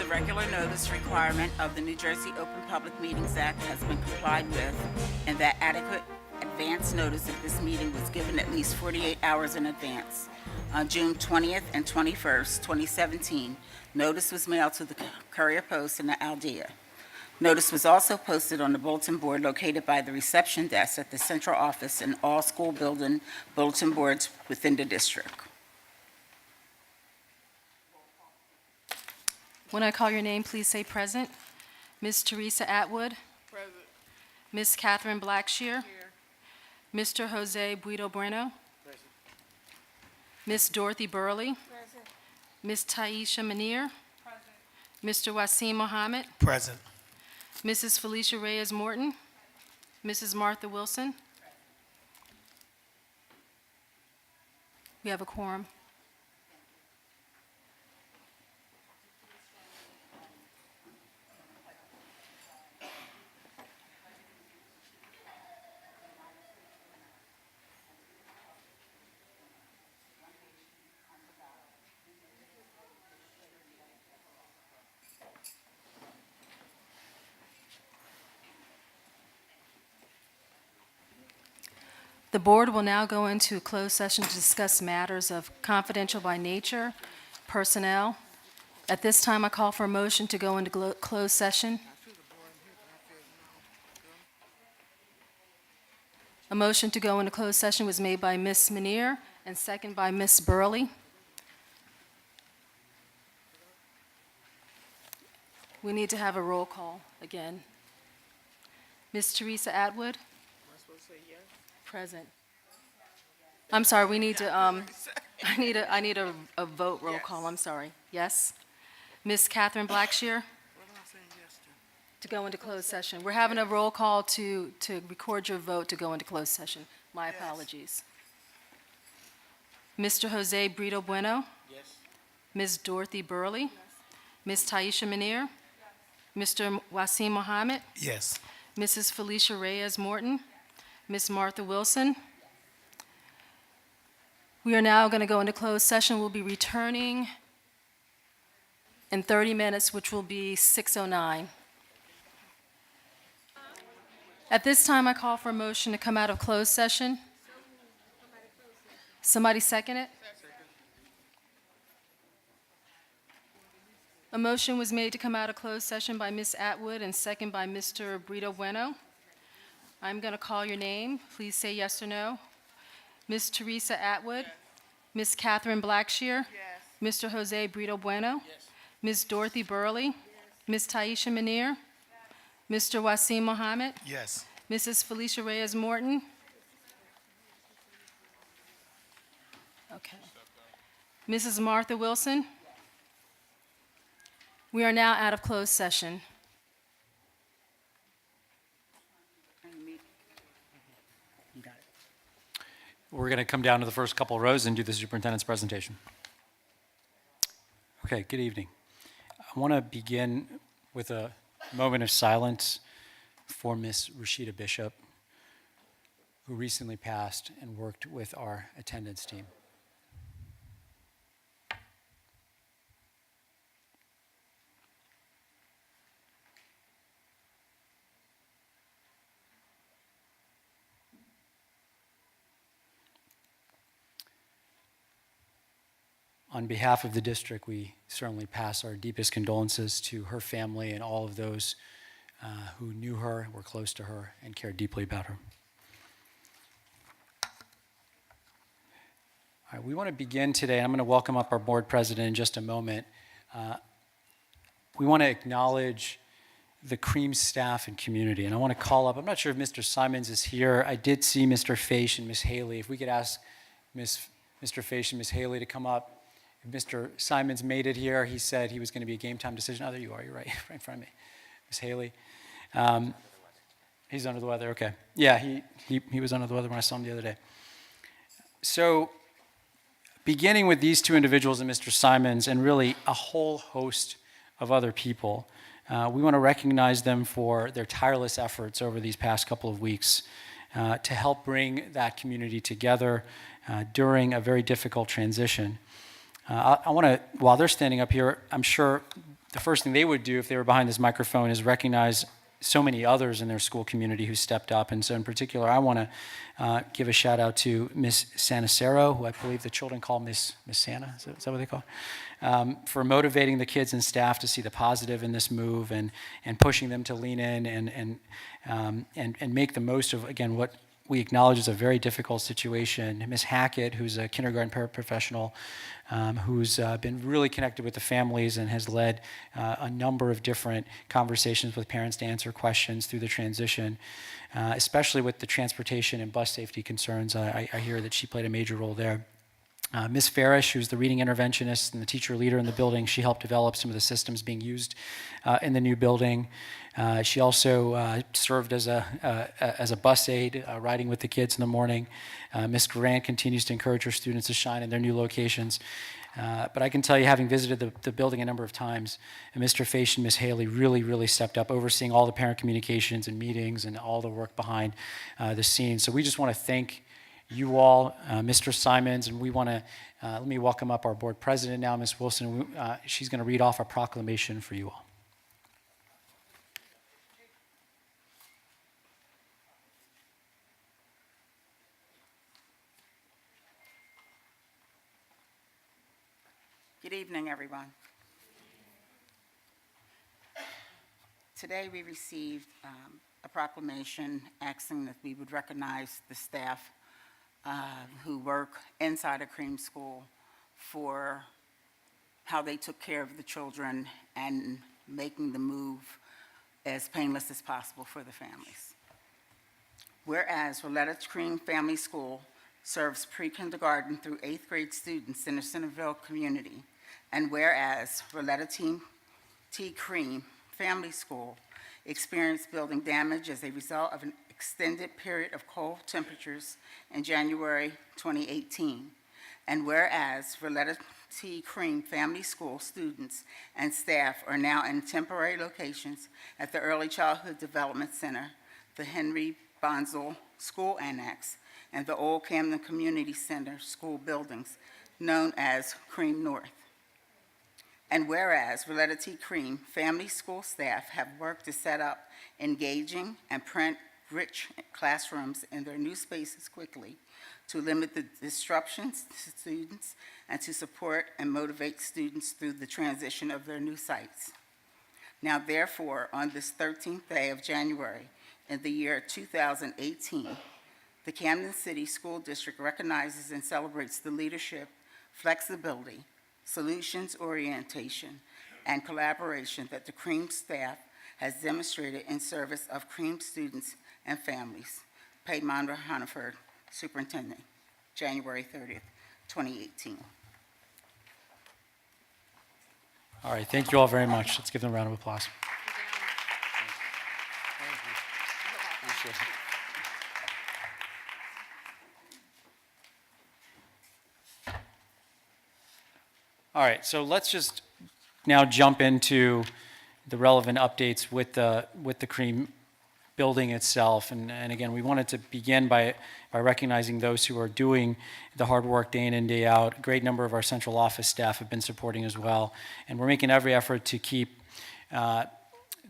regular notice requirement of the New Jersey Open Public Meetings Act has been complied with, and that adequate advance notice of this meeting was given at least 48 hours in advance. On June 20th and 21st, 2017, notice was mailed to the Courier Post and the Aldea. Notice was also posted on the bulletin board located by the reception desk at the central office and all school building bulletin boards within the district. When I call your name, please say present. Ms. Teresa Atwood. Present. Ms. Catherine Blackshear. Here. Mr. Jose Buito Bueno. Present. Ms. Dorothy Burley. Present. Ms. Taisha Manir. Present. Mr. Wasim Mohammed. Present. Mrs. Felicia Reyes Morton. Mrs. Martha Wilson. We have a quorum. The board will now go into a closed session to discuss matters of confidential by nature, personnel. At this time, I call for a motion to go into closed session. A motion to go into closed session was made by Ms. Manir and second by Ms. Burley. We need to have a roll call again. Ms. Teresa Atwood? Am I supposed to say yes? Present. I'm sorry, we need to, I need a vote roll call, I'm sorry. Yes? Ms. Catherine Blackshear, What am I saying yes to? to go into closed session. We're having a roll call to record your vote to go into closed session. My apologies. Mr. Jose Brito Bueno, Yes. Ms. Dorothy Burley, Ms. Taisha Manir, Mr. Wasim Mohammed, Yes. Mrs. Felicia Reyes Morton, Ms. Martha Wilson. We are now going to go into closed session. We'll be returning in 30 minutes, which will be 6:09. At this time, I call for a motion to come out of closed session. Somebody second it? A motion was made to come out of closed session by Ms. Atwood and second by Mr. Brito Bueno. I'm going to call your name. Please say yes or no. Ms. Teresa Atwood. Ms. Catherine Blackshear. Yes. Mr. Jose Brito Bueno. Yes. Ms. Dorothy Burley. Ms. Taisha Manir. Mr. Wasim Mohammed. Yes. Mrs. Felicia Reyes Morton. Okay. Mrs. Martha Wilson. We are now out of closed session. You got it. We're going to come down to the first couple rows and do the superintendent's presentation. Okay, good evening. I want to begin with a moment of silence for Miss Rashida Bishop, who recently passed and worked with our attendance team. On behalf of the district, we certainly pass our deepest condolences to her family and all of those who knew her, were close to her, and cared deeply about her. All right, we want to begin today. I'm going to welcome up our board president in just a moment. We want to acknowledge the CREAM staff and community, and I want to call up, I'm not sure if Mr. Simons is here. I did see Mr. Faish and Ms. Haley. If we could ask Mr. Faish and Ms. Haley to come up. If Mr. Simons made it here, he said he was going to be a game time decision. Oh, there you are. You're right, right in front of me. Ms. Haley. He's under the weather. Okay. Yeah, he was under the weather when I saw him the other day. So beginning with these two individuals and Mr. Simons and really a whole host of other people, we want to recognize them for their tireless efforts over these past couple of weeks to help bring that community together during a very difficult transition. I want to, while they're standing up here, I'm sure the first thing they would do if they were behind this microphone is recognize so many others in their school community who stepped up. And so in particular, I want to give a shout out to Miss Sanacero, who I believe the children call Miss Santa, is that what they call her? For motivating the kids and staff to see the positive in this move and pushing them to lean in and make the most of, again, what we acknowledge is a very difficult situation. Miss Hackett, who's a kindergarten paraprofessional, who's been really connected with the families and has led a number of different conversations with parents to answer questions through the transition, especially with the transportation and bus safety concerns. I hear that she played a major role there. Ms. Farish, who's the reading interventionist and the teacher leader in the building, she helped develop some of the systems being used in the new building. She also served as a bus aide, riding with the kids in the morning. Ms. Grant continues to encourage her students to shine in their new locations. But I can tell you, having visited the building a number of times, and Mr. Faish and Ms. Haley really stepped up, overseeing all the parent communications and meetings and all the work behind the scenes. So we just want to thank you all, Mr. Simons, and we want to, let me welcome up our board president now, Ms. Wilson. She's going to read off a proclamation for you all. Good evening, everyone. Today we received a proclamation asking that we would recognize the staff who work inside of Cream School for how they took care of the children and making the move as painless as possible for the families. Whereas Roletta Cream Family School serves pre-kindergarten through 8th grade students in the Centerville community, and whereas Roletta T. Cream Family School experienced building damage as a result of an extended period of cold temperatures in January 2018, and whereas Roletta T. Cream Family School students and staff are now in temporary locations at the Early Childhood Development Center, the Henry Bonzel School Annex, and the Old Camden Community Center school buildings known as Cream North. And whereas Roletta T. Cream Family School staff have worked to set up engaging and print-rich classrooms in their new spaces quickly to limit the disruptions to students and to support and motivate students through the transition of their new sites. Now, therefore, on this 13th day of January in the year 2018, the Camden City School District recognizes and celebrates the leadership, flexibility, solutions orientation, and collaboration that the Cream staff has demonstrated in service of Cream students and families. Paymondra Hanaford, Superintendent, January 30th, 2018. All right, thank you all very much. Let's give them a round of applause. Appreciate it. All right, so let's just now jump into the relevant updates with the Cream building itself. And again, we wanted to begin by recognizing those who are doing the hard work day in and day out. A great number of our central office staff have been supporting as well. And we're making every effort to keep the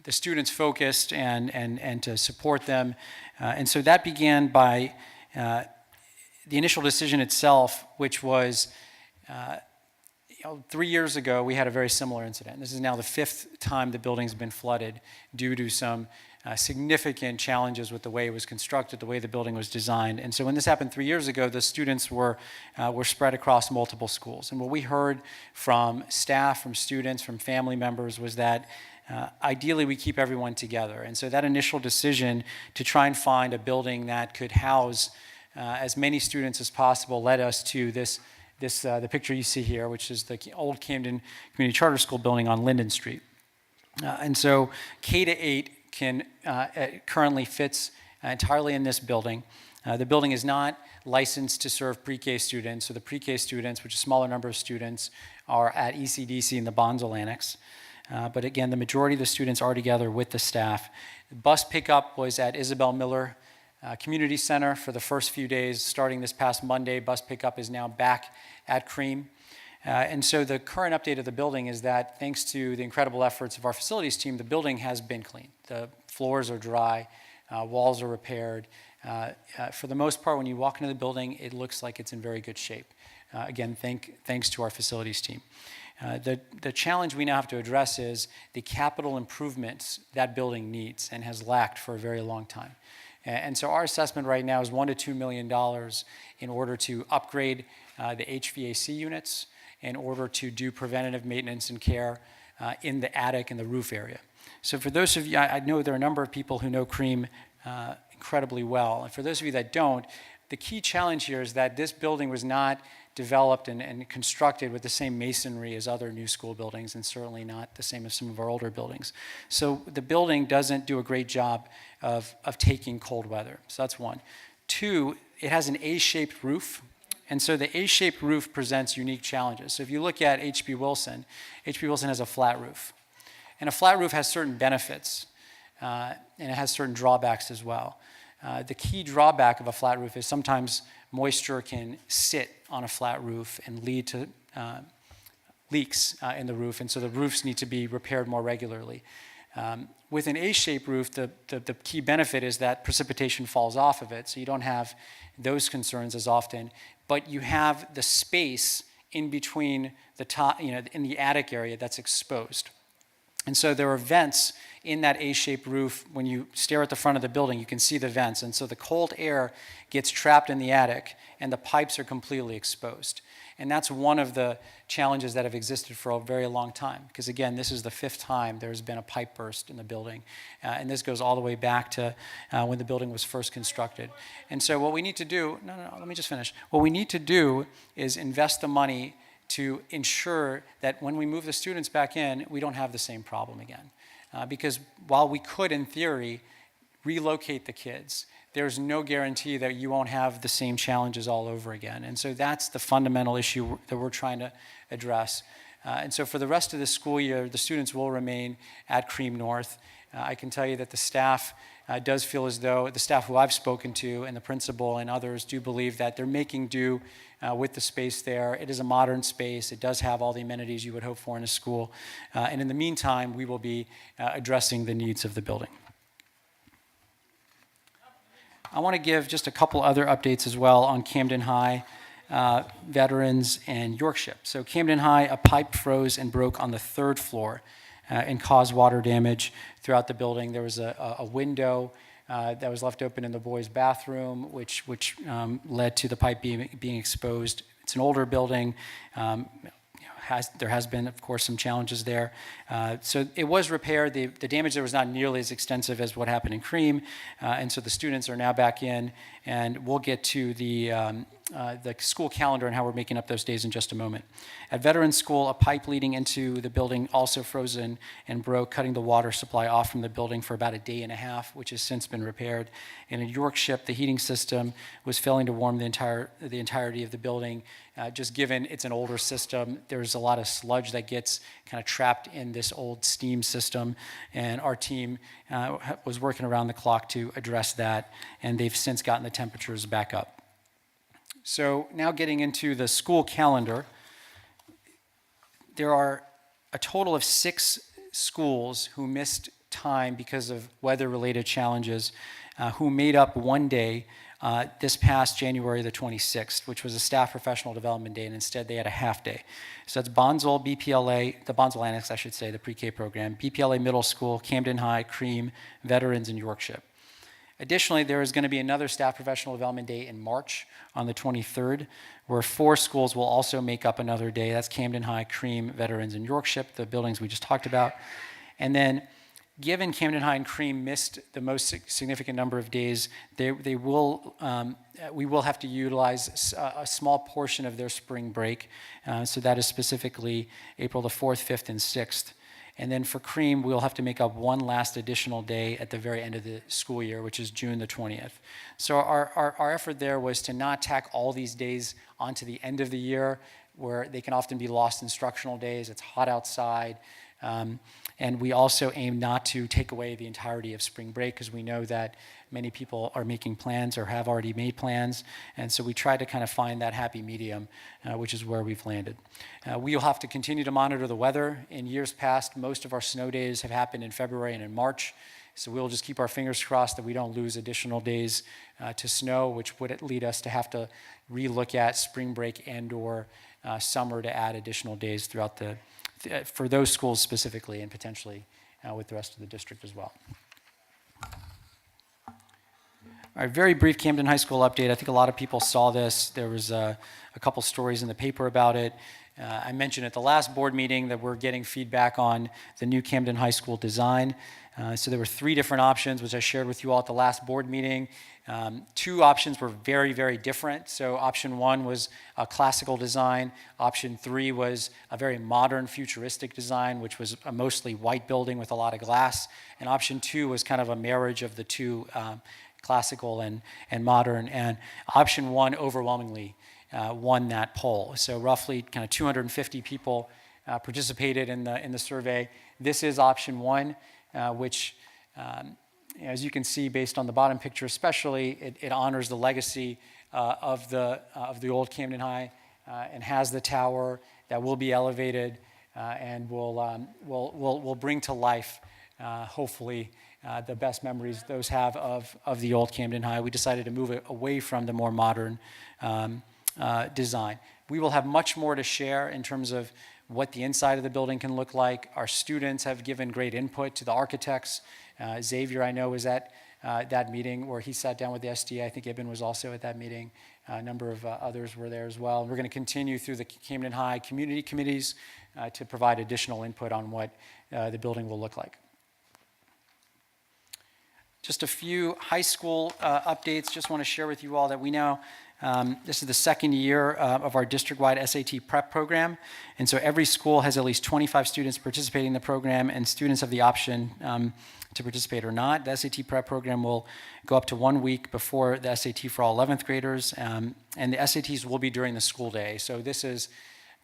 students focused and to support them. And so that began by the initial decision itself, which was 3 years ago, we had a very similar incident. This is now the 5th time the building's been flooded due to some significant challenges with the way it was constructed, the way the building was designed. And so when this happened 3 years ago, the students were spread across multiple schools. And what we heard from staff, from students, from family members was that ideally we keep everyone together. And so that initial decision to try and find a building that could house as many students as possible led us to the picture you see here, which is the old Camden Community Charter School building on Linden Street. And so K-8 currently fits entirely in this building. The building is not licensed to serve pre-K students, so the pre-K students, which is a smaller number of students, are at ECDC in the Bonzel Annex. But again, the majority of the students are together with the staff. The bus pickup was at Isabel Miller Community Center for the first few days. Starting this past Monday, bus pickup is now back at Cream. And so the current update of the building is that thanks to the incredible efforts of our facilities team, the building has been cleaned. The floors are dry, walls are repaired. For the most part, when you walk into the building, it looks like it's in very good shape. Again, thanks to our facilities team. The challenge we now have to address is the capital improvements that building needs and has lacked for a very long time. And so our assessment right now is $1 to $2 million in order to upgrade the HVAC units, in order to do preventative maintenance and care in the attic and the roof area. So for those of you, I know there are a number of people who know Cream incredibly well. And for those of you that don't, the key challenge here is that this building was not developed and constructed with the same masonry as other new school buildings, and certainly not the same as some of our older buildings. So the building doesn't do a great job of taking cold weather. So that's one. Two, it has an A-shaped roof. And so the A-shaped roof presents unique challenges. So if you look at H.B. Wilson has a flat roof. And a flat roof has certain benefits, and it has certain drawbacks as well. The key drawback of a flat roof is sometimes moisture can sit on a flat roof and lead to leaks in the roof, and so the roofs need to be repaired more regularly. With an A-shaped roof, the key benefit is that precipitation falls off of it, so you don't have those concerns as often, but you have the space in between the top, in the attic area that's exposed. And so there are vents in that A-shaped roof. When you stare at the front of the building, you can see the vents. And so the cold air gets trapped in the attic, and the pipes are completely exposed. And that's one of the challenges that have existed for a very long time. Because again, this is the 5th time there's been a pipe burst in the building. And this goes all the way back to when the building was first constructed. And so what we need to do, let me just finish. What we need to do is invest the money to ensure that when we move the students back in, we don't have the same problem again. Because while we could, in theory, relocate the kids, there's no guarantee that you won't have the same challenges all over again. And so that's the fundamental issue that we're trying to address. And so for the rest of the school year, the students will remain at Cream North. I can tell you that the staff does feel as though, the staff who I've spoken to and the principal and others do believe that they're making do with the space there. It is a modern space. It does have all the amenities you would hope for in a school. And in the meantime, we will be addressing the needs of the building. I want to give just a couple other updates as well on Camden High, Veterans, and Yorkship. So Camden High, a pipe froze and broke on the 3rd floor and caused water damage throughout the building. There was a window that was left open in the boys' bathroom, which led to the pipe being exposed. It's an older building. There has been, of course, some challenges there. So it was repaired. The damage there was not nearly as extensive as what happened in Cream, and so the students are now back in, and we'll get to the school calendar and how we're making up those days in just a moment. At Veterans School, a pipe leading into the building also frozen and broke, cutting the water supply off from the building for about a day and a half, which has since been repaired. And in Yorkship, the heating system was failing to warm the entirety of the building. Just given it's an older system, there's a lot of sludge that gets kind of trapped in this old steam system, and our team was working around the clock to address that, and they've since gotten the temperatures back up. So now getting into the school calendar, there are a total of 6 schools who missed time because of weather-related challenges, who made up one day this past January the 26th, which was a staff professional development day, and instead they had a half day. So that's Bonsall, BPLA, the Bonsall Annex, I should say, the pre-K program, BPLA Middle School, Camden High, Cream, Veterans, and Yorkship. Additionally, there is going to be another staff professional development day in March on the 23rd, where 4 schools will also make up another day. That's Camden High, Cream, Veterans, and Yorkship, the buildings we just talked about. And then, given Camden High and Cream missed the most significant number of days, we will have to utilize a small portion of their spring break. So that is specifically April the 4th, 5th, and 6th. And then for Cream, we'll have to make up one last additional day at the very end of the school year, which is June the 20th. So our effort there was to not tack all these days onto the end of the year, where they can often be lost instructional days. It's hot outside. And we also aim not to take away the entirety of spring break because we know that many people are making plans or have already made plans. And so we try to kind of find that happy medium, which is where we've landed. We will have to continue to monitor the weather. In years past, most of our snow days have happened in February and in March. So we'll just keep our fingers crossed that we don't lose additional days to snow, which would lead us to have to relook at spring break and or summer to add additional days throughout for those schools specifically and potentially with the rest of the district as well. All right, very brief Camden High School update. I think a lot of people saw this. There was a couple stories in the paper about it. I mentioned at the last board meeting that we're getting feedback on the new Camden High School design. So there were 3 different options, which I shared with you all at the last board meeting. 2 options were very, very different. So option 1 was a classical design. Option 3 was a very modern, futuristic design, which was a mostly white building with a lot of glass. And option 2 was kind of a marriage of the 2, classical and modern. And option 1 overwhelmingly won that poll. So roughly kind of 250 people participated in the survey. This is option 1. Which, as you can see, based on the bottom picture especially, it honors the legacy of the old Camden High and has the tower that will be elevated and will bring to life, hopefully, the best memories those have of the old Camden High. We decided to move it away from the more modern design. We will have much more to share in terms of what the inside of the building can look like. Our students have given great input to the architects. Xavier, I know, was at that meeting where he sat down with the SDA. I think Ibn was also at that meeting. A number of others were there as well. And we're going to continue through the Camden High community committees to provide additional input on what the building will look like. Just a few high school updates. Just want to share with you all that we now this is the second year of our district-wide SAT prep program. And so every school has at least 25 students participating in the program, and students have the option to participate or not. The SAT prep program will go up to 1 week before the SAT for all 11th graders, and the SATs will be during the school day. So this is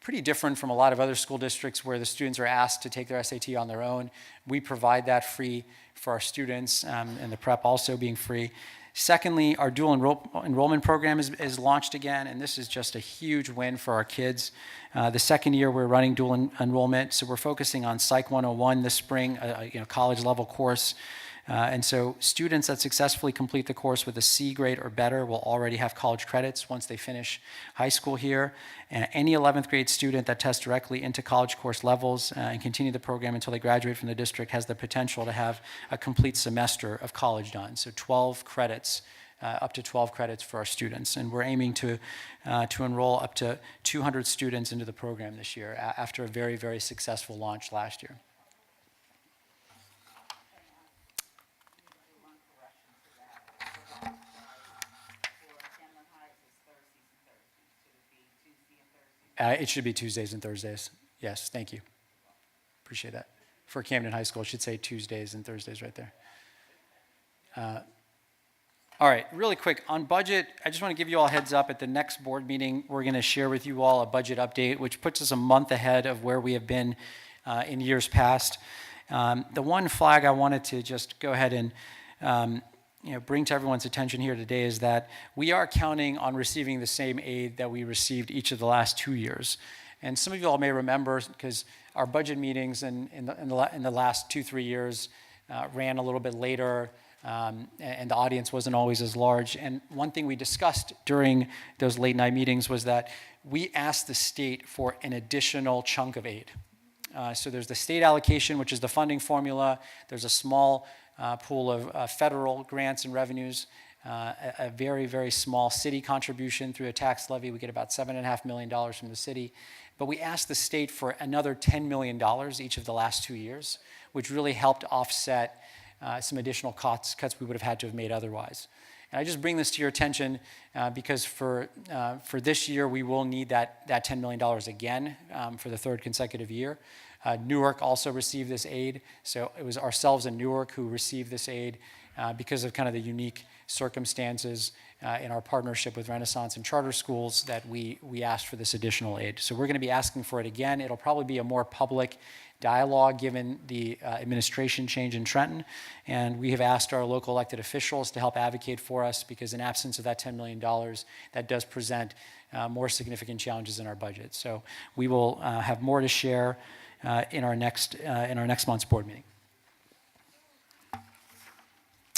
pretty different from a lot of other school districts where the students are asked to take their SAT on their own. We provide that free for our students, and the prep also being free. Secondly, our dual enrollment program is launched again, and this is just a huge win for our kids. The second year we're running dual enrollment, so we're focusing on Psych 101 this spring, a college-level course. And so students that successfully complete the course with a C grade or better will already have college credits once they finish high school here. And any 11th grade student that tests directly into college course levels and continue the program until they graduate from the district has the potential to have a complete semester of college done. So 12 credits, up to 12 credits for our students. And we're aiming to enroll up to 200 students into the program this year after a very, very successful launch last year. It should be Tuesdays and Thursdays. Yes, thank you. Appreciate that. For Camden High School, it should say Tuesdays and Thursdays right there. All right, really quick, on budget, I just want to give you all a heads up. At the next board meeting, we're going to share with you all a budget update, which puts us a month ahead of where we have been in years past. The one flag I wanted to just go ahead and bring to everyone's attention here today is that we are counting on receiving the same aid that we received each of the last 2 years. And some of you all may remember, because our budget meetings in the last 2-3 years ran a little bit later, and the audience wasn't always as large. And one thing we discussed during those late night meetings was that we asked the state for an additional chunk of aid. So there's the state allocation, which is the funding formula. There's a small pool of federal grants and revenues, a very, very small city contribution through a tax levy. We get about $7.5 million from the city. But we asked the state for another $10 million each of the last 2 years, which really helped offset some additional cuts we would have had to have made otherwise. And I just bring this to your attention because for this year, we will need that $10 million again for the third consecutive year. Newark also received this aid. So it was ourselves and Newark who received this aid because of kind of the unique circumstances in our partnership with Renaissance and charter schools that we asked for this additional aid. So we're going to be asking for it again. It'll probably be a more public dialogue given the administration change in Trenton. And we have asked our local elected officials to help advocate for us because in absence of that $10 million, that does present more significant challenges in our budget. So we will have more to share in our next month's board meeting.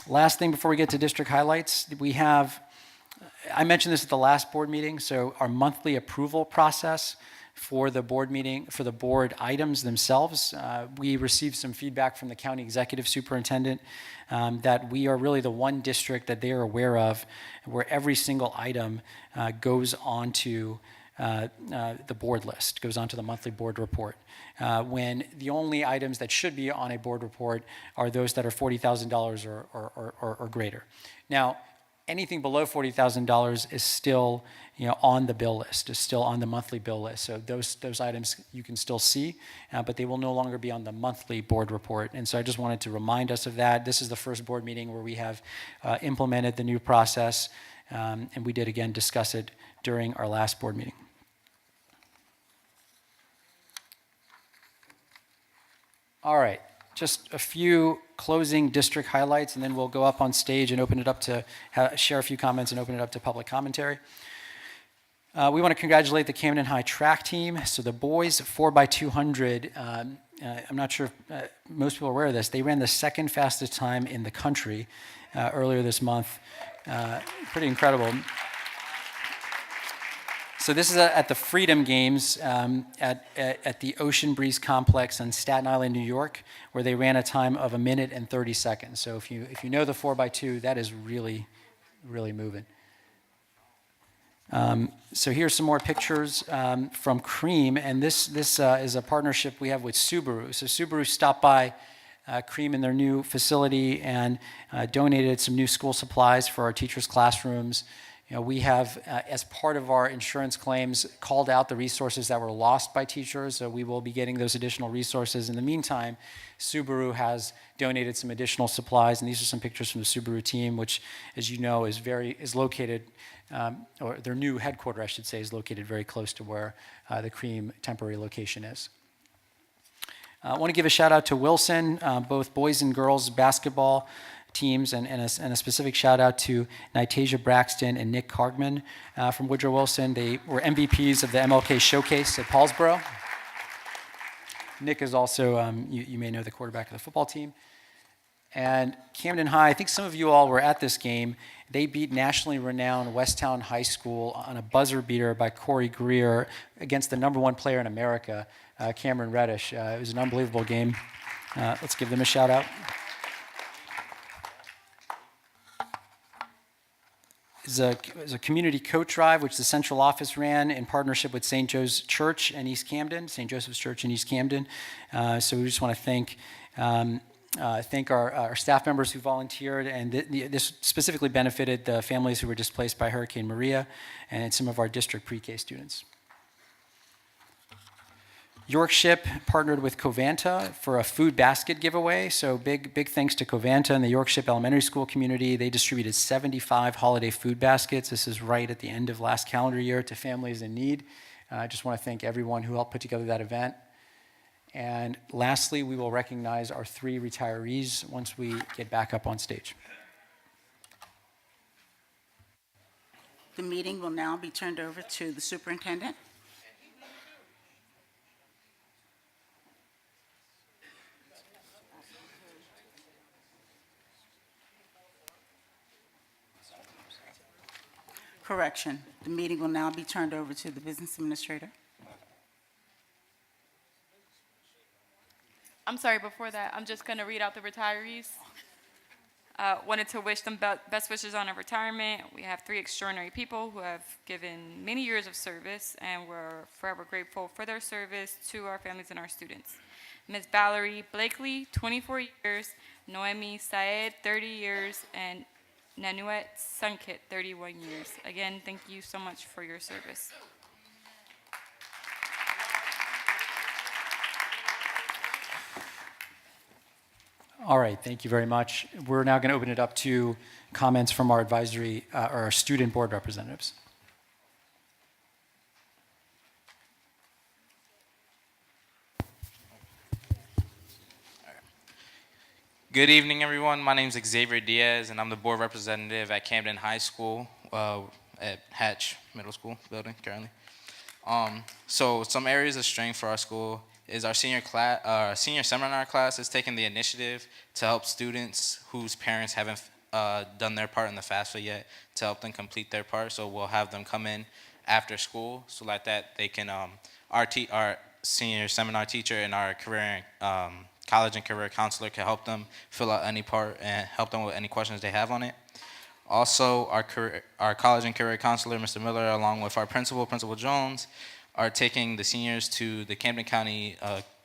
Last thing before we get to district highlights, I mentioned this at the last board meeting, so our monthly approval process for the board meeting, for the board items themselves, we received some feedback from the county executive superintendent that we are really the one district that they are aware of where every single item goes onto the board list, goes onto the monthly board report. When the only items that should be on a board report are those that are $40,000 or greater. Now, anything below $40,000 is still, on the bill list, is still on the monthly bill list. So those items you can still see, but they will no longer be on the monthly board report. And so I just wanted to remind us of that. This is the first board meeting where we have implemented the new process, and we did again discuss it during our last board meeting. All right. Just a few closing district highlights, and then we'll go up on stage and open it up to share a few comments and open it up to public commentary. We want to congratulate the Camden High track team. So the boys 4x200, I'm not sure if most people are aware of this, they ran the second fastest time in the country earlier this month. Pretty incredible. So this is at the Freedom Games at the Ocean Breeze Complex in Staten Island, New York, where they ran a time of 1 minute and 30 seconds. So if you know the 4x2, that is really, really moving. So here's some more pictures from Cream, and this is a partnership we have with Subaru. So Subaru stopped by Cream in their new facility and donated some new school supplies for our teachers' classrooms. We have, as part of our insurance claims, called out the resources that were lost by teachers, so we will be getting those additional resources. In the meantime, Subaru has donated some additional supplies, and these are some pictures from the Subaru team, which, as you know, is located, or their new headquarters, I should say, is located very close to where the Cream temporary location is. I want to give a shout out to Wilson, both boys and girls basketball teams, and a specific shout out to Nitasia Braxton and Nick Cargman from Woodrow Wilson. They were MVPs of the MLK Showcase at Paulsboro. Nick is also, you may know, the quarterback of the football team. And Camden High, I think some of you all were at this game. They beat nationally renowned Westtown High School on a buzzer beater by Corey Greer against the #1 player in America, Cameron Reddish. It was an unbelievable game. Let's give them a shout out. Is a community coat drive, which the central office ran in partnership with St. Joe's Church in East Camden, St. Joseph's Church in East Camden. So we just want to thank our staff members who volunteered, and this specifically benefited the families who were displaced by Hurricane Maria and some of our district pre-K students. Yorkship partnered with Covanta for a food basket giveaway. So big thanks to Covanta and the Yorkship Elementary School community. They distributed 75 holiday food baskets. This is right at the end of last calendar year to families in need. I just want to thank everyone who helped put together that event. And lastly, we will recognize our 3 retirees once we get back up on stage. The meeting will now be turned over to the superintendent. Correction, the meeting will now be turned over to the business administrator. I'm sorry, before that, I'm just going to read out the retirees. Wanted to wish them best wishes on their retirement. We have 3 extraordinary people who have given many years of service, and we're forever grateful for their service to our families and our students. Ms. Valerie Blakely, 24 years, Noemi Saed, 30 years, and Nanuet Sunkit, 31 years. Again, thank you so much for your service. All right, thank you very much. We're now going to open it up to comments from our advisory, or our student board representatives. Good evening, everyone. My name is Xavier Diaz, and I'm the board representative at Camden High School, at Hatch Middle School building currently. So some areas of strength for our school is our senior seminar class is taking the initiative to help students whose parents haven't done their part in the FAFSA yet, to help them complete their part. So we'll have them come in after school, so like that they can our senior seminar teacher and our college and career counselor can help them fill out any part and help them with any questions they have on it. Also, our college and career counselor, Mr. Miller, along with our Principal Jones, are taking the seniors to the Camden County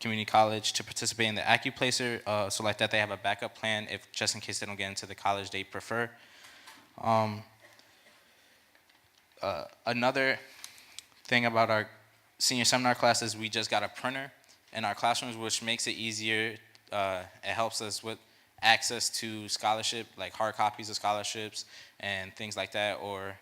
Community College to participate in the AccuPlacer, so like that they have a backup plan if just in case they don't get into the college they prefer. Another thing about our senior seminar class is we just got a printer in our classrooms, which makes it easier. It helps us with access to scholarship, like hard copies of scholarships and things like that, or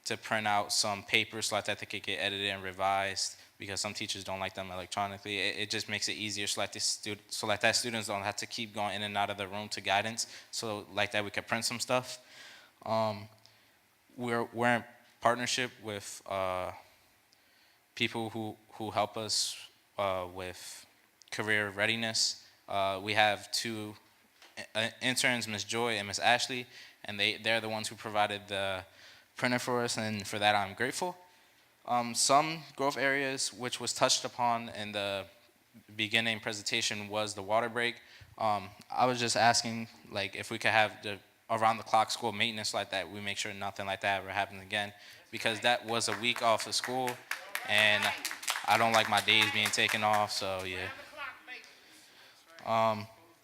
to print out some papers so that they could get edited and revised, because some teachers don't like them electronically. It just makes it easier so that students don't have to keep going in and out of the room to guidance. So like that we could print some stuff. We're in partnership with people who help us with career readiness. We have two interns, Ms. Joy and Ms. Ashley, and they're the ones who provided the printer for us, and for that I'm grateful. Some growth areas which was touched upon in the beginning presentation was the water break. I was just asking like if we could have the around the clock school maintenance like that, we make sure nothing like that ever happens again, because that was a week off of school and I don't like my days being taken off, so yeah.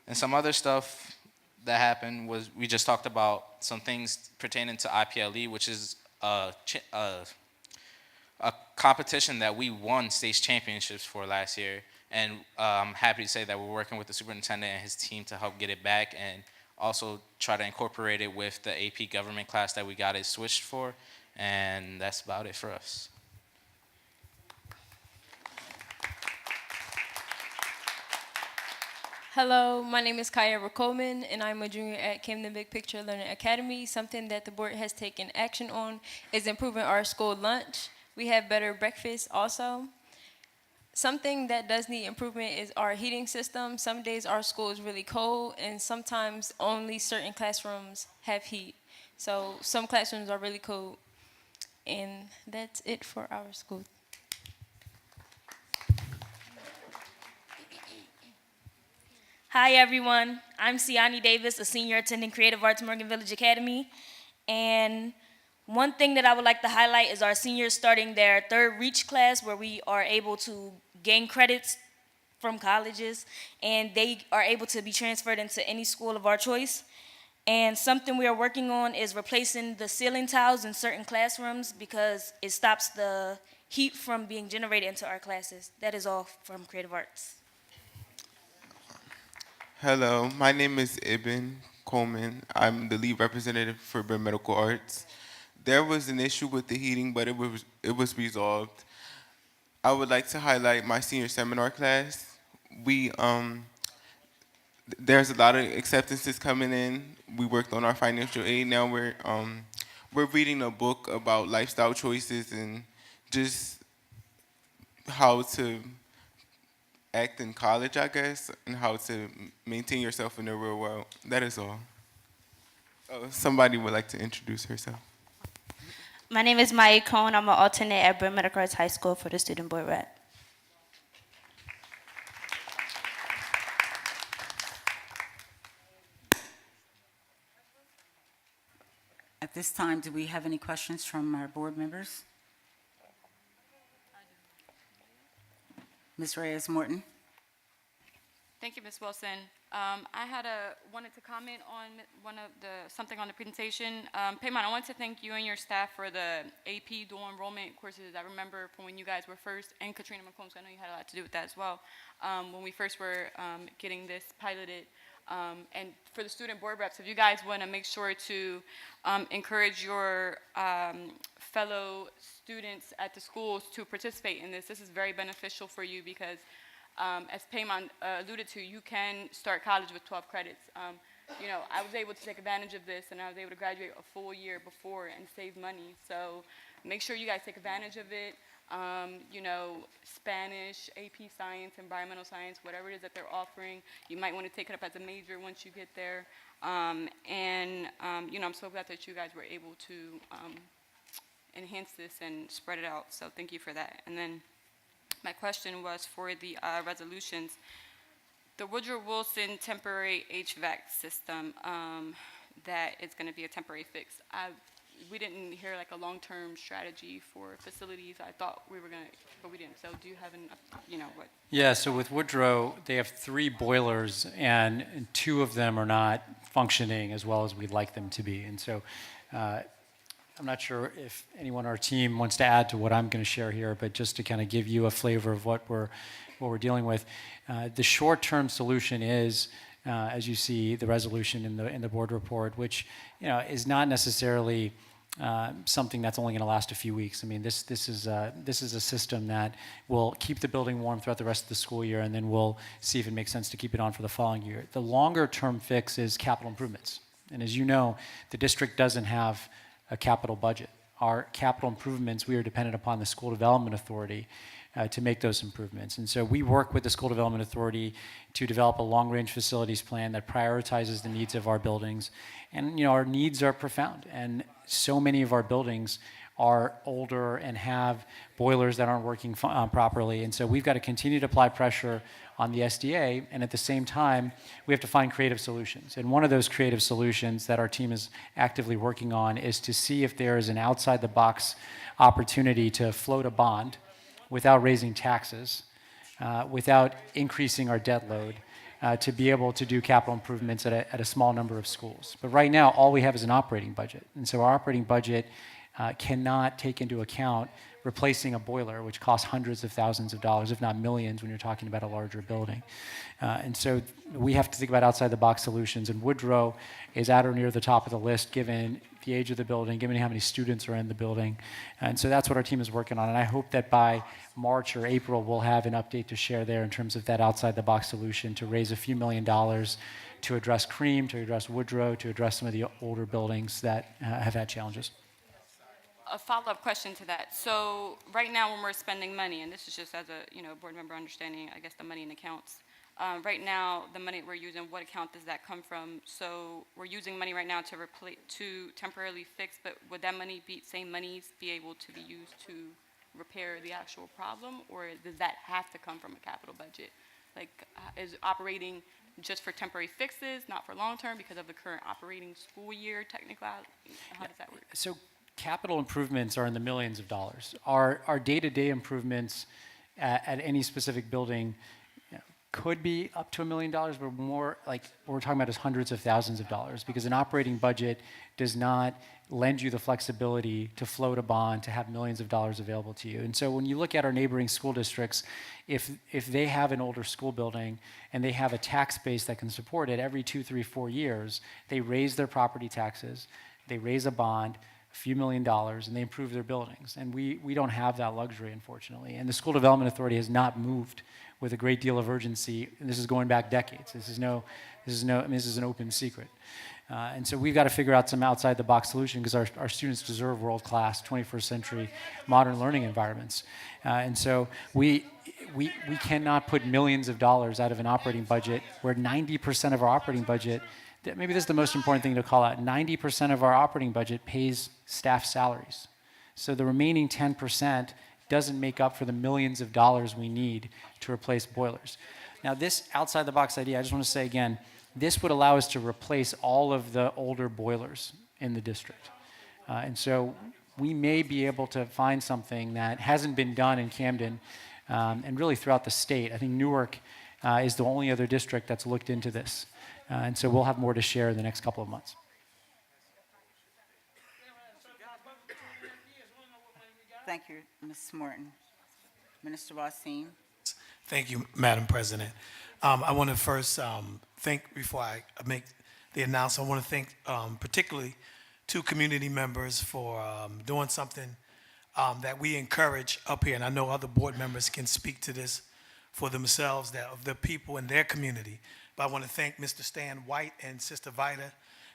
And some other stuff that happened was we just talked about some things pertaining to IPLE, which is a competition that we won state championships for last year. And I'm happy to say that we're working with the superintendent and his team to help get it back and also try to incorporate it with the AP government class that we got it switched for. And that's about it for us. Hello, my name is Kyra Coleman, and I'm a junior at Camden Big Picture Learning Academy. Something that the board has taken action on is improving our school lunch. We have better breakfast also. Something that does need improvement is our heating system. Some days our school is really cold, and sometimes only certain classrooms have heat. So some classrooms are really cold, and that's it for our school. Hi everyone, I'm Siani Davis, a senior attending Creative Arts Morgan Village Academy. And one thing that I would like to highlight is our seniors starting their third REACH class, where we are able to gain credits from colleges and they are able to be transferred into any school of our choice. And something we are working on is replacing the ceiling tiles in certain classrooms because it stops the heat from being generated into our classes. That is all from Creative Arts. Hello, my name is Ibn Coleman. I'm the lead representative for Biomedical Arts. There was an issue with the heating, but it was resolved. I would like to highlight my senior seminar class. There's a lot of acceptances coming in. We worked on our financial aid. Now we're reading a book about lifestyle choices and just how to act in college, I guess, and how to maintain yourself in the real world. That is all. Somebody would like to introduce herself. My name is Maya Cohn. I'm an alternate at Biomedical Arts High School for the student board rep. At this time, do we have any questions from our board members? Ms. Reyes-Morton? Thank you, Ms. Wilson. Wanted to comment on something on the presentation. Payman, I want to thank you and your staff for the AP dual enrollment courses. I remember from when you guys were first, and Katrina McCombs, I know you had a lot to do with that as well, when we first were getting this piloted. And for the student board reps, if you guys want to make sure to encourage your fellow students at the schools to participate in this, this is very beneficial for you because As Paymon alluded to, you can start college with 12 credits. You know, I was able to take advantage of this, and I was able to graduate a full year before and save money. So make sure you guys take advantage of it. You know, Spanish, AP Science, Environmental Science, whatever it is that they're offering, you might want to take it up as a major once you get there. You know, I'm so glad that you guys were able to enhance this and spread it out. So thank you for that. And then my question was for the resolutions. The Woodrow Wilson temporary HVAC system, that is going to be a temporary fix. We didn't hear like a long-term strategy for facilities. I thought we were going to, but we didn't. So do you have an, you know, what? Yeah, so with Woodrow, they have 3 boilers, and 2 of them are not functioning as well as we'd like them to be. And so I'm not sure if anyone on our team wants to add to what I'm going to share here, but just to kind of give you a flavor of what we're dealing with. The short-term solution is, as you see, the resolution in the board report, which, you know, is not necessarily something that's only going to last a few weeks. I mean, this is a system that will keep the building warm throughout the rest of the school year, and then we'll see if it makes sense to keep it on for the following year. The longer-term fix is capital improvements, and as you know, the district doesn't have a capital budget. Our capital improvements, we are dependent upon the School Development Authority to make those improvements. And so we work with the School Development Authority to develop a long-range facilities plan that prioritizes the needs of our buildings. And, you know, our needs are profound. And so many of our buildings are older and have boilers that aren't working properly. And so we've got to continue to apply pressure on the SDA, and at the same time, we have to find creative solutions. And one of those creative solutions that our team is actively working on is to see if there is an outside-the-box opportunity to float a bond without raising taxes, without increasing our debt load, to be able to do capital improvements at a small number of schools. But right now, all we have is an operating budget. And so our operating budget cannot take into account replacing a boiler, which costs hundreds of thousands of dollars, if not millions, when you're talking about a larger building. And so we have to think about outside-the-box solutions, and Woodrow is at or near the top of the list, given the age of the building, given how many students are in the building. And so that's what our team is working on, and I hope that by March or April, we'll have an update to share there in terms of that outside-the-box solution to raise a few $1,000,000 to address Cream, to address Woodrow, to address some of the older buildings that have had challenges. A follow-up question to that. So right now when we're spending money, and this is just as a board member understanding, I guess, the money in accounts. Right now, the money we're using, what account does that come from? So we're using money right now to temporarily fix, but would that money same monies be able to be used to repair the actual problem, or does that have to come from a capital budget? Like, is operating just for temporary fixes, not for long-term, because of the current operating school year, technically? How does that work? So capital improvements are in the millions of dollars. Our day-to-day improvements at any specific building could be up to $1 million, but more like what we're talking about is hundreds of thousands of dollars, because an operating budget does not lend you the flexibility to float a bond, to have millions of dollars available to you. And so when you look at our neighboring school districts, if they have an older school building and they have a tax base that can support it, every 2, 3, 4 years, they raise their property taxes, they raise a bond, a few $1,000,000, and they improve their buildings. And we don't have that luxury, unfortunately. And the School Development Authority has not moved with a great deal of urgency. And this is going back decades. This is an open secret. And so we've got to figure out some outside-the-box solution, because our students deserve world-class, 21st century modern learning environments. And so we cannot put millions of dollars out of an operating budget where 90% of our operating budget, maybe this is the most important thing to call out, 90% of our operating budget pays staff salaries. So the remaining 10% doesn't make up for the millions of dollars we need to replace boilers. Now, this outside-the-box idea, I just want to say again, this would allow us to replace all of the older boilers in the district. And so we may be able to find something that hasn't been done in Camden and really throughout the state. I think Newark is the only other district that's looked into this. And so we'll have more to share in the next couple of months. Thank you, Ms. Morton. Minister Wasim. Thank you, Madam President. I want to first thank, before I make the announcement, I want to thank particularly 2 community members for doing something that we encourage up here, and I know other board members can speak to this for themselves, that of the people in their community. But I want to thank Mr. Stan White and Sister Vida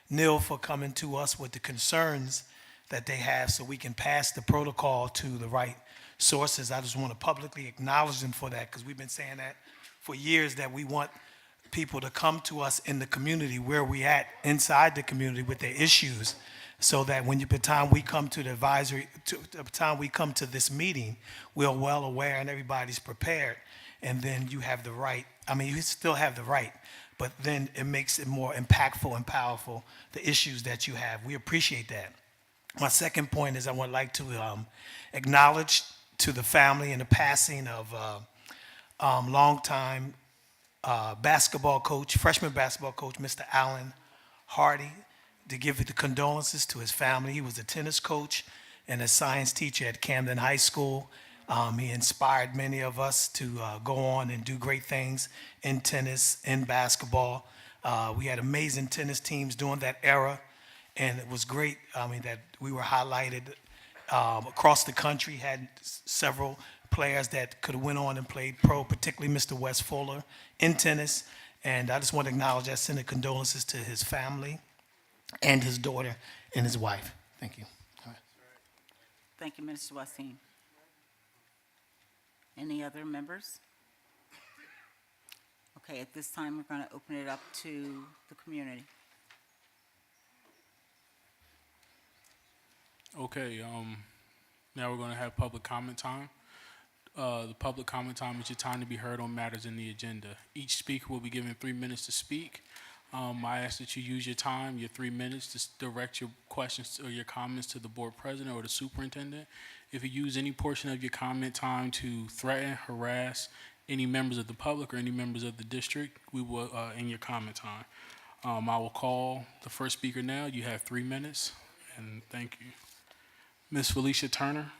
Neal for coming to us with the concerns that they have so we can pass the protocol to the right sources. I just want to publicly acknowledge them for that because we've been saying that for years, that we want people to come to us in the community where we at inside the community with their issues, so that when the time we come to the advisory, the time we come to this meeting, we're well aware and everybody's prepared. And then you have the right, I mean, you still have the right, but then it makes it more impactful and powerful, the issues that you have. We appreciate that. My second point is I would like to acknowledge to the family and the passing of longtime basketball coach, freshman basketball coach, Mr. Allen Hardy, to give the condolences to his family. He was a tennis coach and a science teacher at Camden High School. He inspired many of us to go on and do great things in tennis, in basketball. We had amazing tennis teams during that era, and it was great, that we were highlighted across the country, had several players that could have went on and played pro, particularly Mr. Wes Fuller in tennis. And I just want to acknowledge that, send the condolences to his family and his daughter and his wife. Thank you. All right. Thank you, Minister Wasim. Any other members? Okay, at this time, we're going to open it up to the community. Okay, now we're going to have public comment time. The public comment time is your time to be heard on matters in the agenda. Each speaker will be given 3 minutes to speak. I ask that you use your time, your 3 minutes, to direct your questions or your comments to the board president or the superintendent. If you use any portion of your comment time to threaten, harass any members of the public or any members of the district, we will end your comment time. I will call the first speaker now. You have 3 minutes, and thank you. Ms. Felicia Turner.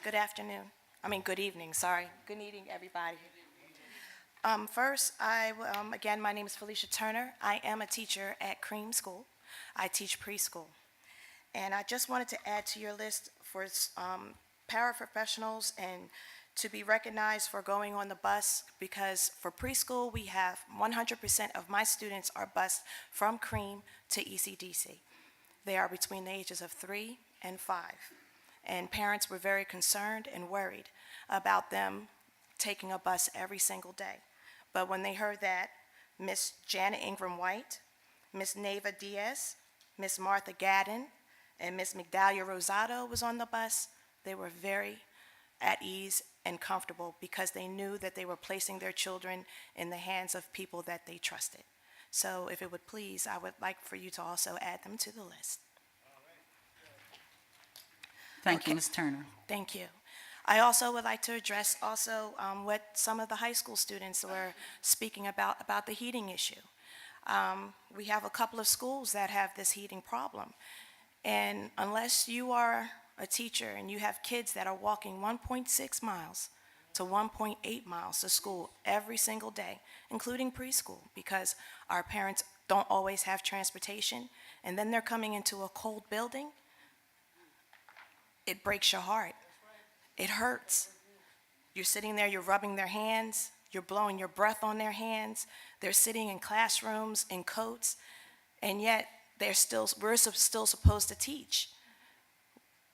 Good afternoon. Good evening, sorry. Good evening, everybody. First, again, my name is Felicia Turner. I am a teacher at Cream School. I teach preschool. And I just wanted to add to your list for paraprofessionals and to be recognized for going on the bus, because for preschool, we have 100% of my students are bused from Cream to ECDC. They are between the ages of 3 and 5. And parents were very concerned and worried about them taking a bus every single day. But when they heard that Miss Janet Ingram White, Miss Neva Diaz, Miss Martha Gadden, and Miss Migdalia Rosado was on the bus, they were very at ease and comfortable because they knew that they were placing their children in the hands of people that they trusted. So if it would please, I would like for you to also add them to the list. Thank you, Ms. Turner. Thank you. I also would like to address also what some of the high school students were speaking about the heating issue. We have a couple of schools that have this heating problem. And unless you are a teacher and you have kids that are walking 1.6 miles to 1.8 miles to school every single day, including preschool, because our parents don't always have transportation, and then they're coming into a cold building, it breaks your heart. It hurts. You're sitting there, you're rubbing their hands, you're blowing your breath on their hands. They're sitting in classrooms in coats, and yet we're still supposed to teach.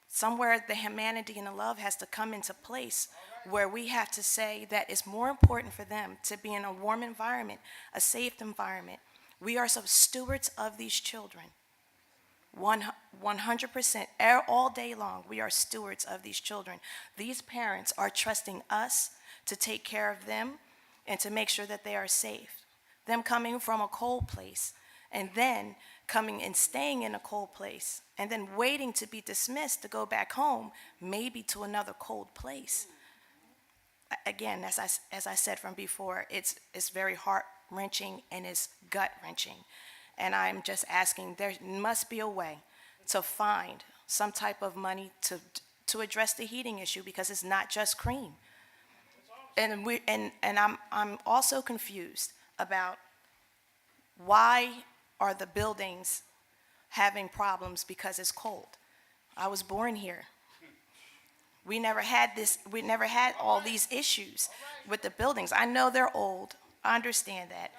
Somewhere the humanity and the love has to come into place where we have to say that it's more important for them to be in a warm environment, a safe environment. We are some stewards of these children. 100%, all day long, we are stewards of these children. These parents are trusting us to take care of them and to make sure that they are safe. Them coming from a cold place and then coming and staying in a cold place and then waiting to be dismissed to go back home, maybe to another cold place. Again, as I said from before, it's very heart-wrenching and it's gut-wrenching. And I'm just asking, there must be a way to find some type of money to address the heating issue, because it's not just Cream. And I'm also confused about why are the buildings having problems because it's cold. I was born here. We never had all these issues with the buildings. I know they're old. I understand that.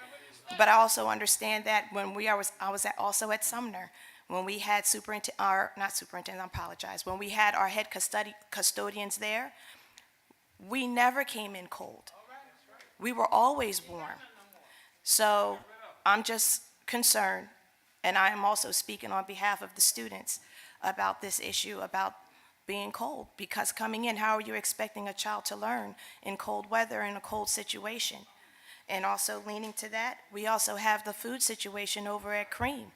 But I also understand that when also at Sumner, when we had when we had our head custodians there, we never came in cold. We were always warm. So I'm just concerned, and I am also speaking on behalf of the students about this issue about being cold, because coming in, how are you expecting a child to learn in cold weather in a cold situation? And also leaning to that, we also have the food situation over at Cream.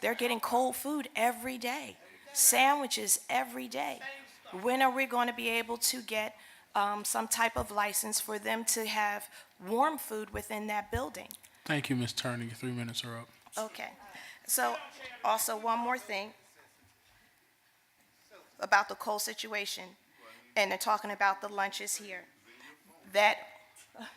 They're getting cold food every day, sandwiches every day. When are we going to be able to get some type of license for them to have warm food within that building? Thank you, Ms. Turner. Your 3 minutes are up. Okay. So also one more thing about the cold situation, and they're talking about the lunches here.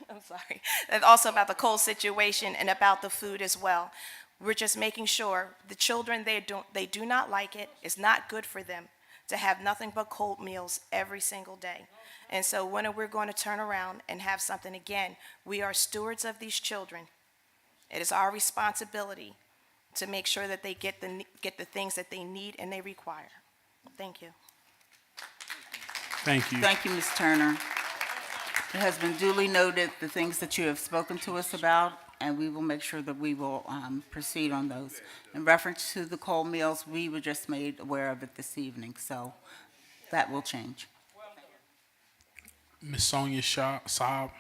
I'm sorry. And also about the cold situation and about the food as well. We're just making sure the children, they do not like it. It's not good for them to have nothing but cold meals every single day. And so when are we going to turn around and have something again? We are stewards of these children. It is our responsibility to make sure that they get the things that they need and they require. Thank you. Thank you. Thank you, Ms. Turner. It has been duly noted, the things that you have spoken to us about, and we will make sure that we will proceed on those. In reference to the cold meals, we were just made aware of it this evening, so that will change. Ms. Sonia Saab.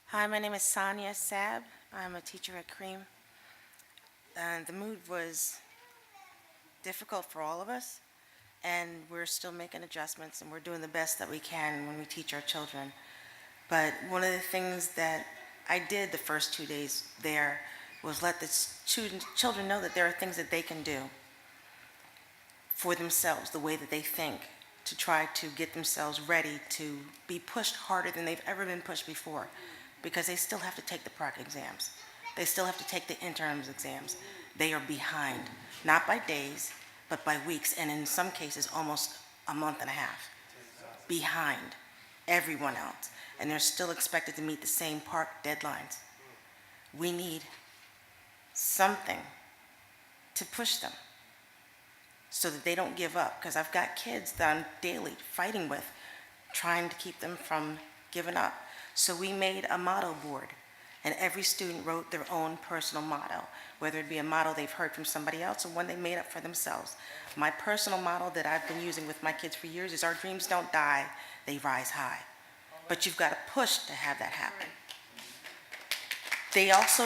Hi, my name is Sonia Saab. I'm a teacher at Cream. The mood was difficult for all of us, and we're still making adjustments, and we're doing the best that we can when we teach our children. But one of the things that I did the first 2 days there was let the children know that there are things that they can do for themselves, the way that they think, to try to get themselves ready to be pushed harder than they've ever been pushed before, because they still have to take the PROC exams. They still have to take the interims exams. They are behind, not by days, but by weeks, and in some cases, almost a month and a half behind everyone else. And they're still expected to meet the same PROC deadlines. We need something to push them so that they don't give up, because I've got kids that I'm daily fighting with, trying to keep them from giving up. So we made a motto board, and every student wrote their own personal motto, whether it be a motto they've heard from somebody else or one they made up for themselves. My personal motto that I've been using with my kids for years is, our dreams don't die, they rise high. But you've got to push to have that happen. They also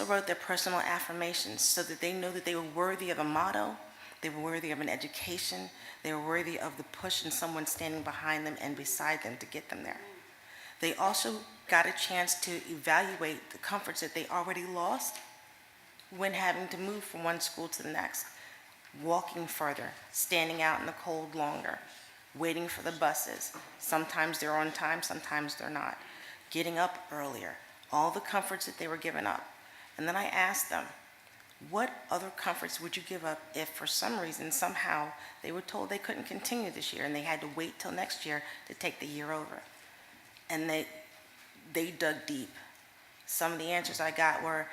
wrote their personal affirmations so that they know that they were worthy of a motto, they were worthy of an education, they were worthy of the push and someone standing behind them and beside them to get them there. They also got a chance to evaluate the comforts that they already lost when having to move from one school to the next, walking further, standing out in the cold longer, waiting for the buses. Sometimes they're on time, sometimes they're not. Getting up earlier, all the comforts that they were giving up. And then I asked them, what other comforts would you give up if for some reason, somehow, they were told they couldn't continue this year and they had to wait till next year to take the year over? And they dug deep. Some of the answers I got were,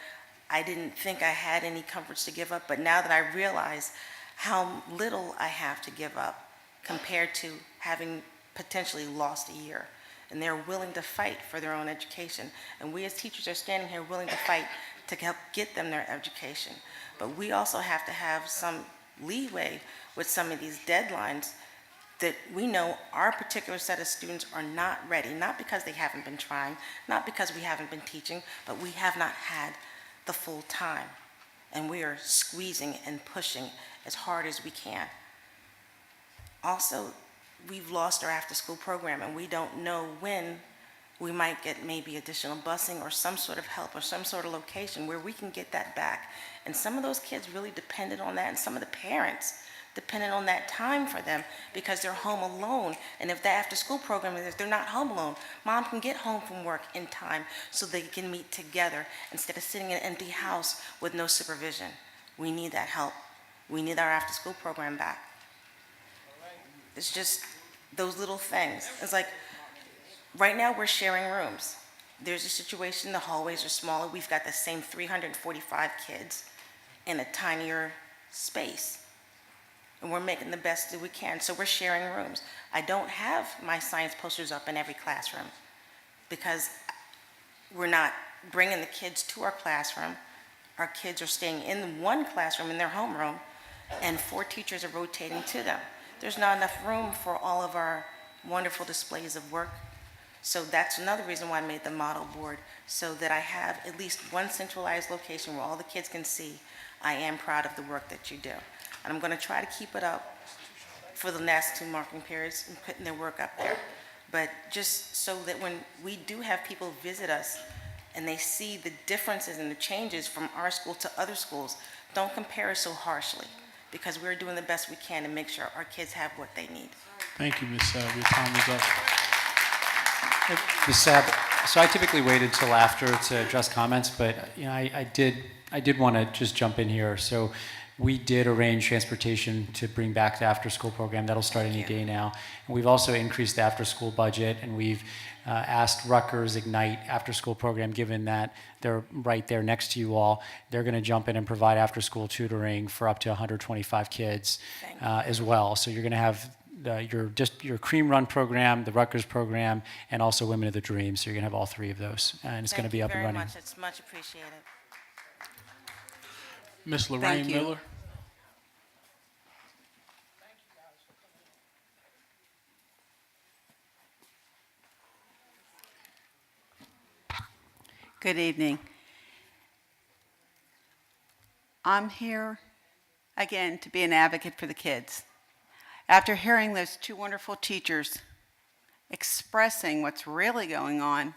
I didn't think I had any comforts to give up, but now that I realize how little I have to give up compared to having potentially lost a year. And they're willing to fight for their own education. And we as teachers are standing here willing to fight to help get them their education. But we also have to have some leeway with some of these deadlines that we know our particular set of students are not ready, not because they haven't been trying, not because we haven't been teaching, but we have not had the full time. And we are squeezing and pushing as hard as we can. Also, we've lost our after-school program, and we don't know when we might get maybe additional busing or some sort of help or some sort of location where we can get that back. And some of those kids really depended on that, and some of the parents dependent on that time for them because they're home alone. And if the after-school program is, if they're not home alone, mom can get home from work in time so they can meet together instead of sitting in an empty house with no supervision. We need that help. We need our after-school program back. It's just those little things. It's like, right now we're sharing rooms. There's a situation, the hallways are smaller. We've got the same 345 kids in a tinier space. And we're making the best that we can, so we're sharing rooms. I don't have my science posters up in every classroom because we're not bringing the kids to our classroom. Our kids are staying in one classroom in their homeroom, and 4 teachers are rotating to them. There's not enough room for all of our wonderful displays of work. So that's another reason why I made the model board, so that I have at least one centralized location where all the kids can see I am proud of the work that you do. And I'm going to try to keep it up for the last 2 marking periods and putting their work up there. But just so that when we do have people visit us and they see the differences and the changes from our school to other schools, don't compare us so harshly, because we're doing the best we can to make sure our kids have what they need. Thank you, Ms. Sabb. Your time is up. Ms. Sabb, so I typically wait until after to address comments, but I did want to just jump in here. So we did arrange transportation to bring back the after-school program. That'll start any day now. And we've also increased the after-school budget, and we've asked Rutgers Ignite after-school program, given that they're right there next to you all. They're going to jump in and provide after-school tutoring for up to 125 kids as well. So you're going to have your Cream Run program, the Rutgers program, and also Women of the Dream. So you're going to have all 3 of those, and it's going to be up and running. Thank you very much. It's much appreciated. Ms. Lorraine you. Miller. Good evening. I'm here again to be an advocate for the kids. After hearing those 2 wonderful teachers expressing what's really going on,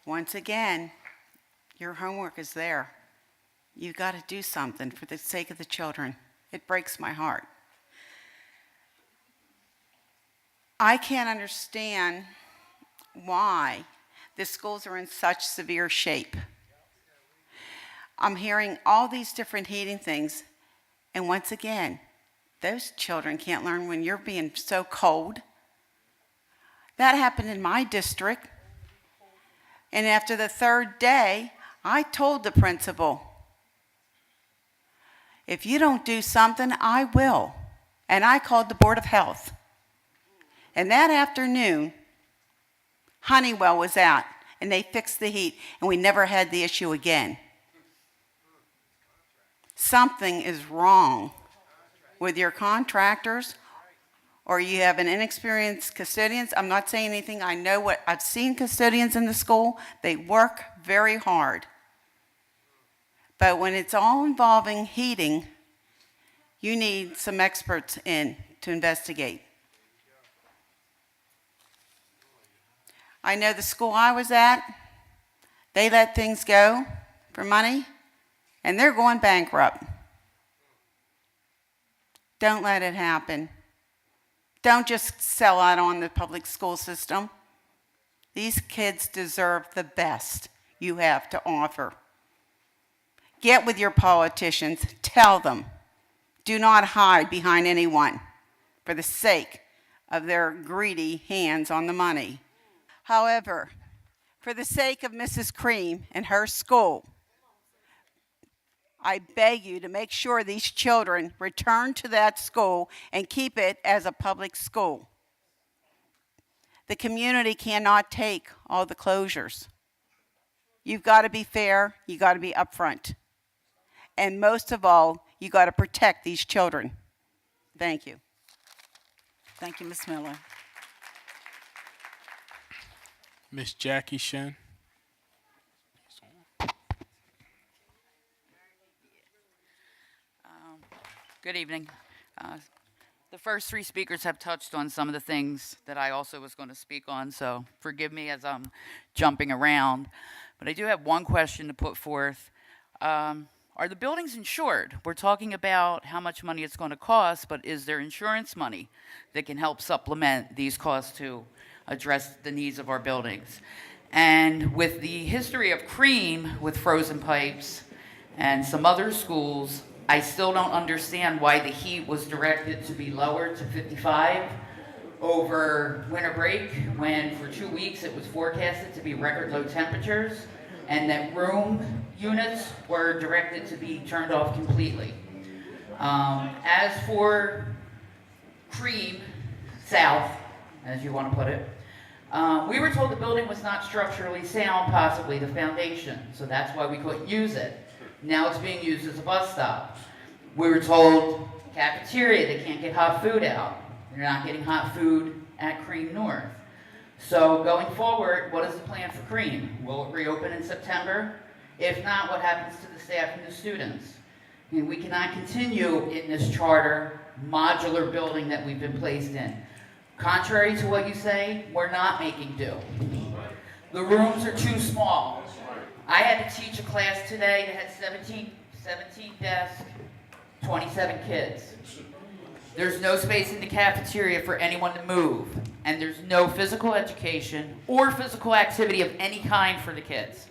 once again, your homework is there. You've got to do something for the sake of the children. It breaks my heart. I can't understand why the schools are in such severe shape. I'm hearing all these different heating things, and once again, those children can't learn when you're being so cold. That happened in my district, and after the 3rd day, I told the principal, if you don't do something, I will. And I called the Board of Health. And that afternoon, Honeywell was out, and they fixed the heat, and we never had the issue again. Something is wrong with your contractors, or you have an inexperienced custodians. I'm not saying anything. I know what I've seen custodians in the school. They work very hard. But when it's all involving heating, you need some experts in to investigate. I know the school I was at, they let things go for money, and they're going bankrupt. Don't let it happen. Don't just sell out on the public school system. These kids deserve the best you have to offer. Get with your politicians. Tell them. Do not hide behind anyone for the sake of their greedy hands on the money. However, for the sake of Mrs. Cream and her school, I beg you to make sure these children return to that school and keep it as a public school. The community cannot take all the closures. You've got to be fair, you got to be upfront. And most of all, you got to protect these children. Thank you. Thank you, Ms. Miller. Ms. Jackie Shen. Good evening. The first 3 speakers have touched on some of the things that I also was going to speak on, so forgive me as I'm jumping around. But I do have one question to put forth. Are the buildings insured? We're talking about how much money it's going to cost, but is there insurance money that can help supplement these costs to address the needs of our buildings? And with the history of Cream with frozen pipes and some other schools, I still don't understand why the heat was directed to be lowered to 55 over winter break, when for 2 weeks it was forecasted to be record low temperatures, and that room units were directed to be turned off completely. As for Cream South, as you want to put it, we were told the building was not structurally sound, possibly the foundation, so that's why we couldn't use it. Now it's being used as a bus stop. We were told cafeteria, they can't get hot food out. They're not getting hot food at Cream North. So going forward, what is the plan for Cream? Will it reopen in September? If not, what happens to the staff and the students? I mean, we cannot continue in this charter modular building that we've been placed in. Contrary to what you say, we're not making do. The rooms are too small. I had to teach a class today that had 17 desks, 27 kids. There's no space in the cafeteria for anyone to move, and there's no physical education or physical activity of any kind for the kids.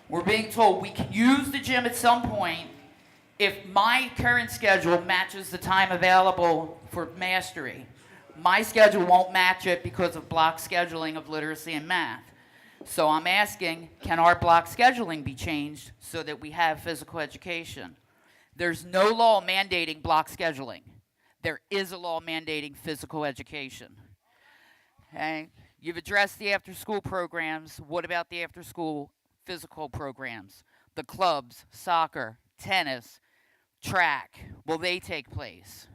We're being told we can use the gym at some point if my current schedule matches the time available for mastery. My schedule won't match it because of block scheduling of literacy and math. So I'm asking, can our block scheduling be changed so that we have physical education? There's no law mandating block scheduling. There is a law mandating physical education. Okay? You've addressed the after-school programs. What about the after-school physical programs? The clubs, soccer, tennis, track, will they take place?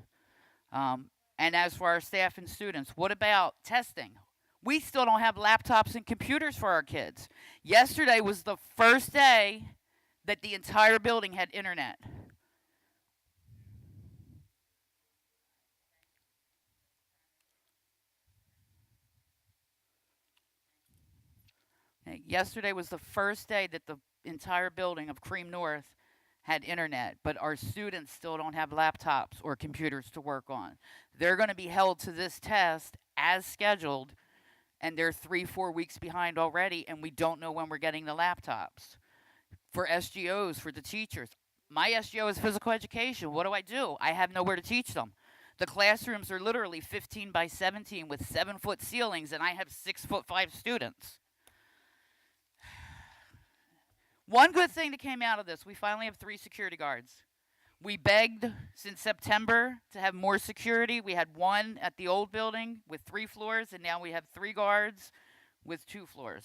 And as for our staff and students, what about testing? We still don't have laptops and computers for our kids. Yesterday was the first day that the entire building had internet. Yesterday was the first day that the entire building of Cream North had internet, but our students still don't have laptops or computers to work on. They're going to be held to this test as scheduled, and they're 3-4 weeks behind already, and we don't know when we're getting the laptops. For SGOs, for the teachers, my SGO is physical education. What do? I have nowhere to teach them. The classrooms are literally 15 by 17 with 7-foot ceilings, and I have 6'5" students. One good thing that came out of this, we finally have 3 security guards. We begged since September to have more security. We had 1 at the old building with 3 floors, and now we have 3 guards with 2 floors.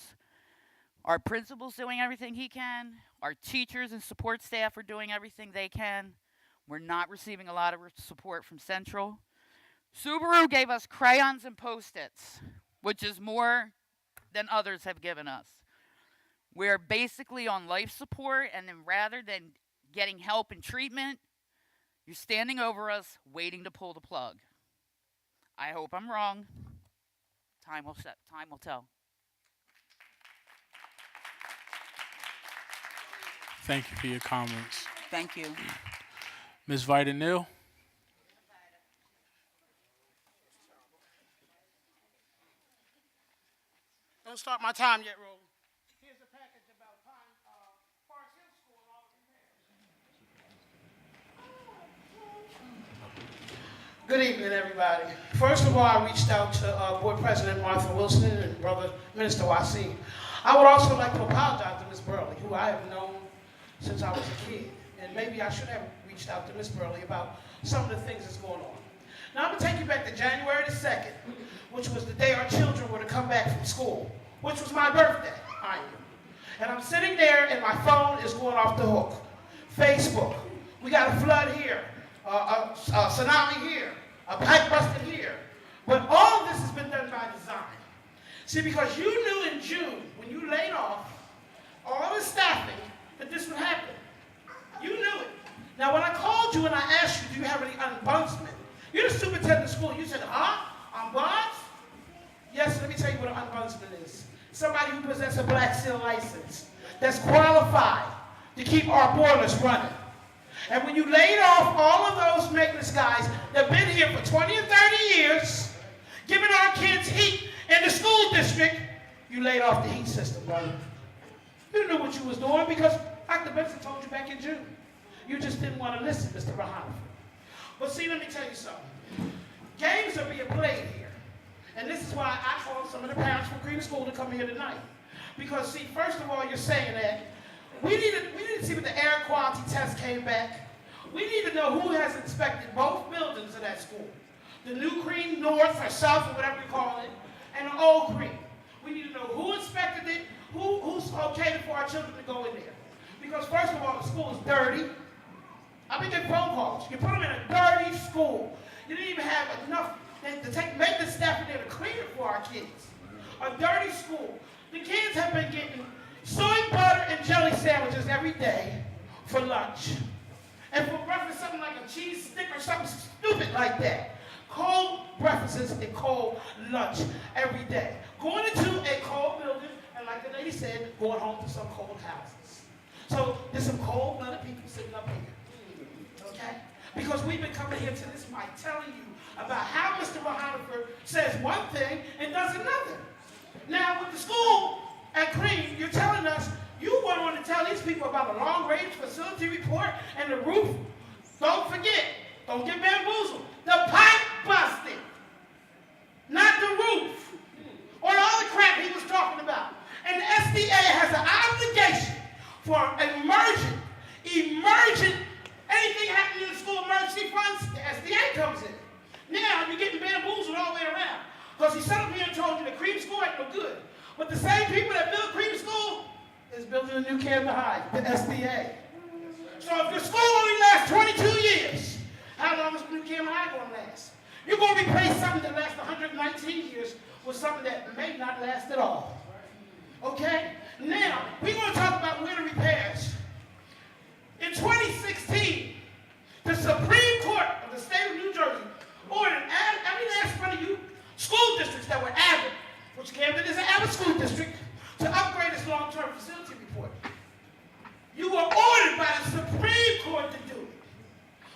Our principal's doing everything he can. Our teachers and support staff are doing everything they can. We're not receiving a lot of support from Central. Subaru gave us crayons and Post-its, which is more than others have given us. We're basically on life support, and then rather than getting help and treatment, you're standing over us waiting to pull the plug. I hope I'm wrong. Time will tell. Thank you for your comments. Thank you. Ms. Vida Neal? Don't start my time yet, Roland. Here's a package about Forest Hill School and all the repairs. Good evening, everybody. First of all, I reached out to Board President Martha Wilson and Brother Minister Wasim. I would also like to apologize to Ms. Burley, who I have known since I was a kid. And maybe I should have reached out to Ms. Burley about some of the things that's going on. Now, I'm going to take you back to January the 2nd, which was the day our children were to come back from school, which was my birthday, mind you. And I'm sitting there, and my phone is going off the hook. Facebook, we got a flood here, a tsunami here, a pipe busted here. But all of this has been done by design. See, because you knew in June, when you laid off all the staffing, that this would happen. You knew it. Now, when I called you and I asked you, do you have any unbundsman? You're the superintendent of school. You said, unbuns? Yes, let me tell you what an unbundsman is. Somebody who possesses a Black Seal license that's qualified to keep our boilers running. And when you laid off all of those maintenance guys that have been here for 20 and 30 years, giving our kids heat in the school district, you laid off the heat system, brother. You knew what you was doing because Dr. Benson told you back in June. You just didn't want to listen, Mr. Rahana. But see, let me tell you something. Games are being played here. And this is why I called some of the parents from Green School to come here tonight. Because see, first of all, you're saying that we need to see what the air quality test came back. We need to know who has inspected both buildings of that school. The new Cream North or South or whatever you call it, and the old Cream. We need to know who inspected it, who's okayed for our children to go in there. Because first of all, the school is dirty. I've been getting phone calls. You put them in a dirty school. You didn't even have enough to take maintenance staff in there to clean it for our kids. A dirty school. The kids have been getting soy butter and jelly sandwiches every day for lunch. And for breakfast, something like a cheese stick or something stupid like that. Cold breakfasts and cold lunch every day. Going into a cold building, and like the lady said, going home to some cold houses. So there's some cold-blooded people sitting up here. Okay? Because we've been coming here to this mic telling you about how Mr. Rahana says one thing and does another. Now, with the school at Cream, you're telling us you want to tell these people about a long-range facility report and the roof. Don't forget, don't get bamboozled. The pipe busted, not the roof, or all the crap he was talking about. And the SDA has an obligation for emergent, anything happening in the school emergency funds, the SDA comes in. Now you're getting bamboozled all the way around. Because he sat up here and told you the Cream School ain't no good. But the same people that built Cream School is building a new Camden High, the SDA. So if the school only lasts 22 years, how long is the new Camden High going to last? You're going to replace something that lasts 119 years with something that may not last at all. Okay? Now, we're going to talk about winter repairs. In 2016, the Supreme Court of the state of New Jersey ordered every last one of you school districts that were avid, which Camden is an avid school district, to upgrade its long-term facility report. You were ordered by the Supreme Court to do it.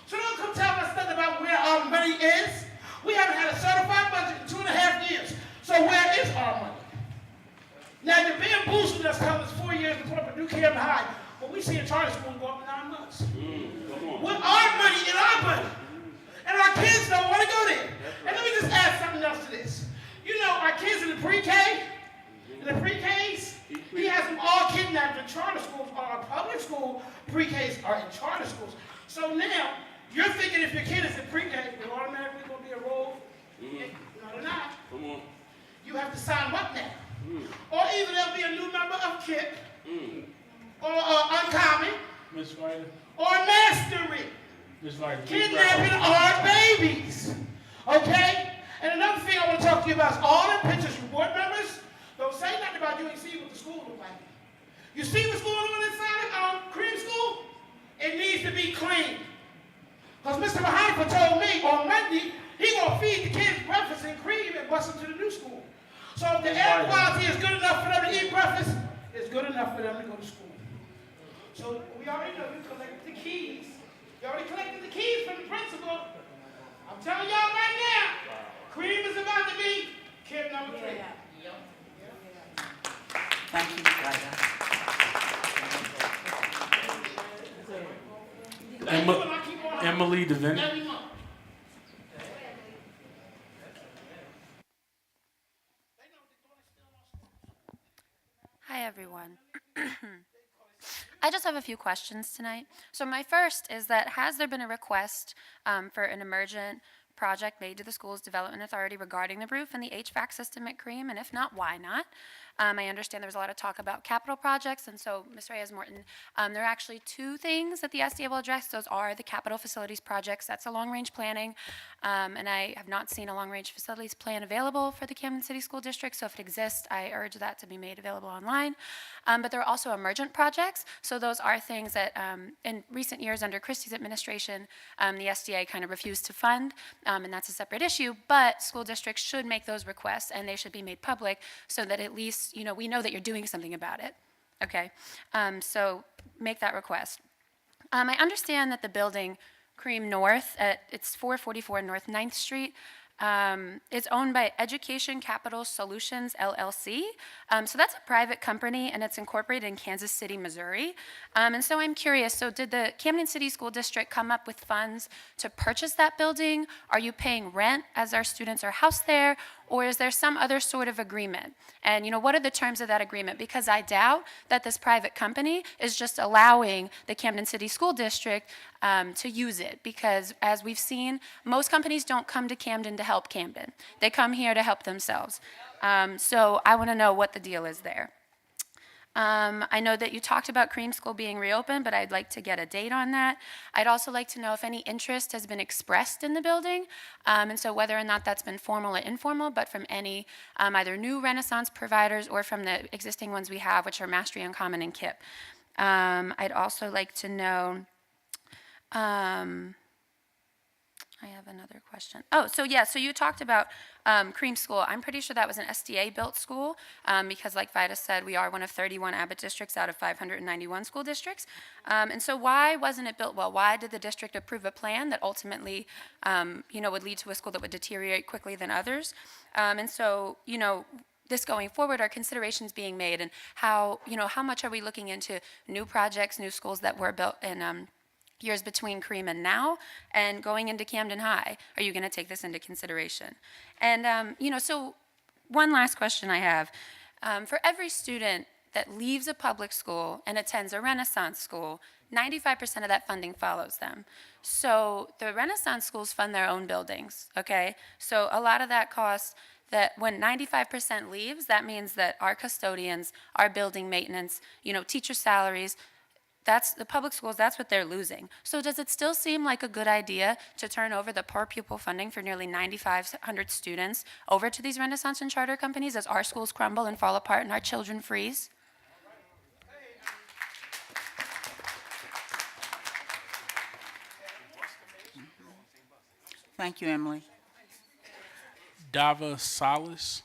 So don't come telling us nothing about where our money is. We haven't had a certified budget in 2.5 years. So where is our money? Now you're bamboozling us telling us 4 years to put up a new Camden High, but we see a charter school go up in 9 months. With our money in our budget. And our kids don't want to go there. And let me just add something else to this. You know, our kids in the pre-K, he has them all kidnapped in charter schools. Our public school pre-Ks are in charter schools. So now, you're thinking if your kid is in pre-K, they're automatically going to be enrolled. No, they're not. Come on. You have to sign up now. Or either there'll be a new member of KIP, or Uncommon, Ms. Ryder. or Mastery. Ms. Ryder. Kidnapping our babies. Okay? And another thing I want to talk to you about is all the pictures, you board members, don't say nothing about you ain't see what the school look like. You see what's going on inside of Cream School? It needs to be clean. Because Mr. Mahanifa told me on Monday, he gonna feed the kids breakfast and cream and bus them to the new school. So if the air quality is good enough for them to eat breakfast, it's good enough for them to go to school. So we already know you collected the keys. You already collected the keys from the principal. I'm telling y'all right now, Cream is about to be kid number 3. Thank you, Emily DeVin. Hi, everyone. I just have a few questions tonight. So my first is that has there been a request for an emergent project made to the school's development authority regarding the roof and the HVAC system at Cream? And if not, why not? I understand there was a lot of talk about capital projects, and so, Ms. Reyes-Morton, there are actually 2 things that the SDA will address. Those are the capital facilities projects. That's a long-range planning, and I have not seen a long-range facilities plan available for the Camden City School District, so if it exists, I urge that to be made available online. But there are also emergent projects, so those are things that in recent years under Christie's administration, the SDA kind of refused to fund, and that's a separate issue, but school districts should make those requests, and they should be made public so that at least we know that you're doing something about it. Okay, so make that request. I understand that the building Cream North, it's 444 North 9th Street, is owned by Education Capital Solutions LLC. So that's a private company, and it's incorporated in Kansas City, Missouri. And so I'm curious, so did the Camden City School District come up with funds to purchase that building? Are you paying rent as our students are housed there? Or is there some other sort of agreement? And what are the terms of that agreement? Because I doubt that this private company is just allowing the Camden City School District to use it. Because as we've seen, most companies don't come to Camden to help Camden. They come here to help themselves. So I want to know what the deal is there. I know that you talked about Cream School being reopened, but I'd like to get a date on that. I'd also like to know if any interest has been expressed in the building, and so whether or not that's been formal or informal, but from any either new Renaissance providers or from the existing ones we have, which are Mastery Uncommon and KIP. I'd also like to know, I have another question. Oh, so yeah, so you talked about Cream School. I'm pretty sure that was an SDA-built school because, like Vida said, we are one of 31 Abbott districts out of 591 school districts. And so why wasn't it built well? Why did the district approve a plan that ultimately, would lead to a school that would deteriorate quickly than others? And so, this going forward, are considerations being made, and how much are we looking into new projects, new schools that were built in years between Cream and now, and going into Camden High? Are you going to take this into consideration? And, so one last question I have. For every student that leaves a public school and attends a Renaissance school, 95% of that funding follows them. So the Renaissance schools fund their own buildings, okay? So a lot of that costs, that when 95% leaves, that means that our custodians, our building maintenance, teacher salaries, that's the public schools, that's what they're losing. So does it still seem like a good idea to turn over the per pupil funding for nearly 9,500 students over to these Renaissance and charter companies as our schools crumble and fall apart and our children freeze? Thank you, Emily. Dava Salas.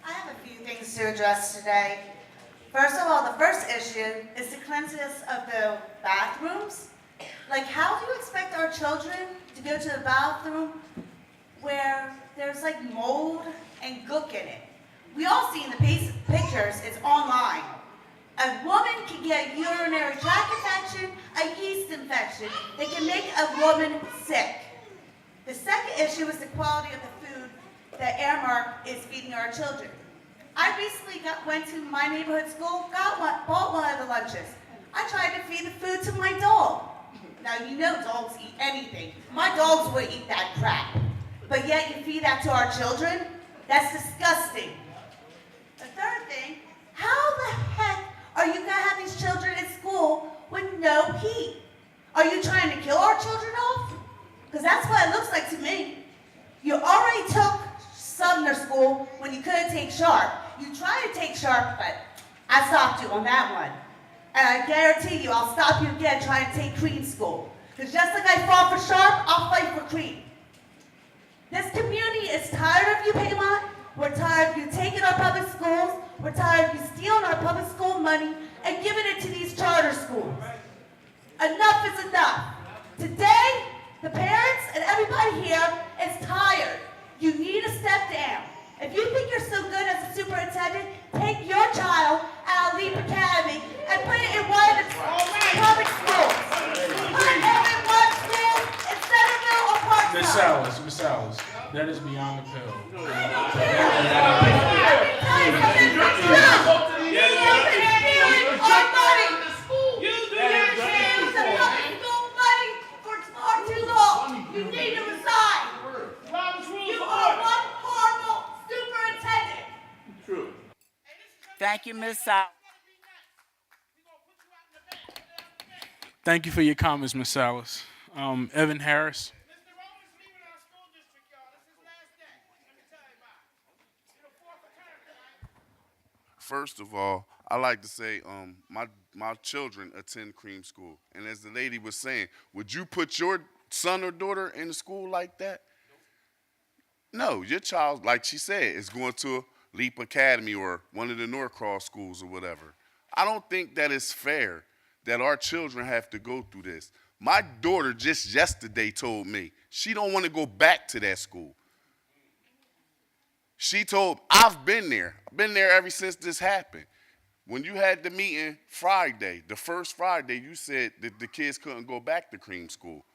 I have a few things to address today. First of all, the first issue is the cleanliness of the bathrooms. Like, how do you expect our children to go to the bathroom where there's like mold and gook in it? We all see in the pictures, it's online. A woman can get a urinary tract infection, a yeast infection. They can make a woman sick. The second issue is the quality of the food that Airmark is feeding our children. I recently went to my neighborhood school, bought one of the lunches. I tried to feed the food to my dog. Now, dogs eat anything. My dogs would eat that crap. But yet you feed that to our children? That's disgusting. The third thing, how the heck are you going to have these children in school with no heat? Are you trying to kill our children off? Because that's what it looks like to me. You already took Sumner School when you couldn't take Sharp. You tried to take Sharp, but I stopped you on that one. And I guarantee you, I'll stop you again trying to take Cream School. Because just like I fought for Sharp, I'll fight for Cream. This community is tired of you, Paymont. We're tired of you taking our public schools. We're tired of you stealing our public school money and giving it to these charter schools. Enough is enough. Today, the parents and everybody here is tired. You need to step down. If you think you're so good as a superintendent, take your child out of Leap Academy and put it in one of the public schools. Put it in one school in Centerville or Parkside. Miss Salas, that is beyond the pale. You need to resign. You are one horrible superintendent. True. Thank you, Ms. Salas. Thank you for your comments, Ms. Salas. Evan Harris. First of all, I like to say my children attend Cream School. And as the lady was saying, would you put your son or daughter in a school like that? No, your child, like she said, is going to Leap Academy or one of the Norcross schools or whatever. I don't think that it's fair that our children have to go through this. My daughter just yesterday told me she don't want to go back to that school. She told, I've been there ever since this happened. When you had the meeting Friday, the first Friday, you said that the kids couldn't go back to Cream School.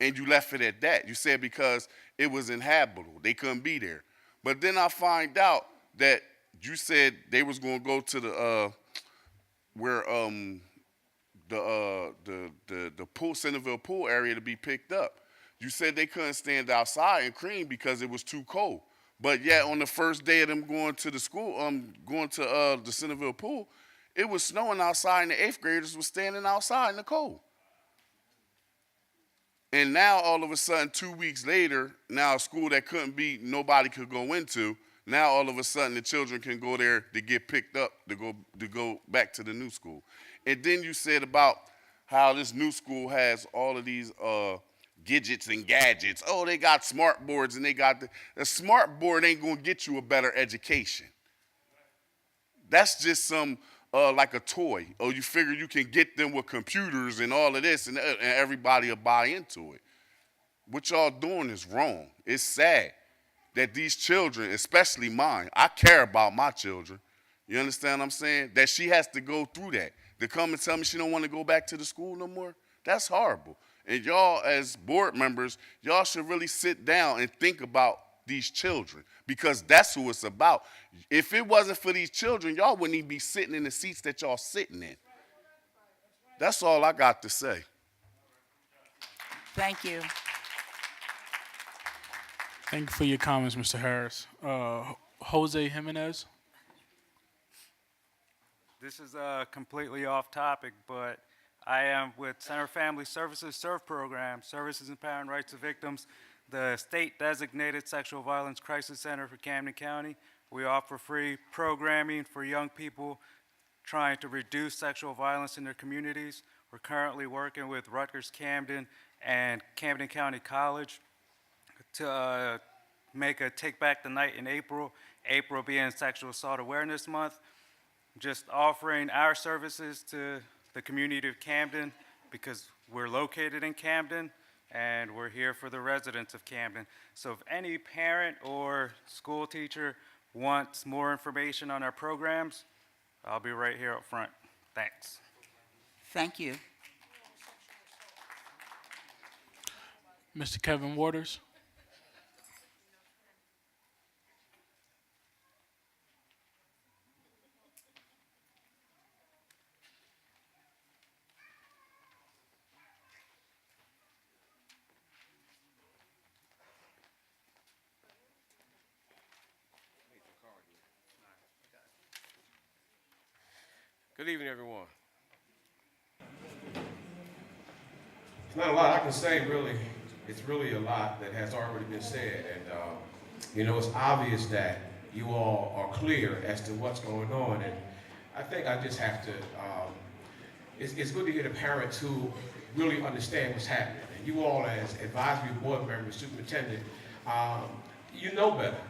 And you left it at that. You said because it was inhabitable, they couldn't be there. But then I find out that you said they was going to go to the pool, Centerville pool area to be picked up. You said they couldn't stand outside in Cream because it was too cold. But yet on the first day of them going to the school, going to the Centerville pool, it was snowing outside and the 8th graders were standing outside in the cold. And now all of a sudden, 2 weeks later, now a school that nobody could go into, now all of a sudden the children can go there to get picked up to go back to the new school. And then you said about how this new school has all of these gadgets and gadgets. Oh, they got smart boards and they got the smart board ain't gonna get you a better education. That's just some like a toy. Oh, you figure you can get them with computers and all of this and everybody will buy into it. What y'all doing is wrong. It's sad that these children, especially mine, I care about my children. You understand what I'm saying? That she has to go through that. To come and tell me she don't want to go back to the school no more? That's horrible. And y'all as board members, y'all should really sit down and think about these children because that's who it's about. If it wasn't for these children, y'all wouldn't even be sitting in the seats that y'all sitting in. That's all I got to say. Thank you. Thank you for your comments, Mr. Harris. Jose Jimenez. This is completely off topic, but I am with Center Family Services SERVE program, Services Empowering Rights of Victims, the state-designated sexual violence crisis center for Camden County. We offer free programming for young people trying to reduce sexual violence in their communities. We're currently working with Rutgers Camden and Camden County College to make a Take Back the Night in April, April being Sexual Assault Awareness Month. Just offering our services to the community of Camden because we're located in Camden and we're here for the residents of Camden. So if any parent or school teacher wants more information on our programs, I'll be right here up front. Thanks. Thank you. Mr. Kevin Waters. Good evening, everyone. There's not a lot I can say, really. It's really a lot that has already been said. And, you know, it's obvious that you all are clear as to what's going on. And I think I just have to, it's good to hear the parents who really understand what's happening. And you all as advisory board members, superintendent, you know better.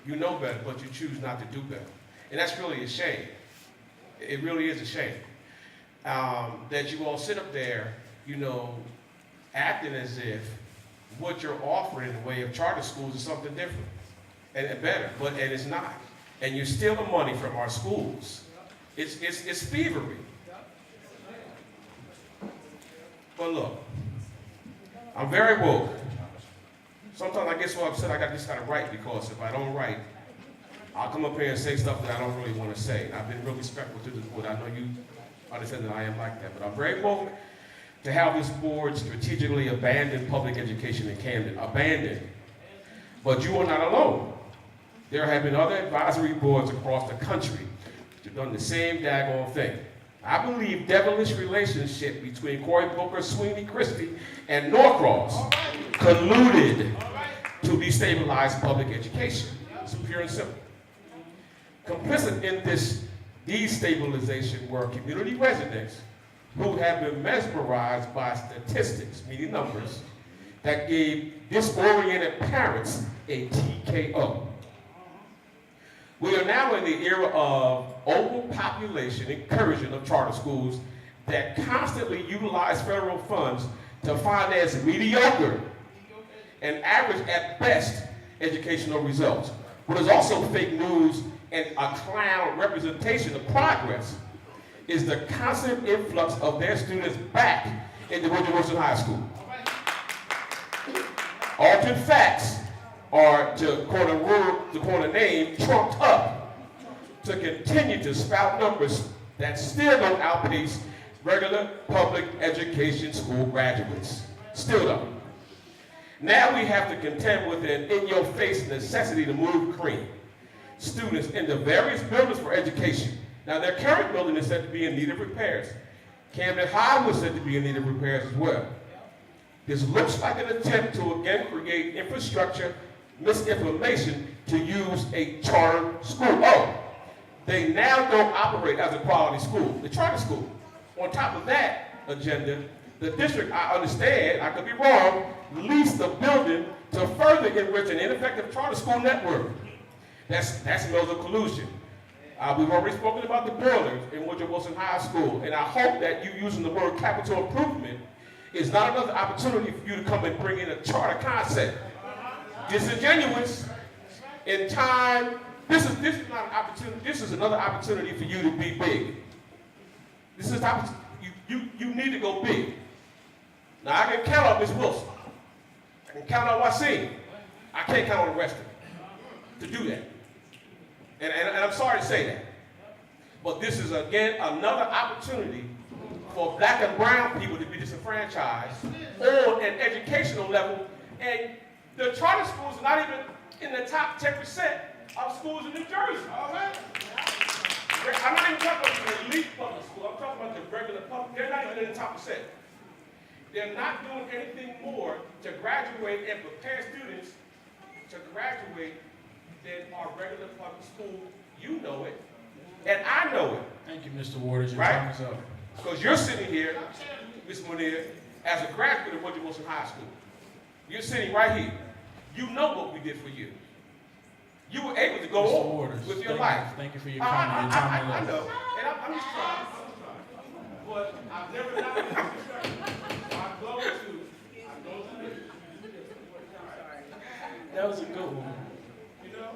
You know better, but you choose not to do better. And that's really a shame. It really is a shame that you all sit up there, you know, acting as if what you're offering in the way of charter schools is something different and better, and it's not. And you're stealing money from our schools. It's thievery. But look, I'm very woke. Sometimes I get so upset I just gotta write because if I don't write, I'll come up here and say stuff that I don't really want to say. And I've been real respectful to this board. I know you understand that I am like that. But I'm very woke to have this board strategically abandon public education in Camden. Abandoned. But you are not alone. There have been other advisory boards across the country that have done the same daggone thing. I believe devilish relationship between Cory Booker, Sweeney Christie, and Norcross colluded to destabilize public education. It's pure and simple. Complicit in this destabilization were community residents who have been mesmerized by statistics, meaning numbers, that gave disoriented parents a TKO. We are now in the era of overpopulation incursion of charter schools that constantly utilize federal funds to finance mediocre and average at best educational results. What is also fake news and a clown representation of progress is the constant influx of their students back into Woodrow Wilson High School. Altered facts are, to coin a name, trumped up to continue to spout numbers that still don't outpace regular public education school graduates. Still don't. Now we have to contend with an in-your-face necessity to move cream students into various buildings for education. Now their current building is said to be in need of repairs. Camden High was said to be in need of repairs as well. This looks like an attempt to again create infrastructure misinformation to use a charter school. Oh, they now don't operate as a quality school, the charter school. On top of that agenda, the district, I understand, I could be wrong, leased the building to further enrich an ineffective charter school network. That smells of collusion. We've already spoken about the boilers in Woodrow Wilson High School, and I hope that you using the word capital improvement is not another opportunity for you to come and bring in a charter concept. Disingenuous. In time, this is not an opportunity. This is another opportunity for you to be big. This is you need to go big. Now I can count on Ms. Wilson. I can count on Wasim. I can't count on the rest of them to do that. And I'm sorry to say that. But this is, again, another opportunity for black and brown people to be disenfranchised on an educational level. And the charter schools are not even in the top 10% of schools in New Jersey. All right? I'm not even talking about the elite public school. I'm talking about the regular public. They're not even in the top percent. They're not doing anything more to graduate and prepare students to graduate than our regular public school. You know it, and I know it. Thank you, Mr. Waters. Your Right? time is up. Because you're sitting here, Ms. Munir, as a graduate of Woodrow Wilson High School. You're sitting right here. You know what we did for you. You were able to go Mr. on Waters, with your life. Thank you for your comment. Your time is up. I know, and I'm just trying. But I've never done it. I go to That was a good one. You know?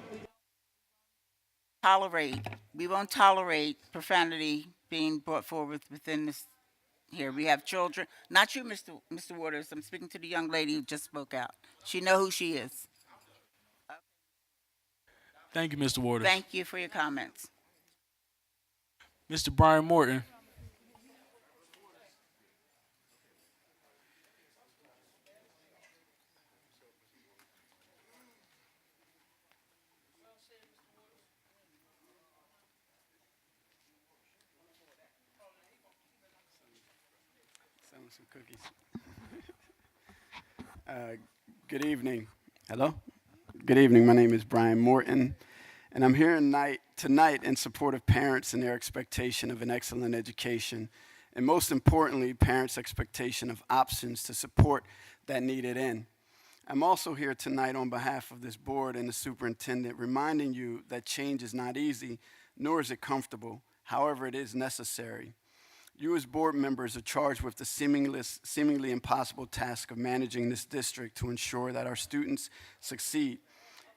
We won't tolerate profanity being brought forward within this here. We have children, not you, Mr. Waters. I'm speaking to the young lady who just spoke out. She know who she is. Thank you, Mr. Waters. Thank you for your comments. Mr. Brian Morton. Some cookies. Good evening. Hello? Good evening. My name is Brian Morton, and I'm here tonight in support of parents and their expectation of an excellent education, and most importantly, parents' expectation of options to support that needed end. I'm also here tonight on behalf of this board and the superintendent, reminding you that change is not easy, nor is it comfortable. However, it is necessary. You as board members are charged with the seemingly impossible task of managing this district to ensure that our students succeed.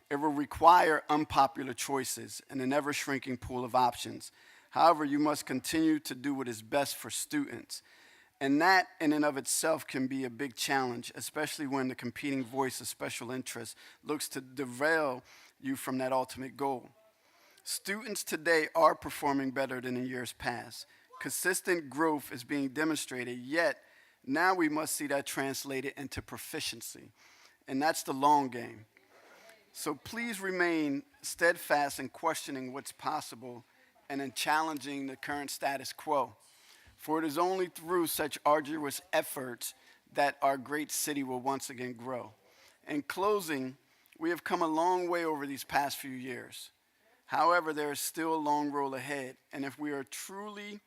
It will require unpopular choices and an ever-shrinking pool of options. However, you must continue to do what is best for students. And that in and of itself can be a big challenge, especially when the competing voice of special interest looks to derail you from that ultimate goal. Students today are performing better than in years past. Consistent growth is being demonstrated, yet now we must see that translated into proficiency. And that's the long game. So please remain steadfast in questioning what's possible and in challenging the current status quo. For it is only through such arduous efforts that our great city will once again grow. In closing, we have come a long way over these past few years. However, there is still a long road ahead, and if we are truly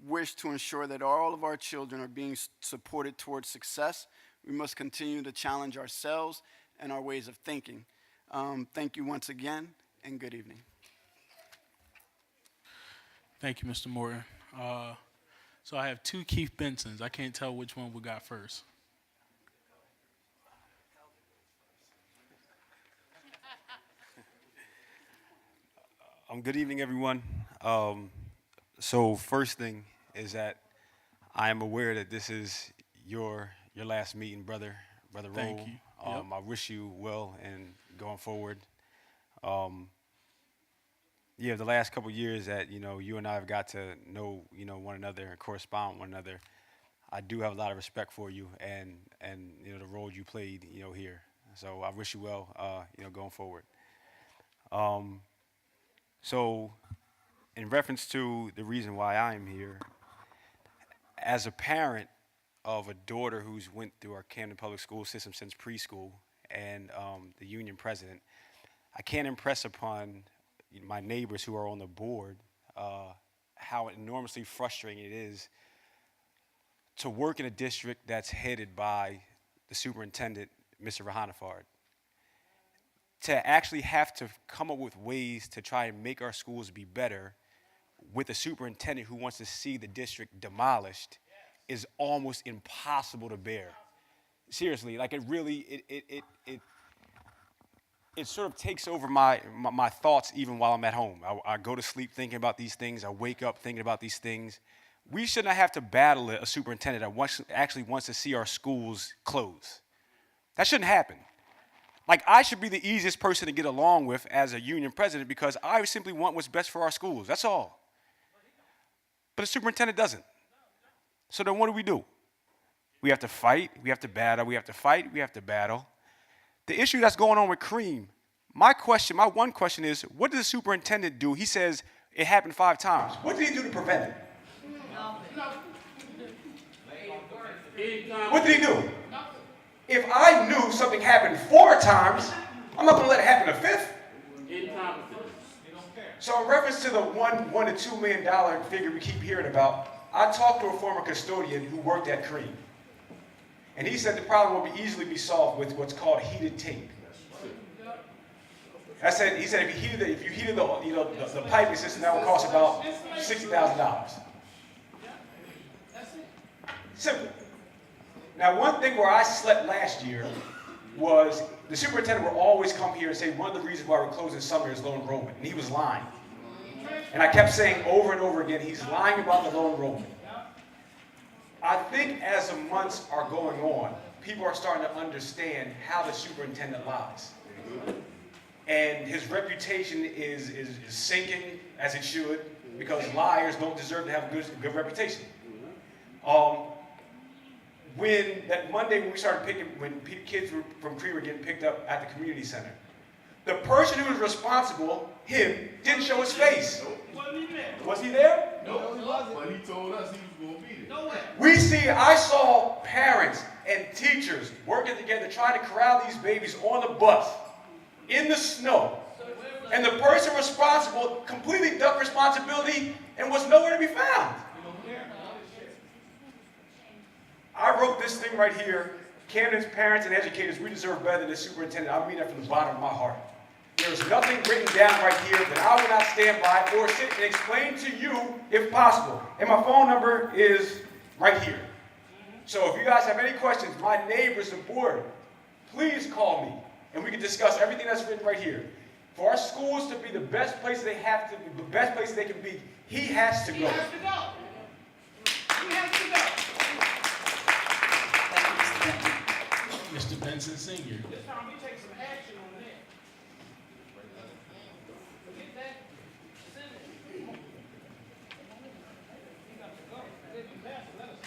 wish to ensure that all of our children are being supported towards success, We must continue to challenge ourselves and our ways of thinking. Thank you once again, and good evening. Thank you, Mr. Morton. So I have two Keith Bensons. I can't tell which one we got first. Good evening, everyone. So first thing is that I am aware that this is your last meeting, brother Thank Rowe. you. Yep. I wish you well and going forward. The last couple of years that you and I have got to know one another and correspond with one another. I do have a lot of respect for you and the role you played here. So I wish you well going forward. So in reference to the reason why I'm here, as a parent of a daughter who's went through our Camden Public School system since preschool and the union president, I can't impress upon my neighbors who are on the board how enormously frustrating it is to work in a district that's headed by the superintendent, Mr. Rahanafard. To actually have to come up with ways to try and make our schools be better with a superintendent who wants to see the district demolished is almost impossible to bear. Seriously, like it sort of takes over my thoughts even while I'm at home. I go to sleep thinking about these things. I wake up thinking about these things. We should not have to battle a superintendent that actually wants to see our schools close. That shouldn't happen. Like, I should be the easiest person to get along with as a union president because I simply want what's best for our schools. That's all. But the superintendent doesn't. So then what do? We have to fight. We have to battle. We have to fight. We have to battle. The issue that's going on with Cream, my one question is, what did the superintendent do? He says it happened 5 times. What did he do to prevent it? What did he do? If I knew something happened 4 times, I'm not going to let it happen a 5th. So in reference to the $1 to $2 million figure we keep hearing about, I talked to a former custodian who worked at Cream. And he said the problem will easily be solved with what's called heated tape. He said if you heated the piping system, that would cost about $60,000. Simple. Now, one thing where I slept last year was the superintendent would always come here and say one of the reasons why we're closing summer is low enrollment, and he was lying. And I kept saying over and over again, he's lying about the low enrollment. I think as the months are going on, people are starting to understand how the superintendent lies. And his reputation is sinking, as it should, because liars don't deserve to have a good reputation. When that Monday when we started when kids from Cream were getting picked up at the community center, the person who was responsible, him, didn't show his face. Was he there? No, he wasn't. But he told us he was going to be there. I saw parents and teachers working together trying to corral these babies on the bus in the snow. And the person responsible completely ducked responsibility and was nowhere to be found. I wrote this thing right here. Camden's parents and educators, we deserve better than this superintendent. I mean that from the bottom of my heart. There's nothing written down right here that I will not stand by or sit and explain to you if possible. And my phone number is right here. So if you guys have any questions, my neighbors, the board, please call me and we can discuss everything that's written right here. For our schools to be the best place they can be, he has to go. He has to go. He has to go. Mr. Benson Sr. This time we take some action on that. Forget that. Send it. He got to go. Let him pass it. Let us.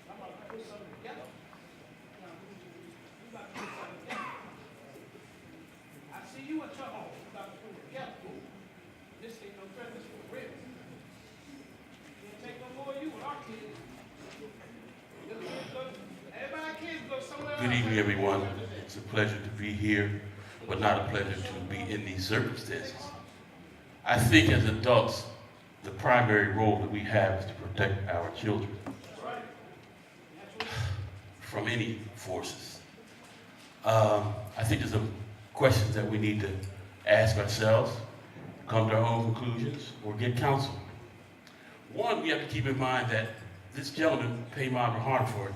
I'm about to put something together. We about to put something together. I see you at your home. We about to put it together. This ain't no threat. This for real. Can't take no more of you with our kids. Good evening, everyone. It's a pleasure to be here, but not a pleasure to be in these circumstances. I think as adults, the primary role that we have is to protect our children. from any forces. I think there's some questions that we need to ask ourselves, come to our own conclusions, or get counsel. One, we have to keep in mind that this gentleman, Payman Hartford,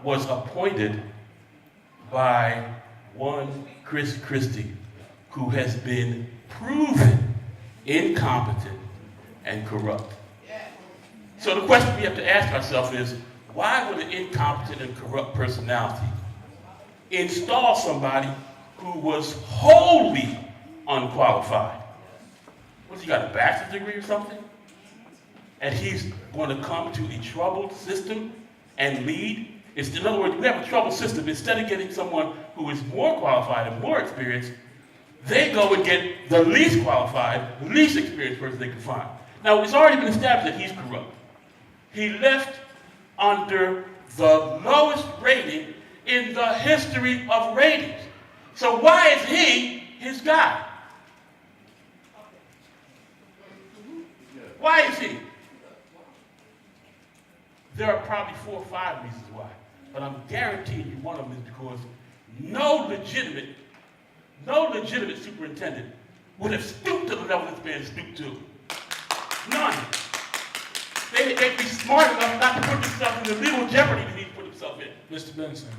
was appointed by one Chris Christie, who has been proven incompetent and corrupt. So the question we have to ask ourselves is, why would an incompetent and corrupt personality install somebody who was wholly unqualified? What's he got, a bachelor's degree or something? And he's going to come to a troubled system and lead? In other words, we have a troubled system. Instead of getting someone who is more qualified and more experienced, they go and get the least qualified, least experienced person they can find. Now, it's already been established that he's corrupt. He left under the lowest rating in the history of ratings. So why is he his guy? Why is he? There are probably 4 or 5 reasons why. But I'm guaranteeing you one of them is because no legitimate superintendent would have stooped to the level this man stooped to. None. They'd be smart enough not to put themselves in the legal jeopardy that he put himself in. Mr. Benson.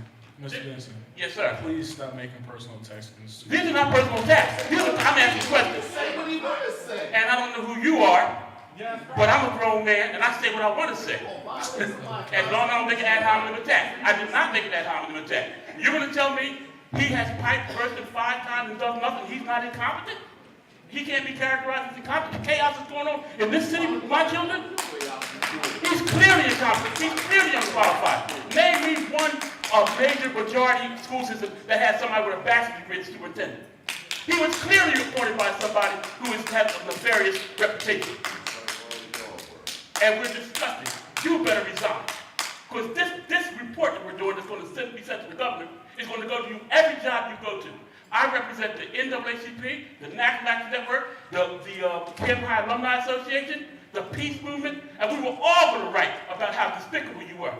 Yes, sir. Please stop making personal attacks against These are not personal attacks. I'm asking questions. Say what he want to say. And I don't know who you are, but I'm a grown man and I say what I want to say. As long as I don't make an ad hominem attack. I did not make an ad hominem attack. You're going to tell me he has piped worse than 5 times and does nothing? He's not incompetent? He can't be characterized as incompetent? Chaos is going on in this city with my children? He's clearly incompetent. He's clearly unqualified. Name me one major majority school system that has somebody with a bachelor's degree as superintendent. He was clearly appointed by somebody who has had a nefarious reputation. And we're disgusted. You better resign. Because this report that we're doing that's going to be sent to the governor is going to go to you every job you go to. I represent the NAACP, the National Action Network, the Campbell High Alumni Association, the Peace Movement, and we were all going to write about how despicable you were.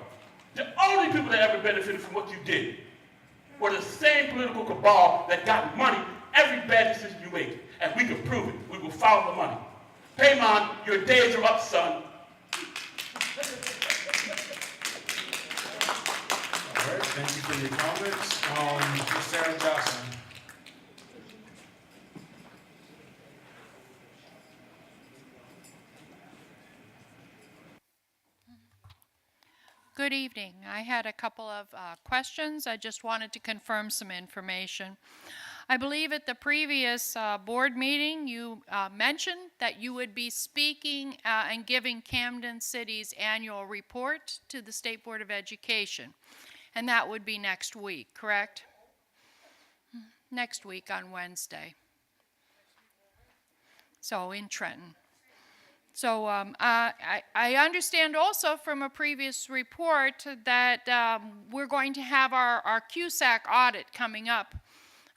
The only people that ever benefited from what you did were the same political cabal that got money every bad decision you made. And we can prove it. We will follow the money. Payman, your days are up, son. All right, thank you for your comments. Ms. Sarah Johnson. Good evening. I had a couple of questions. I just wanted to confirm some information. I believe at the previous board meeting you mentioned that you would be speaking and giving Camden City's annual report to the State Board of Education. And that would be next week, correct? Next week on Wednesday. So in Trenton. So I understand also from a previous report that we're going to have our CUSAC audit coming up.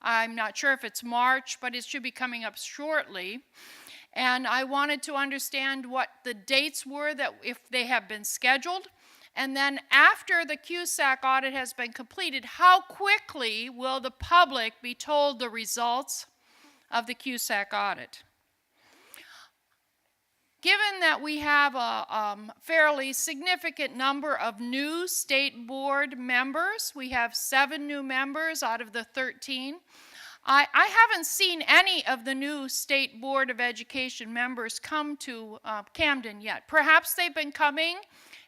I'm not sure if it's March, but it should be coming up shortly. And I wanted to understand what the dates were, that if they have been scheduled. And then after the CUSAC audit has been completed, how quickly will the public be told the results of the CUSAC audit? Given that we have a fairly significant number of new state board members, we have 7 new members out of the 13. I haven't seen any of the new State Board of Education members come to Camden yet. Perhaps they've been coming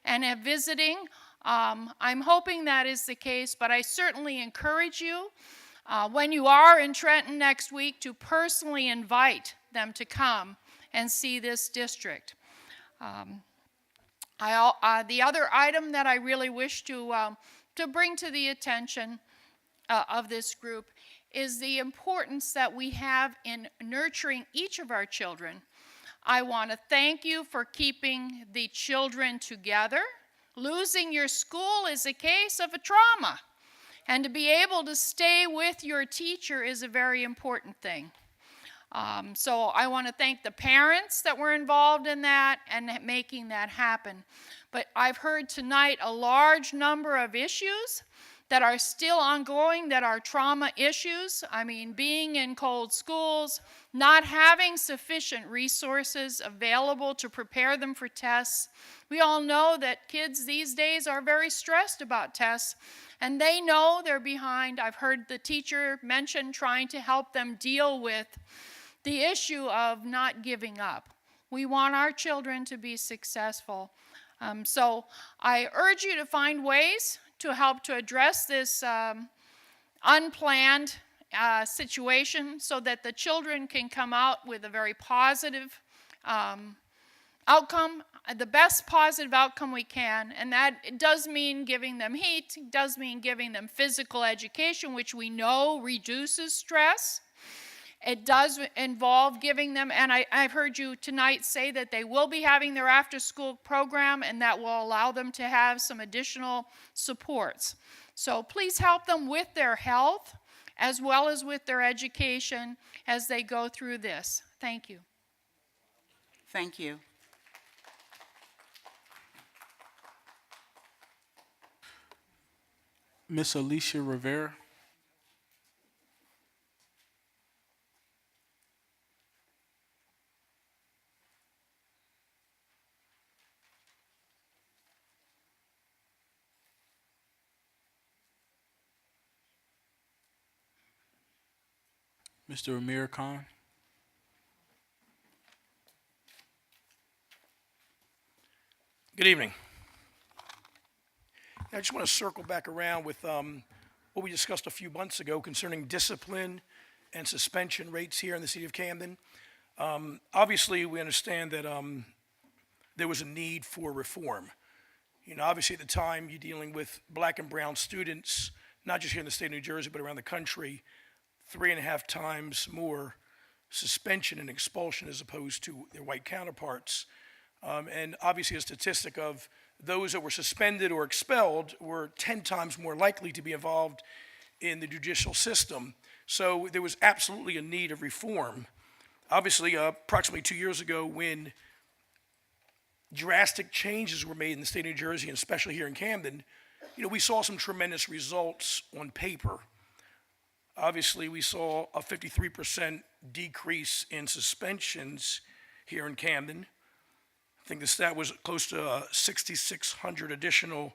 and visiting. I'm hoping that is the case, but I certainly encourage you, when you are in Trenton next week, to personally invite them to come and see this district. The other item that I really wish to bring to the attention of this group is the importance that we have in nurturing each of our children. I want to thank you for keeping the children together. Losing your school is a case of a trauma, and to be able to stay with your teacher is a very important thing. So I want to thank the parents that were involved in that and making that happen. But I've heard tonight a large number of issues that are still ongoing, that are trauma issues. I mean, being in cold schools, not having sufficient resources available to prepare them for tests. We all know that kids these days are very stressed about tests, and they know they're behind. I've heard the teacher mention trying to help them deal with the issue of not giving up. We want our children to be successful. So I urge you to find ways to help to address this unplanned situation so that the children can come out with a very positive outcome, the best positive outcome we can. And that it does mean giving them heat, it does mean giving them physical education, which we know reduces stress. It does involve giving them, and I've heard you tonight say that they will be having their after-school program, and that will allow them to have some additional supports. So please help them with their health as well as with their education as they go through this. Thank you. Thank you. Miss Alicia Rivera. Mr. Amir Khan. Good evening. I just want to circle back around with what we discussed a few months ago concerning discipline and suspension rates here in the city of Camden. Obviously, we understand that there was a need for reform. You know, obviously at the time, you're dealing with black and brown students, not just here in the state of New Jersey, but around the country, 3.5 times more suspension and expulsion as opposed to their white counterparts. And obviously a statistic of those that were suspended or expelled were 10 times more likely to be involved in the judicial system. So there was absolutely a need of reform. Obviously, approximately 2 years ago, when drastic changes were made in the state of New Jersey, and especially here in Camden, you know, we saw some tremendous results on paper. Obviously, we saw a 53% decrease in suspensions here in Camden. I think the stat was close to 6,600 additional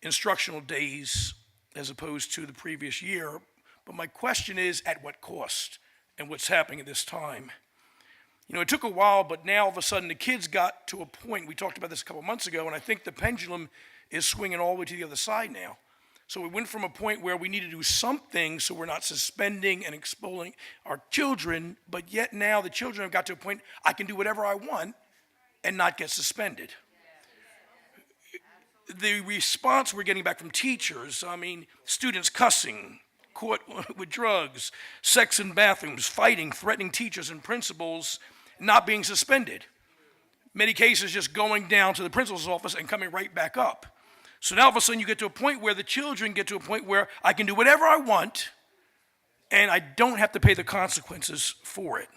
instructional days as opposed to the previous year. But my question is, at what cost and what's happening at this time? You know, it took a while, but now all of a sudden the kids got to a point, we talked about this a couple months ago, and I think the pendulum is swinging all the way to the other side now. So we went from a point where we need to do something so we're not suspending and expelling our children, but yet now the children have got to a point, I can do whatever I want and not get suspended. The response we're getting back from teachers, I mean, students cussing, caught with drugs, sex in bathrooms, fighting, threatening teachers and principals, not being suspended. Many cases just going down to the principal's office and coming right back up. So now all of a sudden you get to a point where the children get to a point where I can do whatever I want and I don't have to pay the consequences for it.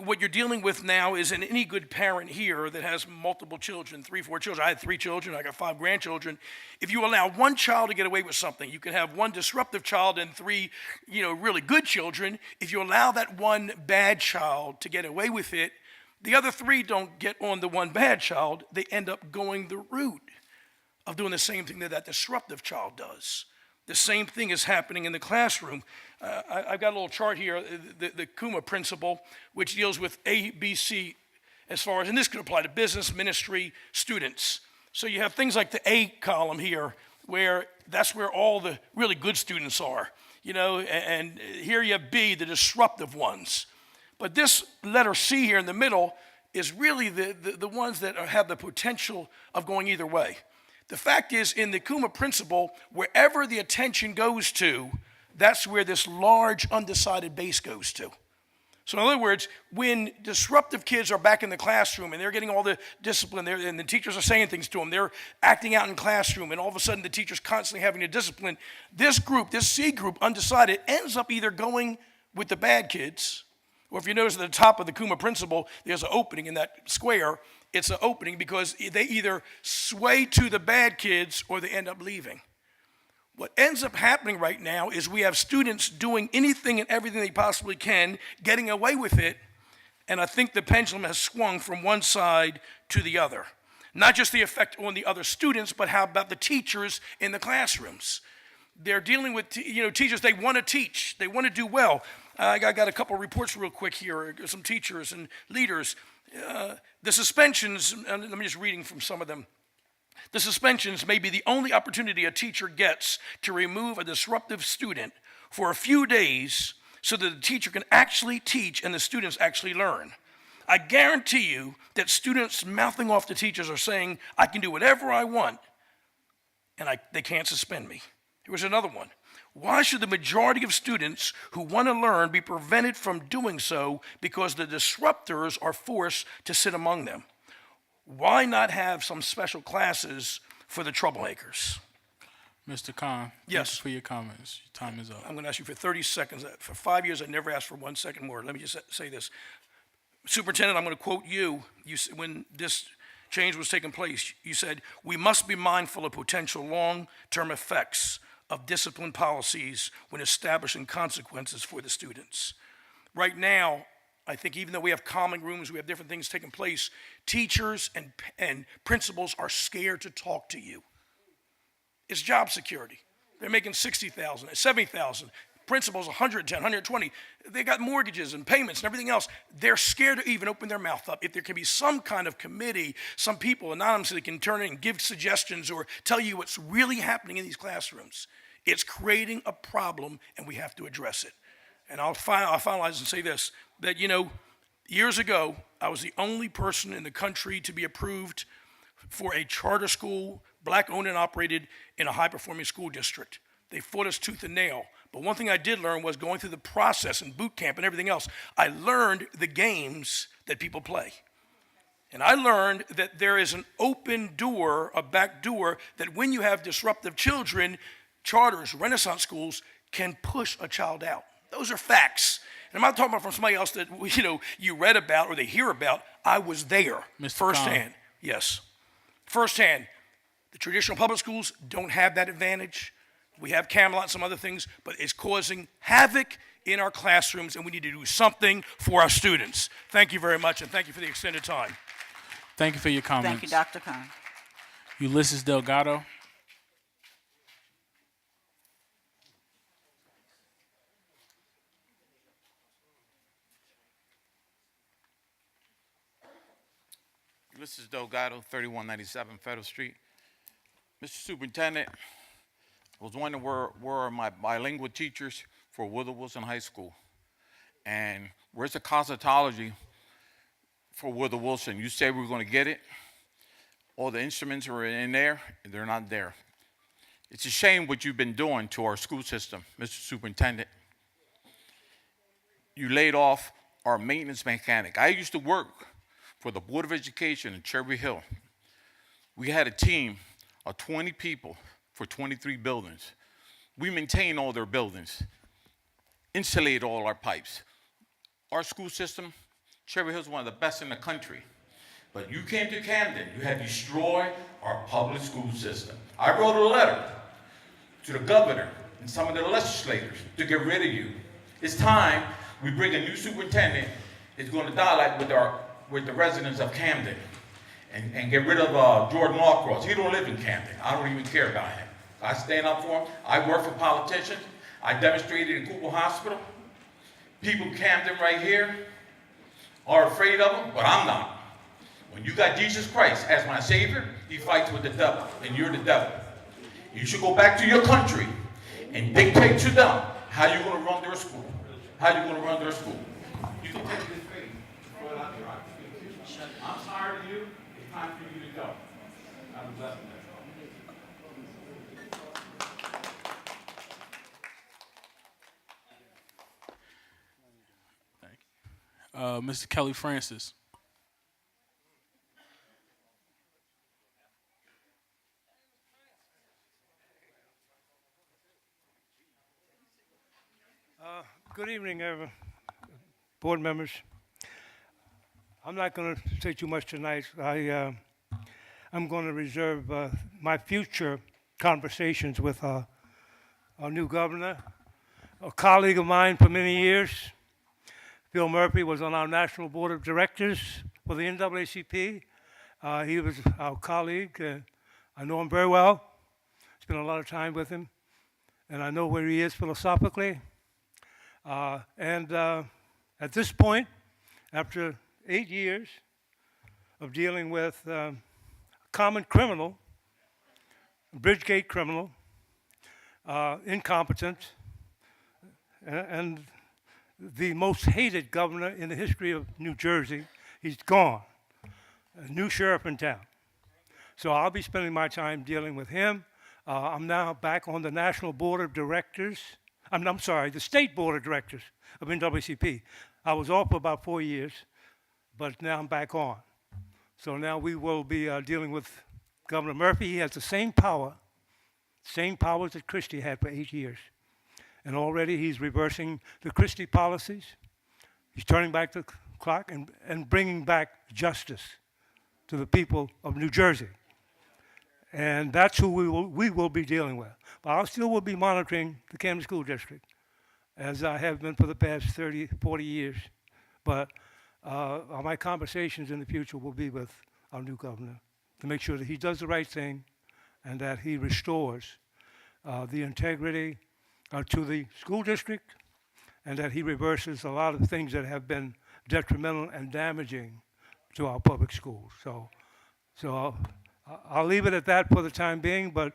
What you're dealing with now is any good parent here that has multiple children, 3, 4 children. I had 3 children, I got 5 grandchildren. If you allow one child to get away with something, you can have one disruptive child and 3, really good children. If you allow that one bad child to get away with it, the other 3 don't get on the one bad child. They end up going the route of doing the same thing that that disruptive child does. The same thing is happening in the classroom. I've got a little chart here, the Kuma principle, which deals with A, B, C, as far as, and this could apply to business, ministry, students. So you have things like the A column here, where that's where all the really good students are, and here you have B, the disruptive ones. But this letter C here in the middle is really the ones that have the potential of going either way. The fact is, in the Kuma principle, wherever the attention goes to, that's where this large undecided base goes to. So in other words, when disruptive kids are back in the classroom and they're getting all the discipline there, and the teachers are saying things to them, they're acting out in classroom, and all of a sudden the teacher's constantly having to discipline, this group, this C group, undecided, ends up either going with the bad kids. Or if you notice at the top of the Kuma principal, there's an opening in that square. It's an opening because they either sway to the bad kids or they end up leaving. What ends up happening right now is we have students doing anything and everything they possibly can, getting away with it, and I think the pendulum has swung from one side to the other. Not just the effect on the other students, but how about the teachers in the classrooms? They're dealing with teachers, they want to teach, they want to do well. I got a couple reports real quick here, some teachers and leaders. The suspensions, and let me just reading from some of them. The suspensions may be the only opportunity a teacher gets to remove a disruptive student for a few days so that the teacher can actually teach and the students actually learn. I guarantee you that students mouthing off to teachers are saying, I can do whatever I want, and they can't suspend me. Here was another one. Why should the majority of students who want to learn be prevented from doing so because the disruptors are forced to sit among them? Why not have some special classes for the troublemakers? Mr. Khan, yes, thank you for your comments. Your time is up. I'm going to ask you for 30 seconds. For 5 years, I never asked for 1 second more. Let me just say this. Superintendent, I'm going to quote you. When this change was taking place, you said, we must be mindful of potential long-term effects of discipline policies when establishing consequences for the students. Right now, I think even though we have common rooms, we have different things taking place, teachers and principals are scared to talk to you. It's job security. They're making $60,000, $70,000. Principals, 110, 120. They got mortgages and payments and everything else. They're scared to even open their mouth up. If there can be some kind of committee, some people anonymously can turn in and give suggestions or tell you what's really happening in these classrooms, it's creating a problem and we have to address it. And I'll finalize and say this, that years ago, I was the only person in the country to be approved for a charter school, black-owned and operated, in a high-performing school district. They fought us tooth and nail. But one thing I did learn was going through the process and boot camp and everything else, I learned the games that people play. And I learned that there is an open door, a back door, that when you have disruptive children, charters, Renaissance schools can push a child out. Those are facts. And I'm not talking about from somebody else that you read about or they hear about. I was there firsthand. Yes, firsthand. The traditional public schools don't have that advantage. We have Camelot and some other things, but it's causing havoc in our classrooms, and we need to do something for our students. Thank you very much, and thank you for the extended time. Thank you for your comments. Thank you, Dr. Khan. Ulysses Delgado. Ulysses Delgado, 3197 Federal Street. Mr. Superintendent, I was wondering where are my bilingual teachers for Woodrow Wilson High School? And where's the cosmetology for Woodrow Wilson? You said we were going to get it. All the instruments are in there, and they're not there. It's a shame what you've been doing to our school system, Mr. Superintendent. You laid off our maintenance mechanic. I used to work for the Board of Education in Cherry Hill. We had a team of 20 people for 23 buildings. We maintain all their buildings, insulate all our pipes. Our school system, Cherry Hill is one of the best in the country. But you came to Camden, you had destroyed our public school system. I wrote a letter to the governor and some of the legislators to get rid of you. It's time we bring a new superintendent who's going to dialogue with the residents of Camden and get rid of Jordan Lawcross. He don't live in Camden. I don't even care about him. I stand up for him. I work for politicians. I demonstrated in Cooper Hospital. People in Camden right here are afraid of him, but I'm not. When you got Jesus Christ as my Savior, he fights with the devil, and you're the devil. You should go back to your country and dictate to them how you're going to run their school. How you're going to run their school. You can take this faith. I'm tired of you. It's time for you to go. Have a blessed day. Mr. Kelly Francis. Good evening, board members. I'm not going to say too much tonight. I'm going to reserve my future conversations with our new governor, a colleague of mine for many years. Phil Murphy was on our national board of directors for the NAACP. He was our colleague. I know him very well. Spent a lot of time with him, and I know where he is philosophically. At this point, after 8 years of dealing with a common criminal, a Bridgegate criminal, incompetent, and the most hated governor in the history of New Jersey, he's gone. A new sheriff in town. So I'll be spending my time dealing with him. I'm now back on the national board of directors. I'm sorry, the state board of directors of NAACP. I was off for about 4 years, but now I'm back on. So now we will be dealing with Governor Murphy. He has the same powers that Christie had for 8 years. And already he's reversing the Christie policies. He's turning back the clock and bringing back justice to the people of New Jersey. And that's who we will be dealing with. But I still will be monitoring the Camden School District, as I have been for the past 30, 40 years. But my conversations in the future will be with our new governor to make sure that he does the right thing and that he restores the integrity to the school district, and that he reverses a lot of things that have been detrimental and damaging to our public schools. So I'll leave it at that for the time being, but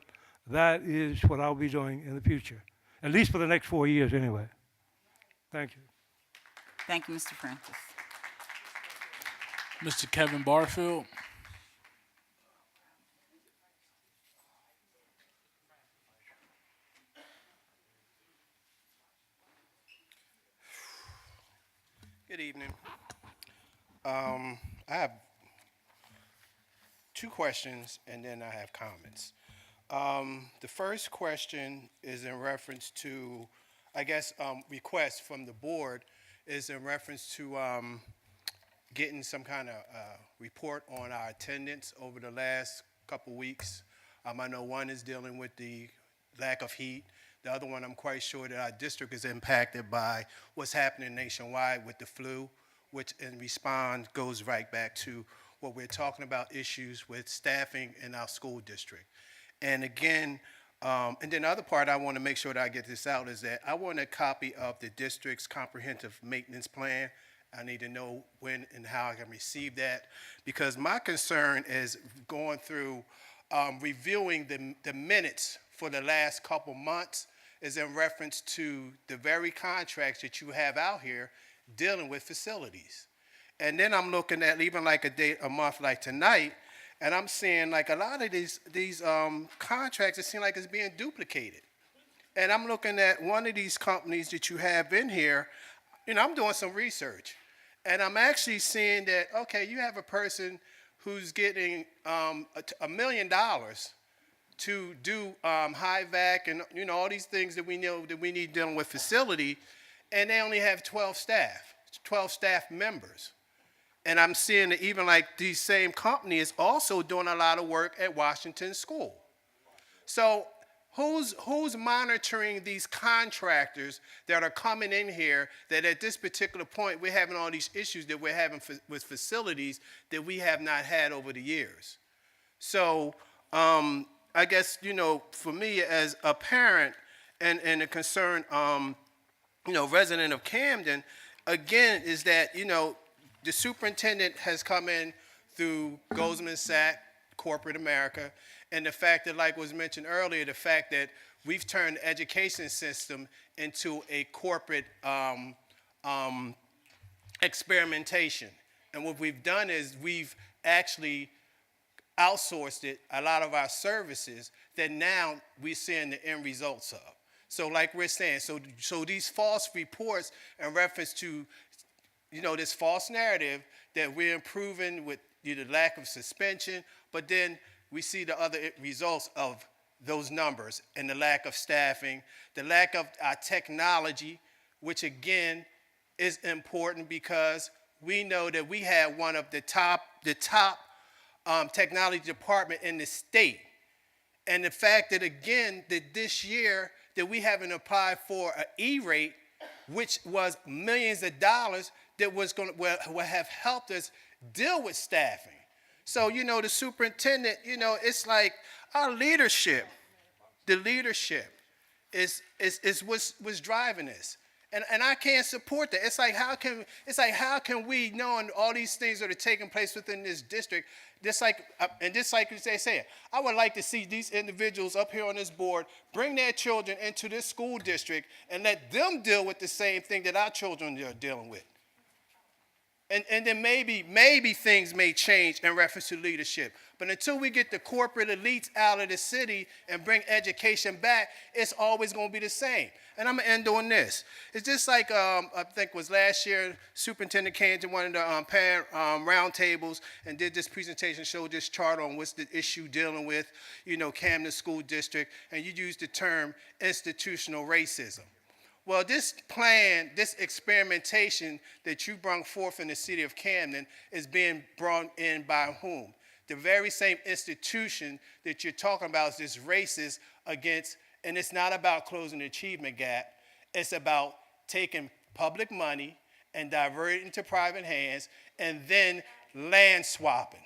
that is what I'll be doing in the future, at least for the next 4 years anyway. Thank you. Thank you, Mr. Francis. Mr. Kevin Barfield. Good evening. I have 2 questions and then I have comments. The first question is in reference to, I guess, request from the board is in reference to getting some kind of report on our attendance over the last couple weeks. I know one is dealing with the lack of heat. The other one, I'm quite sure that our district is impacted by what's happening nationwide with the flu, which in response goes right back to what we're talking about, issues with staffing in our school district. And again, and then the other part I want to make sure that I get this out is that I want a copy of the district's comprehensive maintenance plan. I need to know when and how I can receive that, because my concern is going through reviewing the minutes for the last couple months is in reference to the very contracts that you have out here dealing with facilities. And then I'm looking at even like a month like tonight, and I'm seeing like a lot of these contracts, it seems like it's being duplicated. And I'm looking at one of these companies that you have in here, I'm doing some research, and I'm actually seeing that, okay, you have a person who's getting $1 million to do high vac and all these things that we know that we need dealing with facility, and they only have 12 staff members. And I'm seeing that even like these same companies also doing a lot of work at Washington School. So who's monitoring these contractors that are coming in here that at this particular point we're having all these issues that we're having with facilities that we have not had over the years? So I guess, for me as a parent and a concerned, resident of Camden, again, is that, the superintendent has come in through Goldman Sachs, corporate America, and the fact that, like was mentioned earlier, the fact that we've turned the education system into a corporate experimentation. And what we've done is we've actually outsourced it, a lot of our services that now we're seeing the end results of. So like we're saying, so these false reports in reference to, this false narrative that we're improving with the lack of suspension, but then we see the other results of those numbers and the lack of staffing, the lack of our technology, which again is important because we know that we have one of the top technology department in the state. And the fact that, again, that this year that we haven't applied for an E-rate, which was millions of dollars that was going to will have helped us deal with staffing. So, you know, the superintendent, you know, it's like our leadership, the leadership is what's driving this. And I can't support that. It's like how can we, knowing all these things that are taking place within this district, just like they say, I would like to see these individuals up here on this board bring their children into this school district and let them deal with the same thing that our children are dealing with. And then maybe things may change in reference to leadership. But until we get the corporate elites out of the city and bring education back, it's always going to be the same. And I'm going to end on this. It's just like, I think it was last year, Superintendent came to one of the parent roundtables and did this presentation, showed this chart on what's the issue dealing with, you know, Camden School District, and you used the term institutional racism. Well, this plan, this experimentation that you brought forth in the city of Camden is being brought in by whom? The very same institution that you're talking about is this racist against, and it's not about closing the achievement gap. It's about taking public money and diverting it into private hands and then land swapping.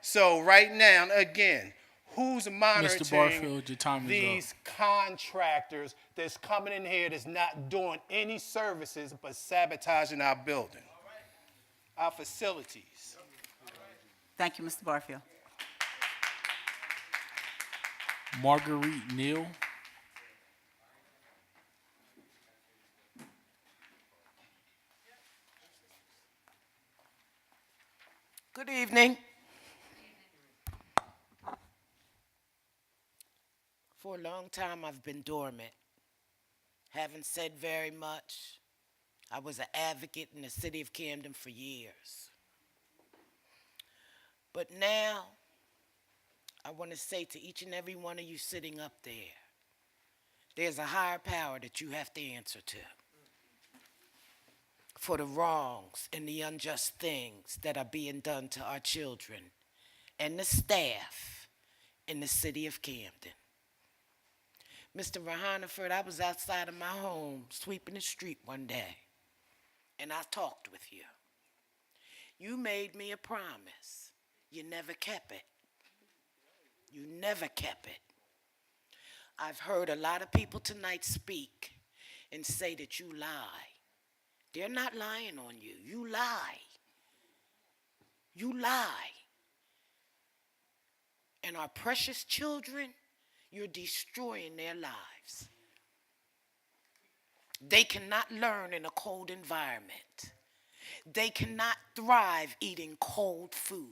So right now, again, who's monitoring these contractors that's coming in here that's not doing any services but sabotaging our building, our facilities? Thank you, Mr. Barfield. Marguerite Neal. Good evening. For a long time, I've been dormant. Haven't said very much. I was an advocate in the city of Camden for years. But now, I want to say to each and every one of you sitting up there, there's a higher power that you have to answer to for the wrongs and the unjust things that are being done to our children and the staff in the city of Camden. Mr. Rahanaford, I was outside of my home sweeping the street one day, and I talked with you. You made me a promise. You never kept it. You never kept it. I've heard a lot of people tonight speak and say that you lie. They're not lying on you. You lie. You lie. And our precious children, you're destroying their lives. They cannot learn in a cold environment. They cannot thrive eating cold food.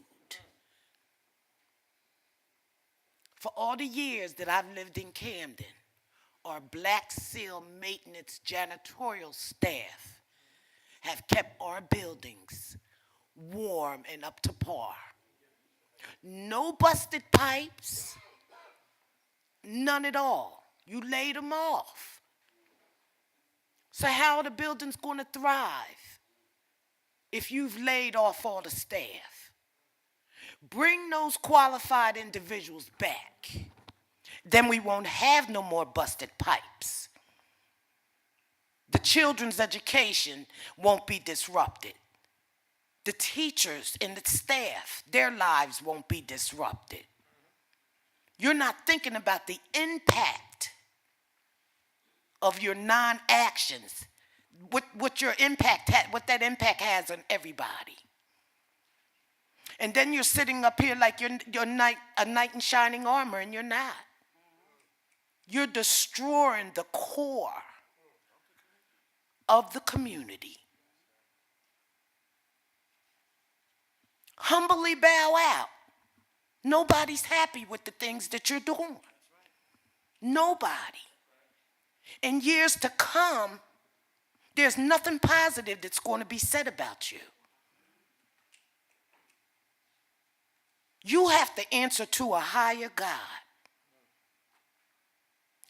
For all the years that I've lived in Camden, our Black Seal maintenance janitorial staff have kept our buildings warm and up to par. No busted pipes, none at all. You laid them off. So how are the buildings going to thrive if you've laid off all the staff? Bring those qualified individuals back. Then we won't have no more busted pipes. The children's education won't be disrupted. The teachers and the staff, their lives won't be disrupted. You're not thinking about the impact of your non-actions, what that impact has on everybody. And then you're sitting up here like you're a knight in shining armor, and you're not. You're destroying the core of the community. Humbly bow out. Nobody's happy with the things that you're doing. Nobody. In years to come, there's nothing positive that's going to be said about you. You have to answer to a higher God.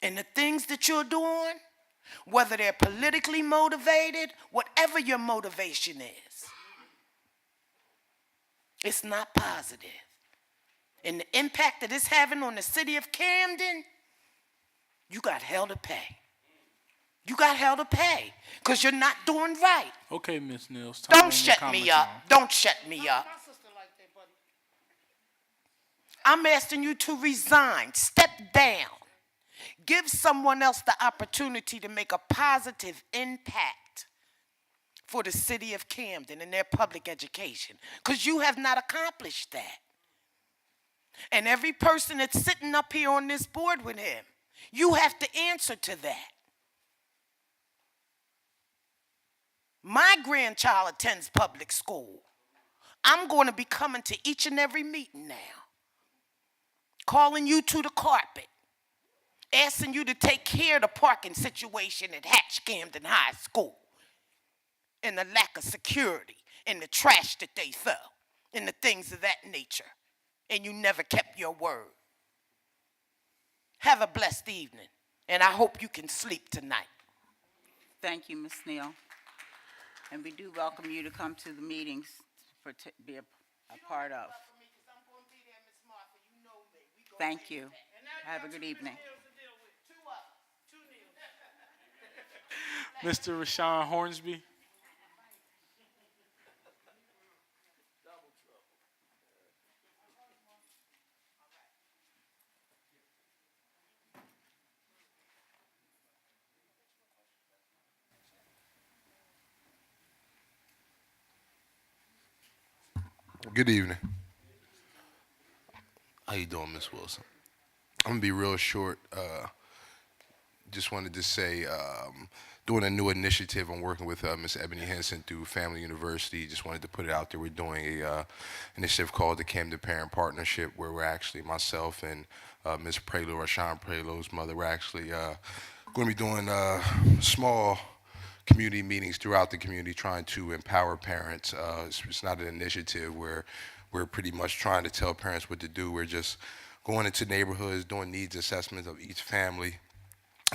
And the things that you're doing whether they're politically motivated, whatever your motivation is. It's not positive. And the impact that it's having on the city of Camden, you got hell to pay. You got hell to pay because you're not doing right. Okay, Ms. Niels. time to Don't end shut your me comment up. time. Don't shut me up. I'm asking you to resign. Step down. Give someone else the opportunity to make a positive impact for the city of Camden and their public education, because you have not accomplished that. And every person that's sitting up here on this board with him, you have to answer to that. My grandchild attends public school. I'm going to be coming to each and every meeting now, calling you to the carpet, asking you to take care of the parking situation at Hatch Camden High School, and the lack of security, and the trash that they throw, and the things of that nature. And you never kept your word. Have a blessed evening, and I hope you can sleep tonight. Thank you, Ms. Neal. And we do welcome you to come to the meetings to be a part of. Thank you. Have a good evening. Mr. Rashawn Hornsby. Good evening. How you doing, Miss Wilson? I'm gonna be real short. Just wanted to say, doing a new initiative. I'm working with Miss Ebony Henson through Family University. Just wanted to put it out there. We're doing a initiative called the Camden Parent Partnership, where we're actually, myself and Ms. Prelo, Rashawn Prelo's mother, we're actually going to be doing small community meetings throughout the community, trying to empower parents. It's not an initiative where we're pretty much trying to tell parents what to do. We're just going into neighborhoods, doing needs assessments of each family,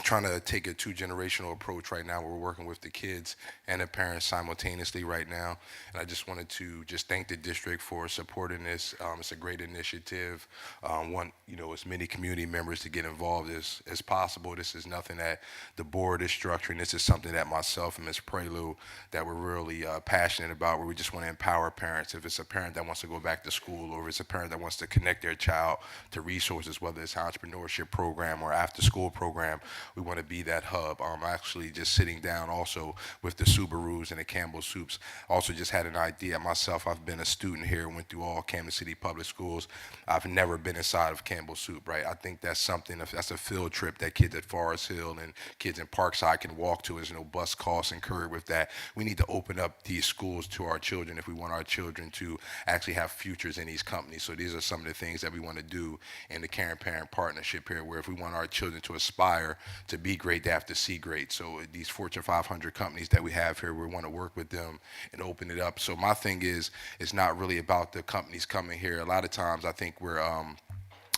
trying to take a two-generational approach right now. We're working with the kids and the parents simultaneously right now. And I just wanted to just thank the district for supporting this. It's a great initiative. Want as many community members to get involved as possible. This is nothing that the board is structuring. This is something that myself and Ms. Prelude that we're really passionate about, where we just want to empower parents. If it's a parent that wants to go back to school, or if it's a parent that wants to connect their child to resources, whether it's entrepreneurship program or after school program, we want to be that hub. Actually just sitting down also with the Subarus and the Campbell Soups. Also just had an idea myself. I've been a student here, went through all Camden City Public Schools. I've never been inside of Campbell Soup, right? I think that's something, that's a field trip that kids at Forest Hill and kids in Parkside can walk to. There's no bus costs incurred with that. We need to open up these schools to our children if we want our children to actually have futures in these companies. So these are some of the things that we want to do in the Caring Parent Partnership here, where if we want our children to aspire to be great, they have to see great. So these Fortune 500 companies that we have here, we want to work with them and open it up. So my thing is, it's not really about the companies coming here. A lot of times I think we're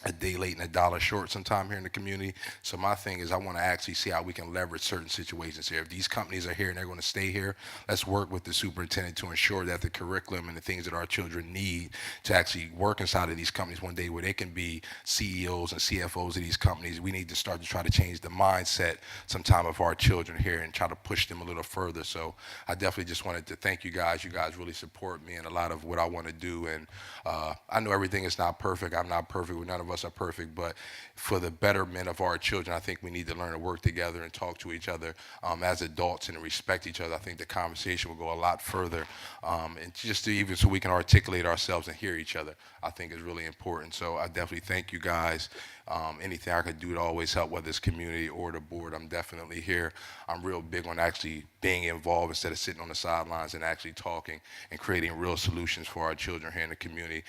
a day late and a dollar short sometime here in the community. So my thing is, I want to actually see how we can leverage certain situations here. If these companies are here and they're going to stay here, let's work with the superintendent to ensure that the curriculum and the things that our children need to actually work inside of these companies one day, where they can be CEOs and CFOs of these companies. We need to start to try to change the mindset sometime of our children here and try to push them a little further. So I definitely just wanted to thank you guys. You guys really support me in a lot of what I want to do. And I know everything is not perfect. I'm not perfect. None of us are perfect, but for the betterment of our children, I think we need to learn to work together and talk to each other as adults and respect each other. I think the conversation will go a lot further, and just to even so we can articulate ourselves and hear each other, I think is really important. So I definitely thank you guys. Anything I could do to always help, whether it's community or the board, I'm definitely here. I'm real big on actually being involved instead of sitting on the sidelines and actually talking and creating real solutions for our children here in the community.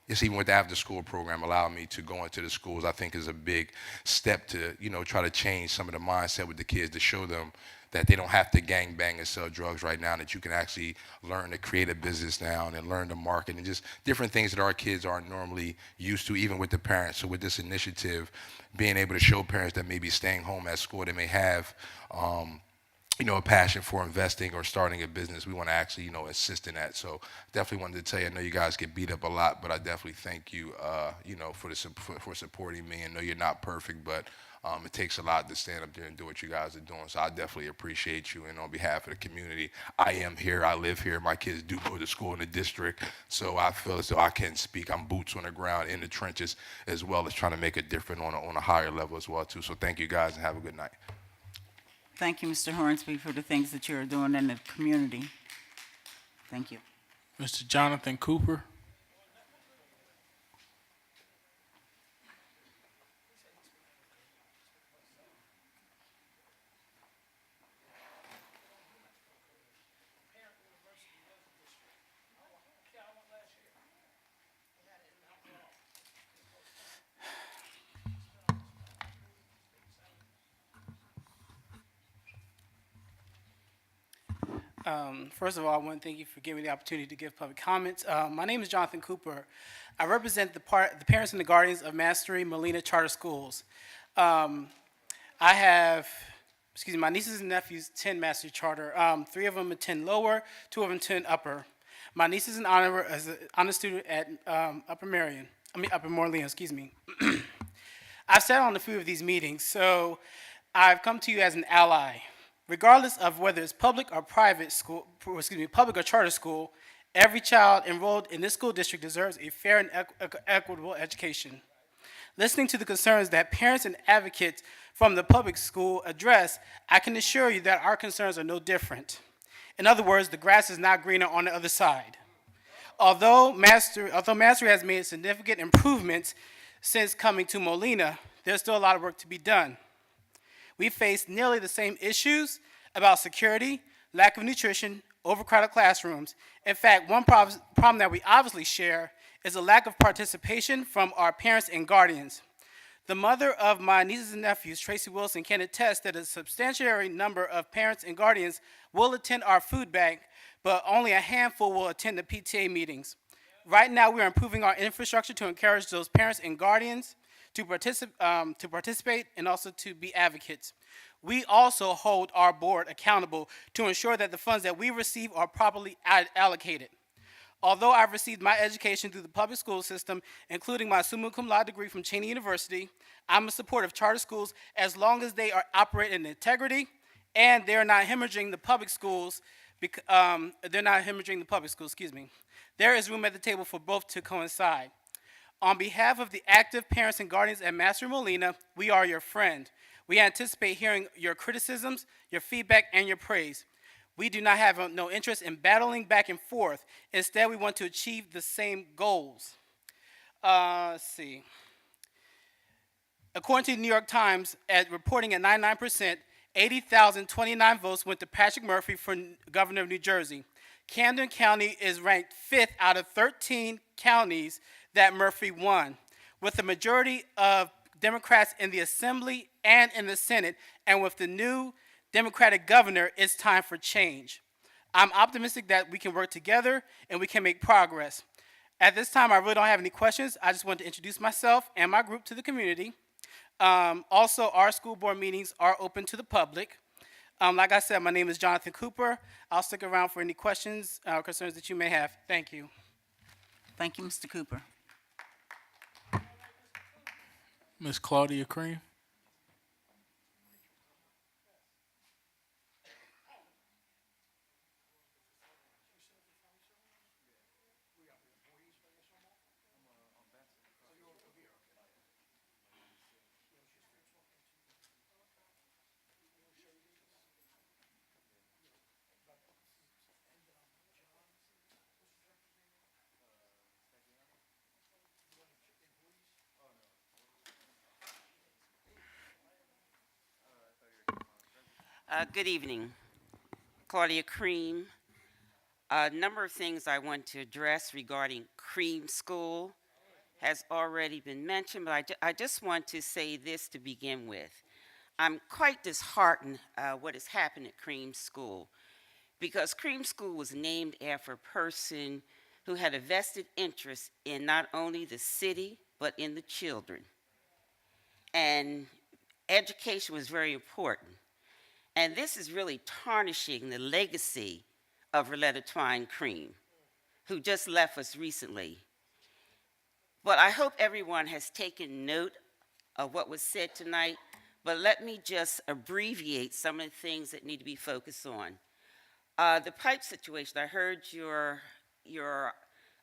just even with the after-school program, allowing me to go into the schools, I think is a big step to, try to change some of the mindset with the kids, to show them that they don't have to gang bang and sell drugs right now, that you can actually learn to create a business now and learn to market and just different things that our kids aren't normally used to, even with the parents. So with this initiative, being able to show parents that maybe staying home at school, they may have a passion for investing or starting a business, we want to actually, assist in that. So definitely wanted to tell you, I know you guys get beat up a lot, but I definitely thank you, for supporting me. I know you're not perfect, but it takes a lot to stand up there and do what you guys are doing. So I definitely appreciate you. And on behalf of the community, I am here. I live here. My kids do go to school in the district. So I feel as though I can speak. I'm boots on the ground in the trenches, as well as trying to make a difference on a higher level as well, too. So thank you guys and have a good night. Thank you, Mr. Hornsby, for the things that you're doing in the community. Thank you. Mr. Jonathan Cooper. First of all, I want to thank you for giving me the opportunity to give public comments. My name is Jonathan Cooper. I represent the parents and the guardians of Mastery Molina Charter Schools. I have, my nieces and nephews attend Mastery Charter. 3 of them attend lower, 2 of them attend upper. My niece is an honor student at Upper Morelia, I've sat on a few of these meetings, so I've come to you as an ally. Regardless of whether it's public or private school, public or charter school, every child enrolled in this school district deserves a fair and equitable education. Listening to the concerns that parents and advocates from the public school address, I can assure you that our concerns are no different. In other words, the grass is not greener on the other side. Although Mastery has made significant improvements since coming to Molina, there's still a lot of work to be done. We face nearly the same issues about security, lack of nutrition, overcrowded classrooms. In fact, one problem that we obviously share is a lack of participation from our parents and guardians. The mother of my nieces and nephews, Tracy Wilson, can attest that a substantial number of parents and guardians will attend our food bank, but only a handful will attend the PTA meetings. Right now, we are improving our infrastructure to encourage those parents and guardians to participate and also to be advocates. We also hold our board accountable to ensure that the funds that we receive are properly allocated. Although I've received my education through the public school system, including my summa cum laude degree from Cheney University, I'm a supporter of charter schools as long as they operate in integrity and they're not hemorrhaging the public schools. There is room at the table for both to coincide. On behalf of the active parents and guardians at Master Molina, we are your friend. We anticipate hearing your criticisms, your feedback, and your praise. We do not have no interest in battling back and forth. Instead, we want to achieve the same goals. According to the New York Times, reporting at 99%, 80,029 votes went to Patrick Murphy for governor of New Jersey. Camden County is ranked 5th out of 13 counties that Murphy won, with the majority of Democrats in the Assembly and in the Senate, and with the new Democratic governor, it's time for change. I'm optimistic that we can work together and we can make progress. At this time, I really don't have any questions. I just want to introduce myself and my group to the community. Also, our school board meetings are open to the public. Like I said, my name is Jonathan Cooper. I'll stick around for any questions or concerns that you may have. Thank you. Thank you, Mr. Cooper. Ms. Claudia Cream. Good evening. Claudia Cream. A number of things I want to address regarding Cream School. has already been mentioned, but I just want to say this to begin with. I'm quite disheartened what has happened at Cream School, because Cream School was named after a person who had a vested interest in not only the city, but in the children. And education was very important. And this is really tarnishing the legacy of Roletta Twine Cream, who just left us recently. But I hope everyone has taken note of what was said tonight, but let me just abbreviate some of the things that need to be focused on. The pipe situation, I heard your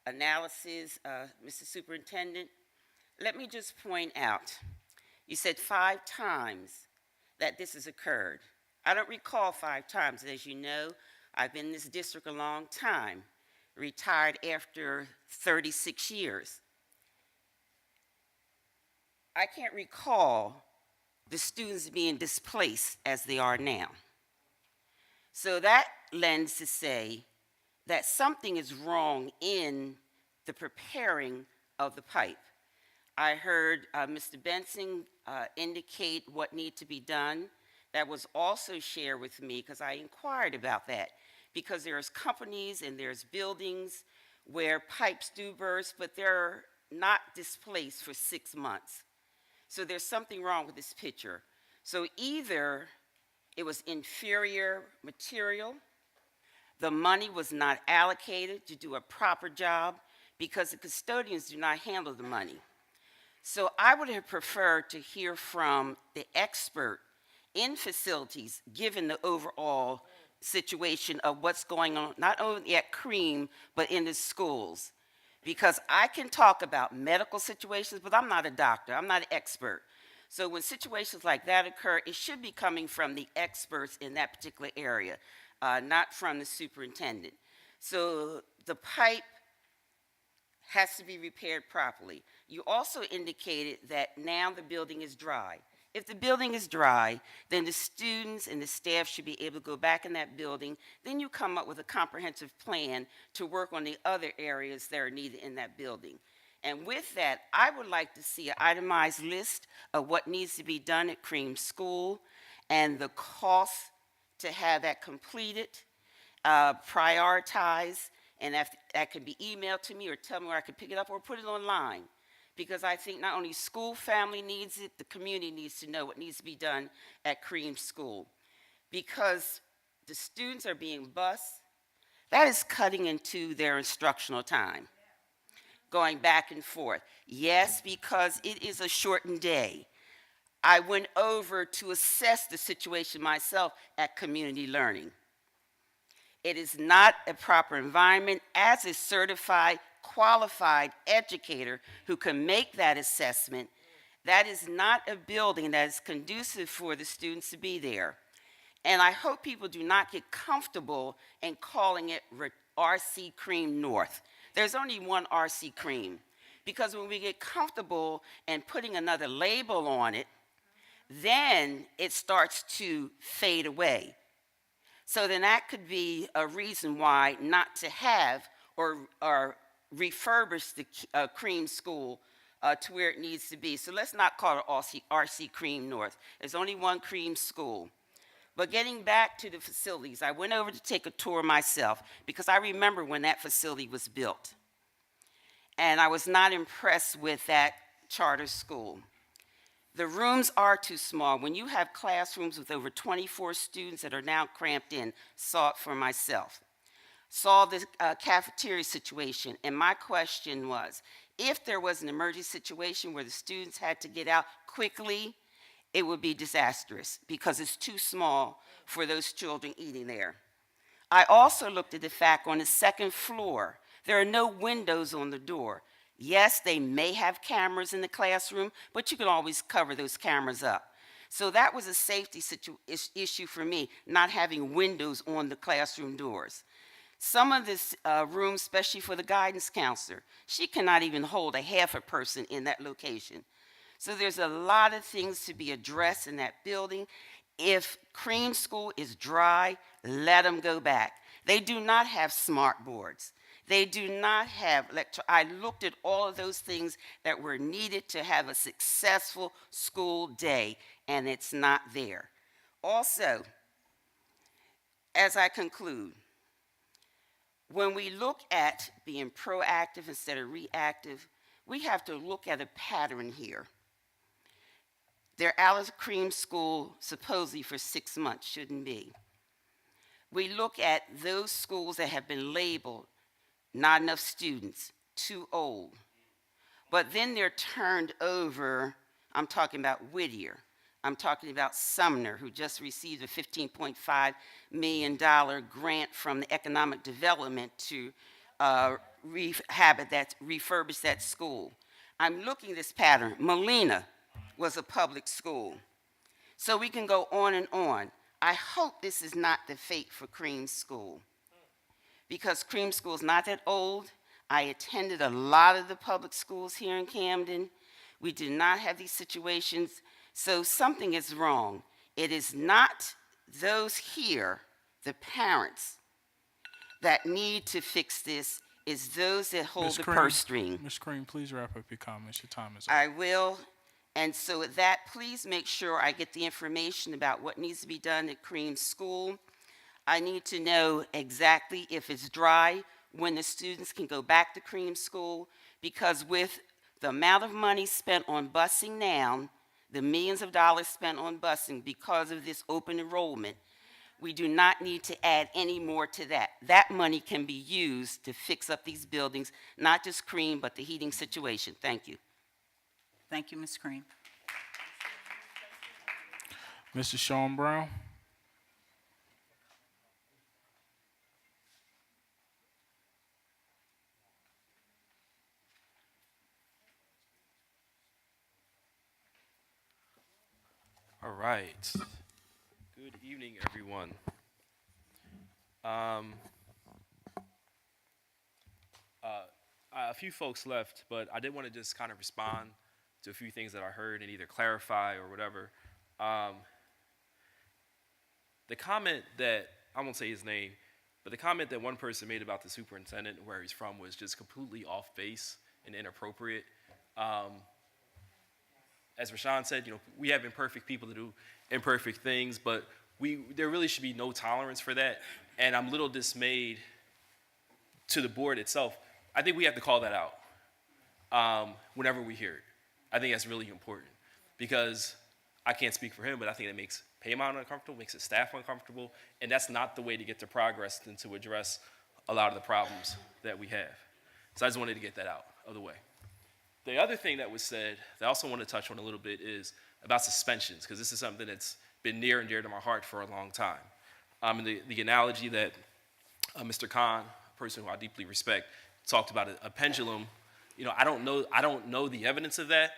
analysis, Mr. Superintendent. Let me just point out, you said 5 times that this has occurred. I don't recall 5 times. As you know, I've been in this district a long time, retired after 36 years. I can't recall the students being displaced as they are now. So that lends to say that something is wrong in the preparing of the pipe. I heard Mr. Benson indicate what needs to be done. That was also shared with me because I inquired about that, because there's companies and there's buildings where pipes do burst, but they're not displaced for 6 months. So there's something wrong with this picture. So either it was inferior material, the money was not allocated to do a proper job because the custodians do not handle the money. So I would have preferred to hear from the expert in facilities, given the overall situation of what's going on, not only at Cream, but in the schools. Because I can talk about medical situations, but I'm not a doctor, I'm not an expert. So when situations like that occur, it should be coming from the experts in that particular area, not from the superintendent. So the pipe has to be repaired properly. You also indicated that now the building is dry. If the building is dry, then the students and the staff should be able to go back in that building. Then you come up with a comprehensive plan to work on the other areas that are needed in that building. And with that, I would like to see an itemized list of what needs to be done at Cream School and the cost to have that completed, prioritized, and if that can be emailed to me or tell me where I can pick it up or put it online. Because I think not only school family needs it, the community needs to know what needs to be done at Cream School. Because the students are being bused, that is cutting into their instructional time, going back and forth. Yes, because it is a shortened day. I went over to assess the situation myself at community learning. It is not a proper environment. As a certified, qualified educator who can make that assessment, that is not a building that is conducive for the students to be there. And I hope people do not get comfortable in calling it RC Cream North. There's only one RC Cream, because when we get comfortable in putting another label on it, then it starts to fade away. So then that could be a reason why not to have or refurbish the Cream School to where it needs to be. So let's not call it RC Cream North. There's only one Cream School. But getting back to the facilities, I went over to take a tour myself because I remember when that facility was built. And I was not impressed with that charter school. The rooms are too small. When you have classrooms with over 24 students that are now cramped in, saw it for myself. Saw the cafeteria situation, and my question was, if there was an emergency situation where the students had to get out quickly, it would be disastrous because it's too small for those children eating there. I also looked at the fact on the second floor, there are no windows on the door. Yes, they may have cameras in the classroom, but you can always cover those cameras up. So that was a safety issue for me, not having windows on the classroom doors. Some of this room, especially for the guidance counselor, she cannot even hold a half a person in that location. So there's a lot of things to be addressed in that building. If Cream School is dry, let them go back. They do not have smart boards. They do not have I looked at all of those things that were needed to have a successful school day, and it's not there. Also, as I conclude, when we look at being proactive instead of reactive, we have to look at a pattern here. They're out of Cream School supposedly for 6 months, shouldn't be. We look at those schools that have been labeled not enough students, too old. But then they're turned over. I'm talking about Whittier. I'm talking about Sumner, who just received a $15.5 million grant from the Economic Development to refurbish that school. I'm looking at this pattern. Molina was a public school. So we can go on and on. I hope this is not the fate for Cream School, because Cream School is not that old. I attended a lot of the public schools here in Camden. We do not have these situations, so something is wrong. It is not those here, the parents, that need to fix this. It's those that hold Ms. the Cream, purse string. Ms. Cream, please wrap up your comments. Your time is up. I will. And so with that, please make sure I get the information about what needs to be done at Cream School. I need to know exactly if it's dry, when the students can go back to Cream School, because with the amount of money spent on busing now, the millions of dollars spent on busing because of this open enrollment, we do not need to add any more to that. That money can be used to fix up these buildings, not just Cream, but the heating situation. Thank you. Thank you, Ms. Cream. Mr. Sean Brown. All right. Good evening, everyone. A few folks left, but I did want to just kind of respond to a few things that I heard and either clarify or whatever. The comment that, I won't say his name, but the comment that one person made about the superintendent and where he's from was just completely off base and inappropriate. As Rashawn said, we have imperfect people to do imperfect things, but there really should be no tolerance for that. And I'm a little dismayed to the board itself. I think we have to call that out whenever we hear it. I think that's really important, because I can't speak for him, but I think it makes Paymount uncomfortable, makes his staff uncomfortable, and that's not the way to get to progress and to address a lot of the problems that we have. So I just wanted to get that out of the way. The other thing that was said that I also want to touch on a little bit is about suspensions, because this is something that's been near and dear to my heart for a long time. And the analogy that Mr. Khan, a person who I deeply respect, talked about a pendulum. I don't know the evidence of that.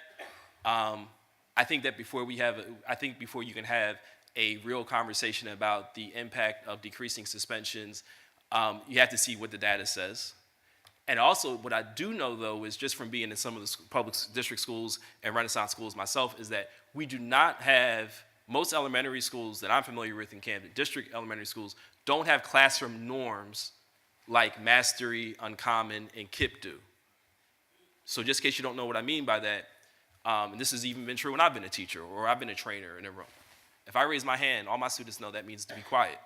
I think that before you can have a real conversation about the impact of decreasing suspensions, you have to see what the data says. And also, what I do know, though, is just from being in some of the public district schools and Renaissance schools myself, is that we do not have, most elementary schools that I'm familiar with in Camden, district elementary schools, don't have classroom norms like Mastery, Uncommon, and KIP do. So just in case you don't know what I mean by that, and this has even been true when I've been a teacher or I've been a trainer in a room. If I raise my hand, all my students know that means to be quiet.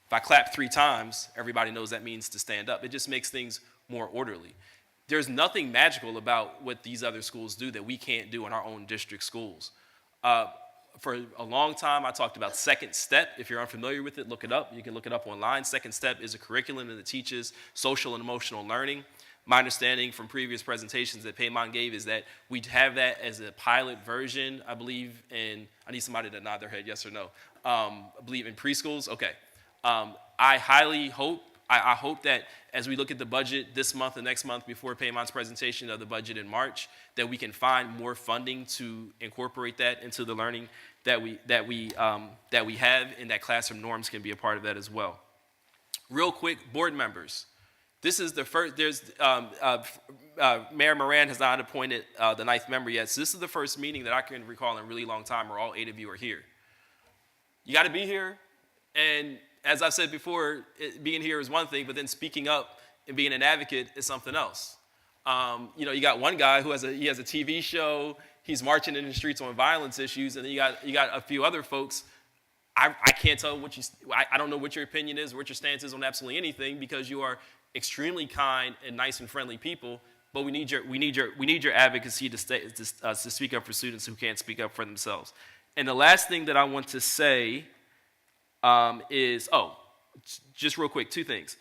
If I clap 3 times, everybody knows that means to stand up. It just makes things more orderly. There's nothing magical about what these other schools do that we can't do in our own district schools. For a long time, I talked about Second Step. If you're unfamiliar with it, look it up. You can look it up online. Second Step is a curriculum that teaches social and emotional learning. My understanding from previous presentations that Paymon gave is that we'd have that as a pilot version, I believe, I need somebody to nod their head, yes or no. I believe in preschools, okay. I highly hope, I hope that as we look at the budget this month and next month before Paymon's presentation of the budget in March, that we can find more funding to incorporate that into the learning that we have, and that classroom norms can be a part of that as well. Real quick, board members. This is the first, Mayor Moran has not appointed the 9th member yet, so this is the first meeting that I can recall in a really long time where all 8 of you are here. You got to be here, and as I said before, being here is one thing, but then speaking up and being an advocate is something else. You know, you got one guy who has a TV show. He's marching in the streets on violence issues, and then you got a few other folks. I can't tell what I don't know what your opinion is, what your stance is on absolutely anything, because you are extremely kind and nice and friendly people. But we need your advocacy to speak up for students who can't speak up for themselves. And the last thing that I want to say is just real quick, two things: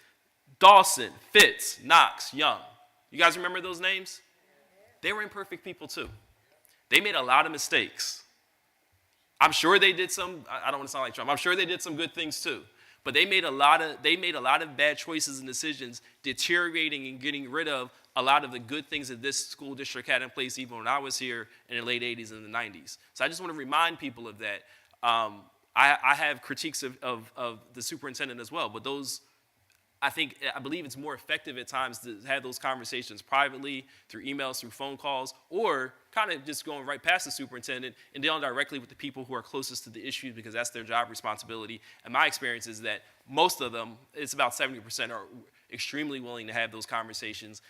Dawson, Fitz, Knox, Young. You guys remember those names? They were imperfect people too. They made a lot of mistakes. I'm sure they did some, I don't want to sound like Trump, I'm sure they did some good things too. But they made a lot of bad choices and decisions, deteriorating and getting rid of a lot of the good things that this school district had in place even when I was here in the late 80s and the 90s. So I just want to remind people of that. I have critiques of the superintendent as well, but those, I believe it's more effective at times to have those conversations privately, through emails, through phone calls, or kind of just going right past the superintendent and dealing directly with the people who are closest to the issue, because that's their job responsibility. And my experience is that most of them, it's about 70%, are extremely willing to have those conversations,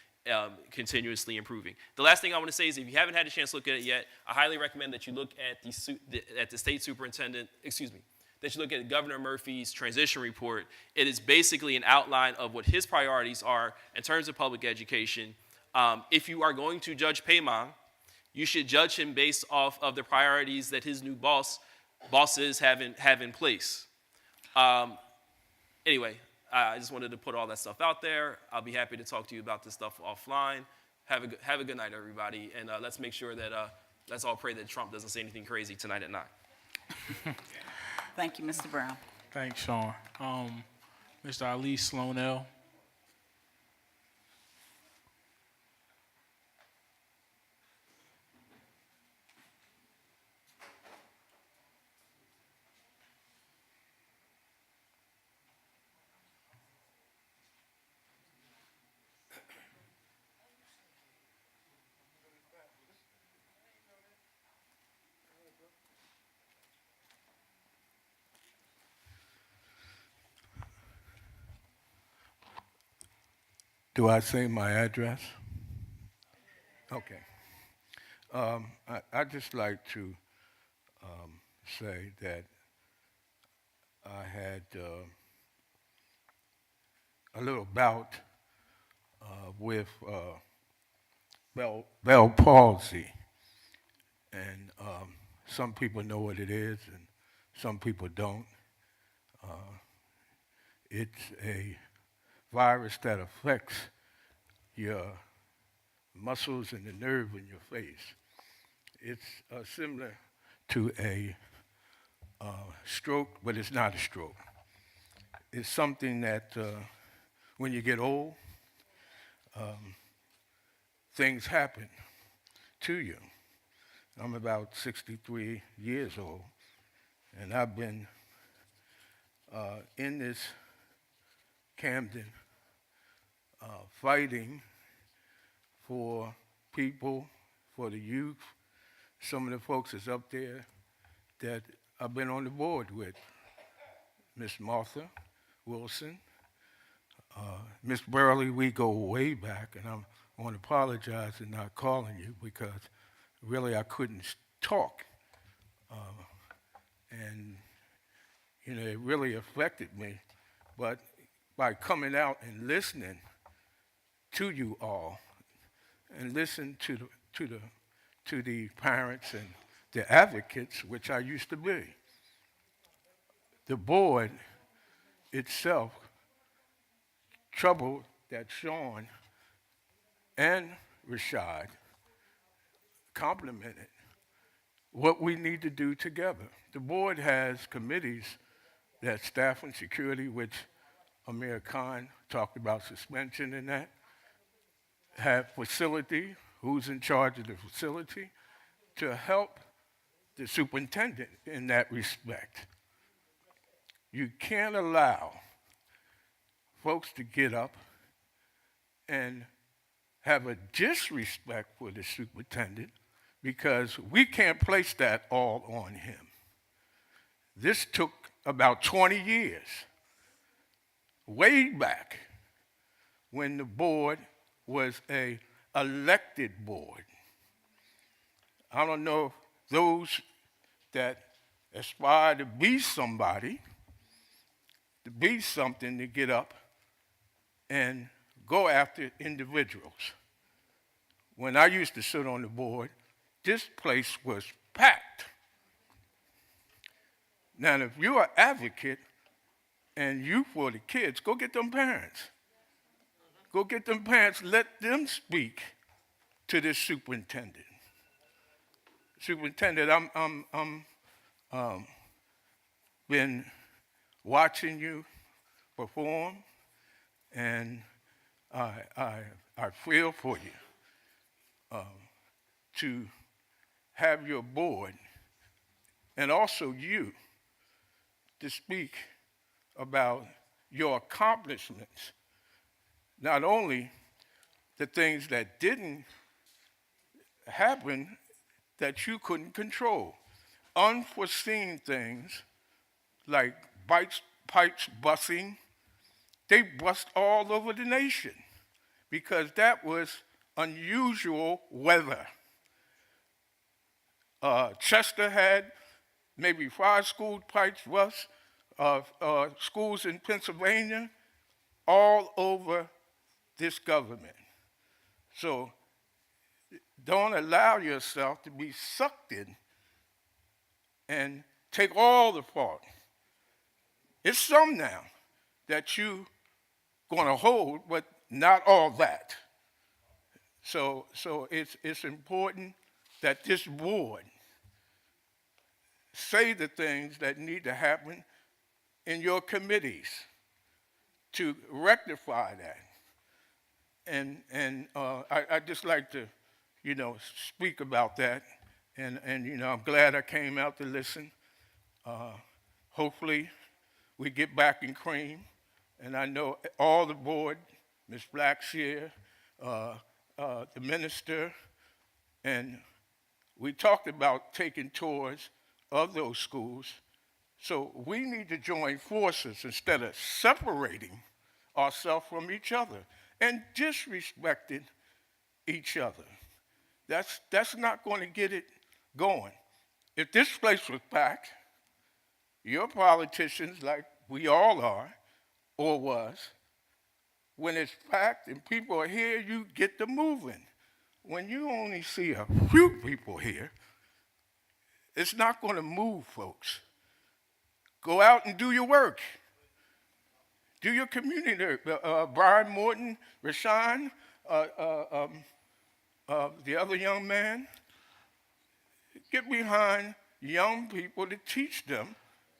continuously improving. The last thing I want to say is, if you haven't had a chance to look at it yet, I highly recommend that you look at the state superintendent, that you look at Governor Murphy's transition report. It is basically an outline of what his priorities are in terms of public education. If you are going to judge Paymon, you should judge him based off of the priorities that his new bosses have in place. Anyway, I just wanted to put all that stuff out there. I'll be happy to talk to you about this stuff offline. Have a good night, everybody, and let's make sure that let's all pray that Trump doesn't say anything crazy tonight at 9. Thank you, Mr. Brown. Thanks, Sean. Mr. Ali Sloanell. Do I say my address? Okay. I'd just like to say that I had a little bout with Bell palsy, and some people know what it is, and some people don't. It's a virus that affects your muscles and the nerve in your face. It's similar to a stroke, but it's not a stroke. It's something that when you get old, things happen to you. I'm about 63 years old, and I've been in this Camden fighting for people, for the youth. Some of the folks that's up there that I've been on the board with. Miss Martha Wilson, Miss Burley, we go way back, and I want to apologize for not calling you because really I couldn't talk. And you know, it really affected me. But by coming out and listening to you all, and listen to the parents and the advocates, which I used to be, the board itself troubled that Sean and Rashad complimented what we need to do together. The board has committees that staff and security, which Amir Khan talked about suspension in that, have facility, who's in charge of the facility, to help the superintendent in that respect. You can't allow folks to get up and have a disrespect for the superintendent because we can't place that all on him. This took about 20 years, way back, when the board was a elected board. I don't know if those that aspire to be somebody, to be something, to get up and go after individuals. When I used to sit on the board, this place was packed. Now, if you're an advocate and you for the kids, go get them parents. Go get them parents, let them speak to this superintendent. Superintendent, I'm been watching you perform, and I feel for you to have your board and also you to speak about your accomplishments, not only the things that didn't happen that you couldn't control, unforeseen things like pipes busting. They bust all over the nation because that was unusual weather. Chester had maybe 5 school pipes bust, schools in Pennsylvania, all over this government. So don't allow yourself to be sucked in and take all the fault. It's some now that you going to hold, but not all that. So it's important that this board say the things that need to happen in your committees to rectify that. And I just like to, speak about that. And I'm glad I came out to listen. Hopefully we get back in cream. And I know all the board, Ms. Blackshear, the minister, and we talked about taking tours of those schools. So we need to join forces instead of separating ourselves from each other and disrespecting each other. That's not going to get it going. If this place was packed, your politicians, like we all are, or was, when it's packed and people are here, you get to moving. When you only see a few people here, it's not going to move, folks. Go out and do your work. Do your community work. Brian Morton, Rashawn, the other young man, get behind young people to teach them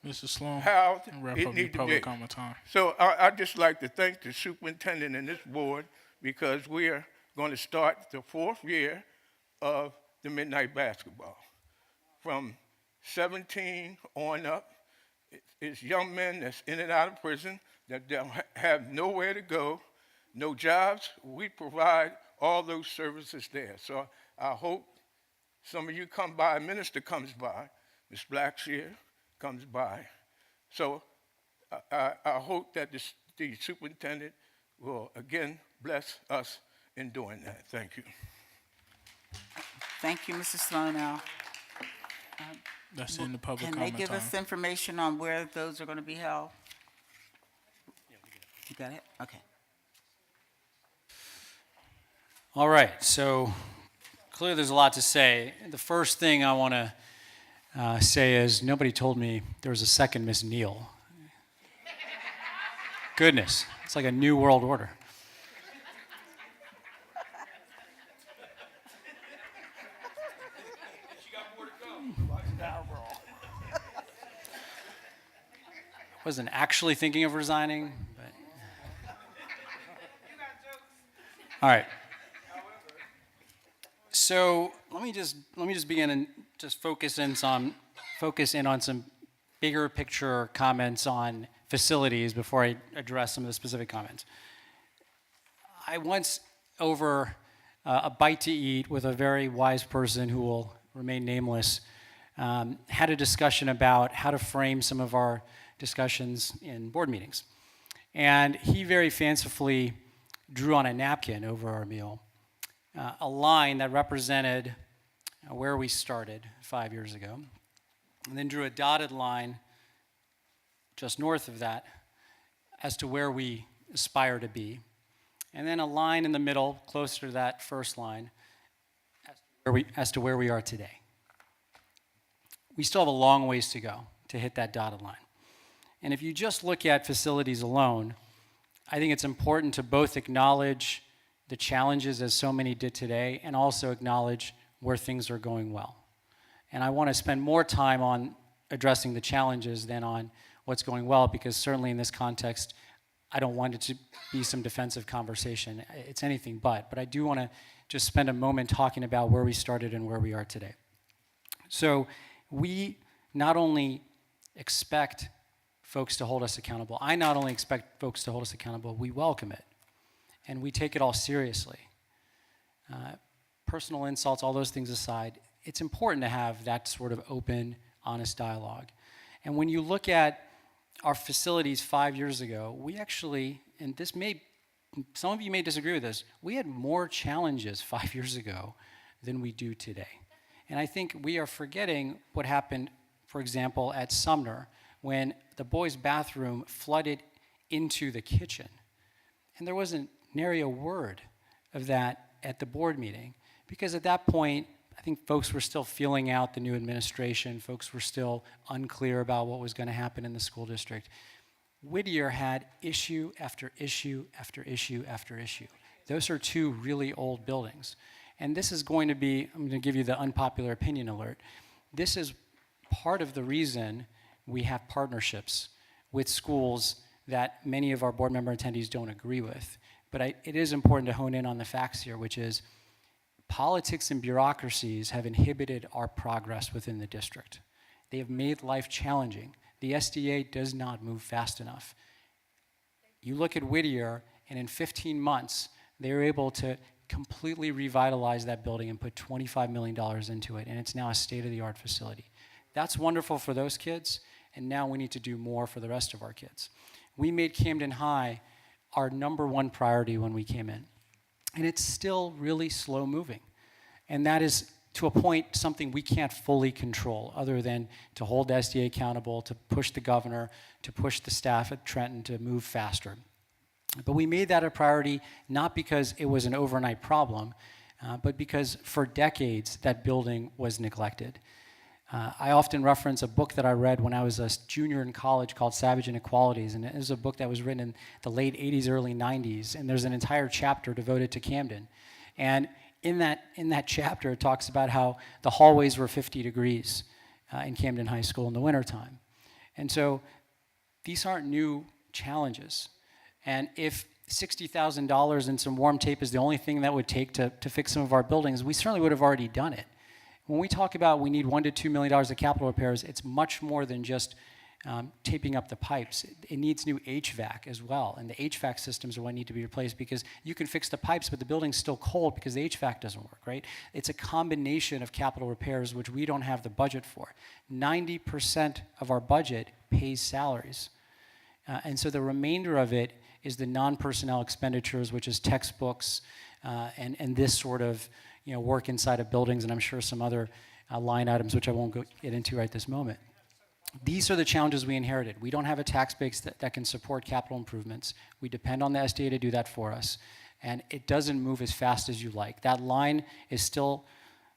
Mr. Sloan, how wrap it up your needs to public be. comment time. So I'd just like to thank the superintendent and this board because we are going to start the 4th year of the midnight basketball. From 17 on up, it's young men that's in and out of prison that don't have nowhere to go, no jobs. We provide all those services there. So I hope some of you come by, a minister comes by, Ms. Blackshear comes by. So I hope that the superintendent will again bless us in doing that. Thank you. Thank you, Mr. Slonow. That's in the public Can they comment give time. us information on where those are going to be held? You got it? Okay. All right, so clearly there's a lot to say. The first thing I want to say is nobody told me there was a second Miss Neal. Goodness, it's like a new world order. Wasn't actually thinking of resigning, but all right. So let me just begin and just focus in on some bigger picture comments on facilities before I address some of the specific comments. I once, over a bite to eat with a very wise person who will remain nameless, had a discussion about how to frame some of our discussions in board meetings. And he very fancifully drew on a napkin over our meal a line that represented where we started 5 years ago, and then drew a dotted line just north of that as to where we aspire to be, and then a line in the middle closer to that first line as to where we are today. We still have a long ways to go to hit that dotted line. And if you just look at facilities alone, I think it's important to both acknowledge the challenges, as so many did today, and also acknowledge where things are going well. And I want to spend more time on addressing the challenges than on what's going well, because certainly in this context, I don't want it to be some defensive conversation. It's anything but. But I do want to just spend a moment talking about where we started and where we are today. So we not only expect folks to hold us accountable, I not only expect folks to hold us accountable, we welcome it. And we take it all seriously. Personal insults, all those things aside, it's important to have that sort of open, honest dialogue. And when you look at our facilities 5 years ago, we actually, and this may, some of you may disagree with this, we had more challenges 5 years ago than we do today. And I think we are forgetting what happened, for example, at Sumner, when the boys' bathroom flooded into the kitchen. And there wasn't nary a word of that at the board meeting, because at that point, I think folks were still feeling out the new administration. Folks were still unclear about what was going to happen in the school district. Whittier had issue after issue after issue after issue. Those are two really old buildings. And this is going to be, I'm going to give you the unpopular opinion alert. This is part of the reason we have partnerships with schools that many of our board member attendees don't agree with. But it is important to hone in on the facts here, which is politics and bureaucracies have inhibited our progress within the district. They have made life challenging. The SDA does not move fast enough. You look at Whittier, and in 15 months, they were able to completely revitalize that building and put $25 million into it, and it's now a state-of-the-art facility. That's wonderful for those kids, and now we need to do more for the rest of our kids. We made Camden High our #1 priority when we came in. And it's still really slow moving. And that is, to a point, something we can't fully control, other than to hold the SDA accountable, to push the governor, to push the staff at Trenton to move faster. But we made that a priority, not because it was an overnight problem, but because for decades that building was neglected. I often reference a book that I read when I was a junior in college called Savage Inequalities, and it was a book that was written in the late 80s, early 90s, and there's an entire chapter devoted to Camden. And in that chapter, it talks about how the hallways were 50 degrees in Camden High School in the wintertime. And so these aren't new challenges. And if $60,000 and some warm tape is the only thing that would take to fix some of our buildings, we certainly would have already done it. When we talk about we need $1 to $2 million of capital repairs, it's much more than just taping up the pipes. It needs new HVAC as well, and the HVAC systems are what need to be replaced, because you can fix the pipes, but the building's still cold because the HVAC doesn't work, right? It's a combination of capital repairs, which we don't have the budget for. 90% of our budget pays salaries. And so the remainder of it is the non-personnel expenditures, which is textbooks and this sort of work inside of buildings, and I'm sure some other line items, which I won't get into right this moment. These are the challenges we inherited. We don't have a tax base that can support capital improvements. We depend on the SDA to do that for us, and it doesn't move as fast as you like. That line is still,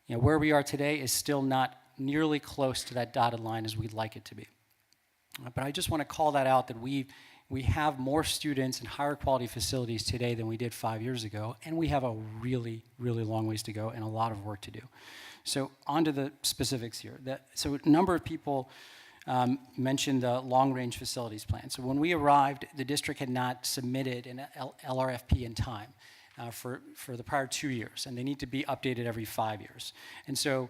where we are today is still not nearly close to that dotted line as we'd like it to be. But I just want to call that out, that we have more students and higher quality facilities today than we did 5 years ago, and we have a really, really long ways to go and a lot of work to do. So on to the specifics here. So a number of people mentioned the long-range facilities plan. So when we arrived, the district had not submitted an LRFP in time for the prior 2 years, and they need to be updated every 5 years. And so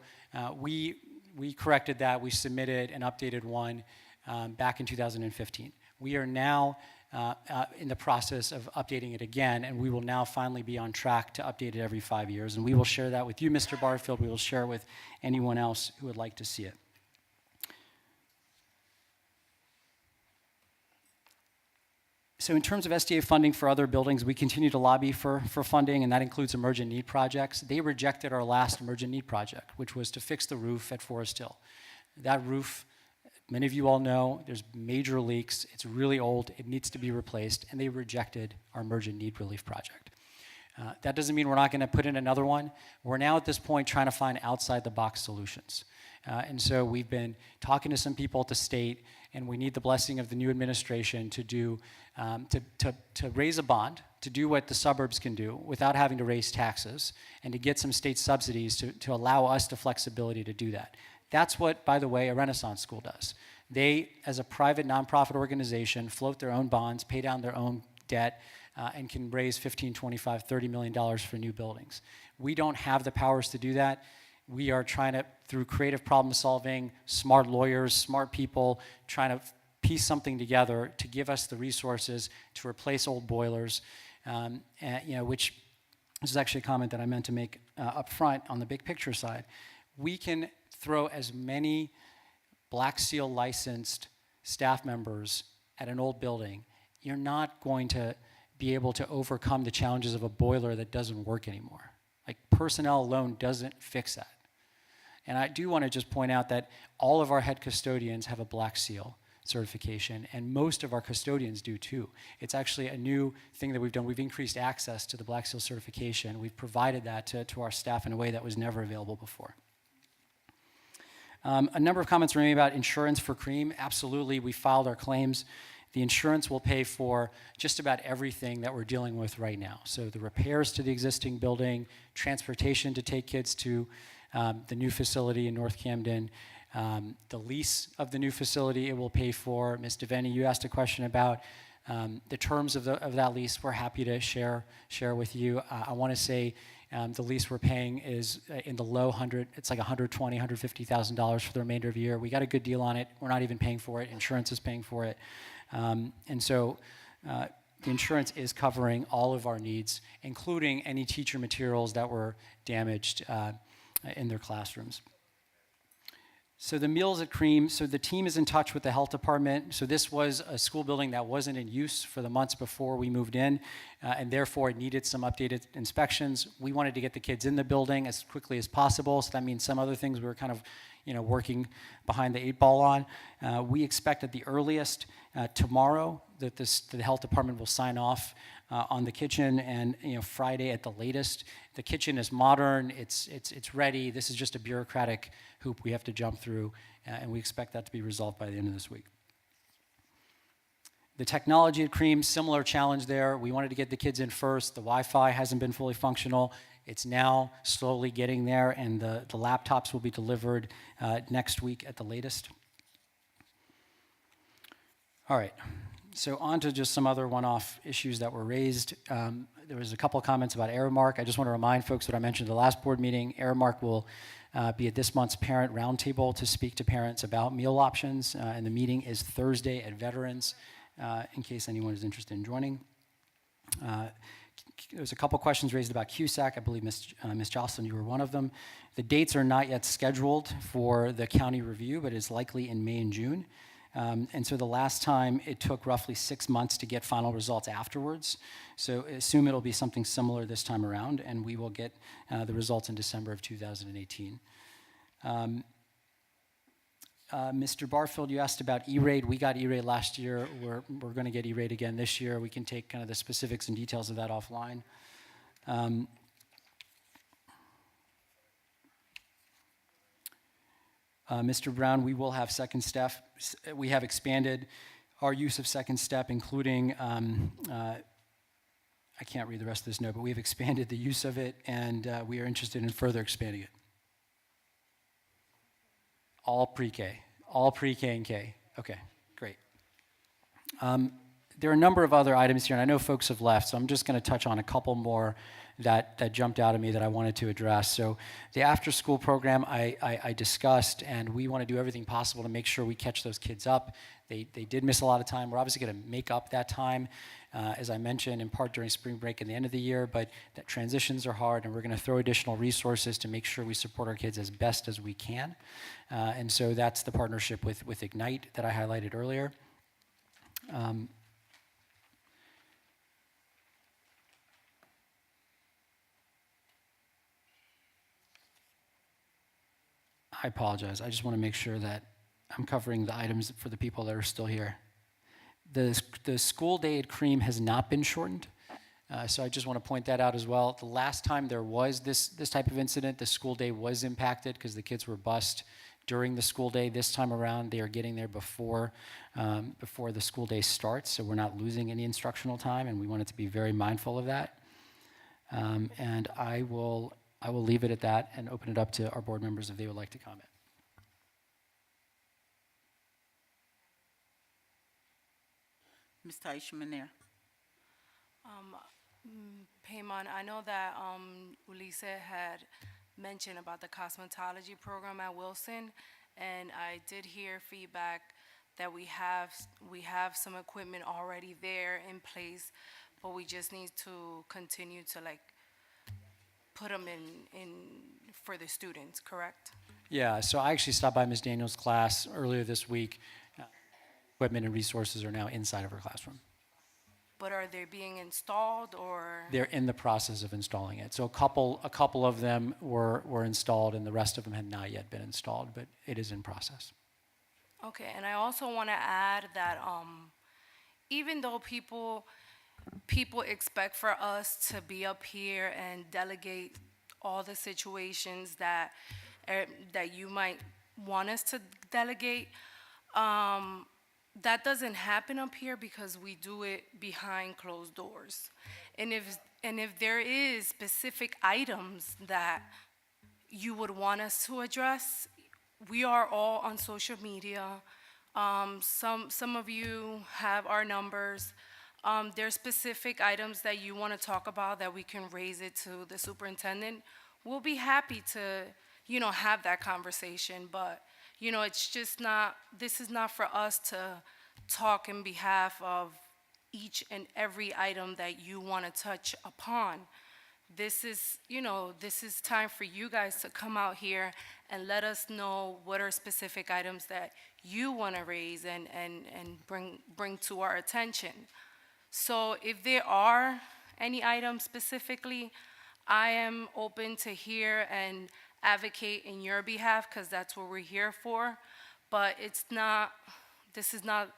we corrected that. We submitted an updated one back in 2015. We are now in the process of updating it again, and we will now finally be on track to update it every 5 years. And we will share that with you, Mr. Barfield. We will share it with anyone else who would like to see it. So in terms of SDA funding for other buildings, we continue to lobby for funding, and that includes emergent need projects. They rejected our last emergent need project, which was to fix the roof at Forest Hill. That roof, many of you all know, there's major leaks. It's really old. It needs to be replaced, and they rejected our emergent need relief project. That doesn't mean we're not going to put in another one. We're now at this point trying to find outside-the-box solutions. And so we've been talking to some people at the state, and we need the blessing of the new administration to do, to raise a bond, to do what the suburbs can do without having to raise taxes, and to get some state subsidies to allow us the flexibility to do that. That's what, by the way, a Renaissance school does. They, as a private nonprofit organization, float their own bonds, pay down their own debt, and can raise $15, $25, $30 million for new buildings. We don't have the powers to do that. We are trying to, through creative problem solving, smart lawyers, smart people, trying to piece something together to give us the resources to replace old boilers, which this is actually a comment that I meant to make up front on the big picture side. We can throw as many Black Seal licensed staff members at an old building. You're not going to be able to overcome the challenges of a boiler that doesn't work anymore. Like, personnel alone doesn't fix that. And I do want to just point out that all of our head custodians have a Black Seal certification, and most of our custodians do too. It's actually a new thing that we've done. We've increased access to the Black Seal certification. We've provided that to our staff in a way that was never available before. A number of comments were made about insurance for CREAM. Absolutely, we filed our claims. The insurance will pay for just about everything that we're dealing with right now. So the repairs to the existing building, transportation to take kids to the new facility in North Camden, the lease of the new facility it will pay for. Ms. DeVeni, you asked a question about the terms of that lease. We're happy to share with you. I want to say the lease we're paying is in the low hundred. It's like $120,000, $150,000 for the remainder of the year. We got a good deal on it. We're not even paying for it. Insurance is paying for it. And so the insurance is covering all of our needs, including any teacher materials that were damaged in their classrooms. So the meals at CREAM, so the team is in touch with the health department. So this was a school building that wasn't in use for the months before we moved in, and therefore it needed some updated inspections. We wanted to get the kids in the building as quickly as possible, so that means some other things we were kind of working behind the 8 ball on. We expect at the earliest tomorrow that the health department will sign off on the kitchen, and Friday at the latest. The kitchen is modern, it's ready. This is just a bureaucratic hoop we have to jump through, and we expect that to be resolved by the end of this week. The technology at CREAM, similar challenge there. We wanted to get the kids in first. The Wi-Fi hasn't been fully functional. It's now slowly getting there, and the laptops will be delivered next week at the latest. All right, so on to just some other one-off issues that were raised. There was a couple comments about Aramark. I just want to remind folks what I mentioned at the last board meeting. Aramark will be at this month's parent roundtable to speak to parents about meal options, and the meeting is Thursday at Veterans, in case anyone is interested in joining. There's a couple questions raised about CUSAC. I believe Ms. Jocelyn, you were one of them. The dates are not yet scheduled for the county review, but it's likely in May and June. And so the last time it took roughly 6 months to get final results afterwards. So assume it'll be something similar this time around, and we will get the results in December of 2018. Mr. Barfield, you asked about E-rate. We got E-rate last year. We're going to get E-rate again this year. We can take kind of the specifics and details of that offline. Mr. Brown, we will have second step. We have expanded our use of second step, including, I can't read the rest of this note, but we have expanded the use of it, and we are interested in further expanding it. All pre-K and K. Okay, great. There are a number of other items here, and I know folks have left, so I'm just going to touch on a couple more that jumped out at me that I wanted to address. So the after-school program I discussed, and we want to do everything possible to make sure we catch those kids up. They did miss a lot of time. We're obviously going to make up that time, as I mentioned, in part during spring break and the end of the year, but that transitions are hard, and we're going to throw additional resources to make sure we support our kids as best as we can. And so that's the partnership with Ignite that I highlighted earlier. I apologize. I just want to make sure that I'm covering the items for the people that are still here. The school day at Cream has not been shortened, so I just want to point that out as well. The last time there was this type of incident, the school day was impacted because the kids were bused during the school day. This time around, they are getting there before the school day starts, so we're not losing any instructional time, and we wanted to be very mindful of that. And I will leave it at that and open it up to our board members if they would like to comment. Ms. Taisha Manir. Payman, I know that Ulisse had mentioned about the cosmetology program at Wilson, and I did hear feedback that we have some equipment already there in place, but we just need to continue to put them in for the students, correct? Yeah, so I actually stopped by Ms. Daniels' class earlier this week. Equipment and resources are now inside of her classroom. But are they being installed or? They're in the process of installing it. So a couple of them were installed, and the rest of them had not yet been installed, but it is in process. Okay, and I also want to add that even though people expect for us to be up here and delegate all the situations that you might want us to delegate, that doesn't happen up here because we do it behind closed doors. And if there is specific items that you would want us to address, we are all on social media. Some of you have our numbers. There's specific items that you want to talk about that we can raise it to the superintendent. We'll be happy to, have that conversation, but, it's just not, this is not for us to talk in behalf of each and every item that you want to touch upon. This is, this is time for you guys to come out here and let us know what are specific items that you want to raise and bring to our attention. So if there are any items specifically, I am open to hear and advocate in your behalf because that's what we're here for. But this is not,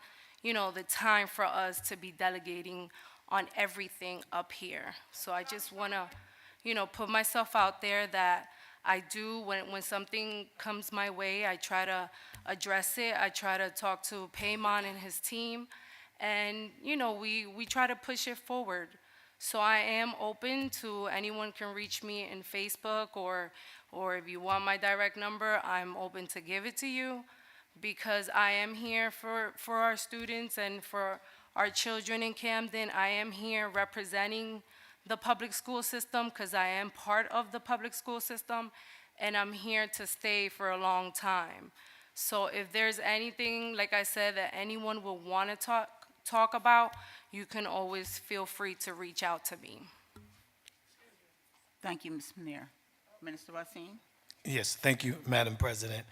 the time for us to be delegating on everything up here. So I just want to, put myself out there that I do, when something comes my way, I try to address it. I try to talk to Payman and his team, and, we try to push it forward. So I am open to anyone can reach me in Facebook or if you want my direct number, I'm open to give it to you because I am here for our students and for our children in Camden. I am here representing the public school system because I am part of the public school system, and I'm here to stay for a long time. So if there's anything, like I said, that anyone will want to talk about, you can always feel free to reach out to me. Thank you, Ms. Manir. Minister Wasim? Yes, thank you, Madam President.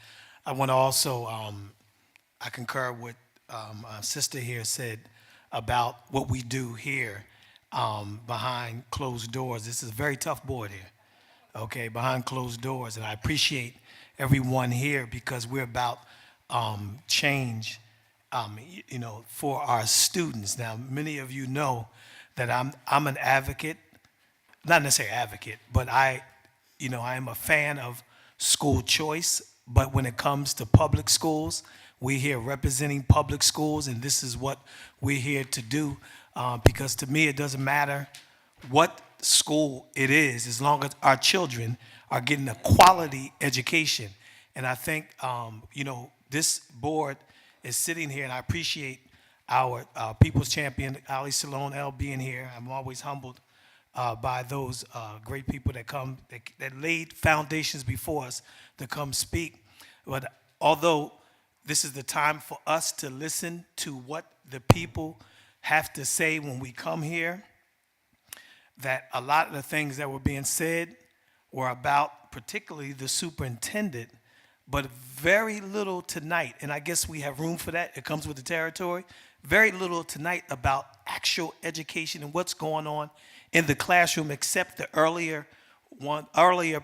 I want to also, I concur with sister here said about what we do here behind closed doors. This is a very tough board here, okay, behind closed doors. And I appreciate everyone here because we're about change, for our students. Now, many of you know that I'm an advocate, not necessarily advocate, but I am a fan of school choice. But when it comes to public schools, we're here representing public schools, and this is what we're here to do. Because to me, it doesn't matter what school it is, as long as our children are getting a quality education. And I think, this board is sitting here, and I appreciate our People's Champion, Ali Salone L, being here. I'm always humbled by those great people that laid foundations before us to come speak. But although this is the time for us to listen to what the people have to say when we come here, that a lot of the things that were being said were about particularly the superintendent, but very little tonight, and I guess we have room for that, it comes with the territory, very little tonight about actual education and what's going on in the classroom, except the earlier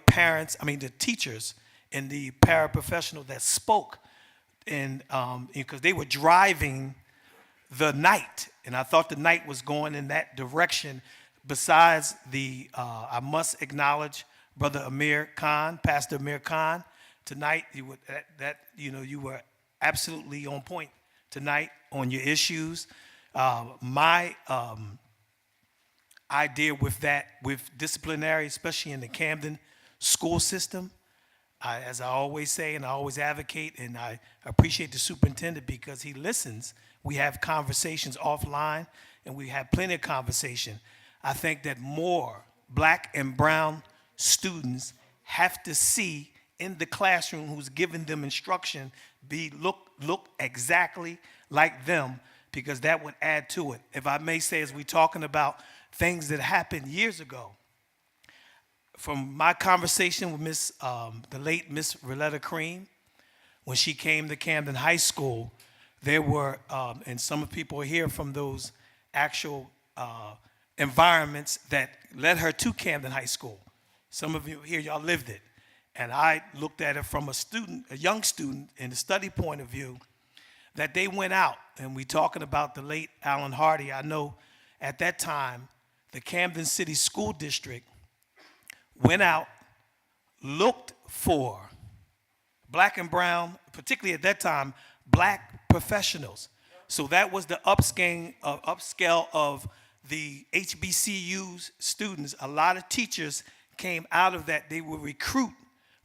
parents, the teachers and the paraprofessional that spoke, and because they were driving the night, and I thought the night was going in that direction. Besides the, I must acknowledge Brother Amir Khan, Pastor Amir Khan. Tonight, you were absolutely on point tonight on your issues. My idea with that, with disciplinary, especially in the Camden school system, as I always say and I always advocate, and I appreciate the superintendent because he listens. We have conversations offline, and we have plenty of conversation. I think that more black and brown students have to see in the classroom who's giving them instruction look exactly like them, because that would add to it. If I may say, as we're talking about things that happened years ago, from my conversation with the late Miss Reletta Cream, when she came to Camden High School, there were, and some of the people are here from those actual environments that led her to Camden High School. Some of you here, y'all lived it. And I looked at it from a young student, in the study point of view, that they went out, and we talking about the late Alan Hardy. I know at that time, the Camden City School District went out, looked for black and brown, particularly at that time, black professionals. So that was the upscale of the HBCU's students. A lot of teachers came out of that. They would recruit,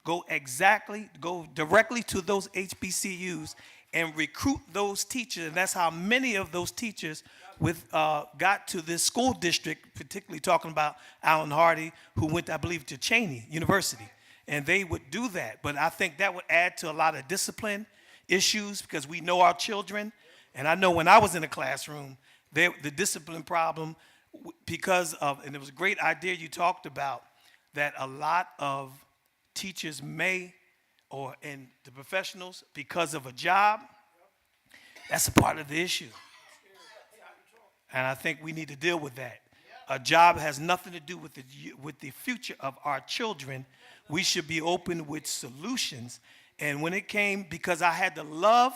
go directly to those HBCUs and recruit those teachers. And that's how many of those teachers got to this school district, particularly talking about Alan Hardy, who went, I believe, to Cheney University. And they would do that. But I think that would add to a lot of discipline issues, because we know our children. And I know when I was in the classroom, the discipline problem, because of, and it was a great idea you talked about, that a lot of teachers and the professionals, because of a job, that's a part of the issue. And I think we need to deal with that. A job has nothing to do with the future of our children. We should be open with solutions. And when it came, because I had the love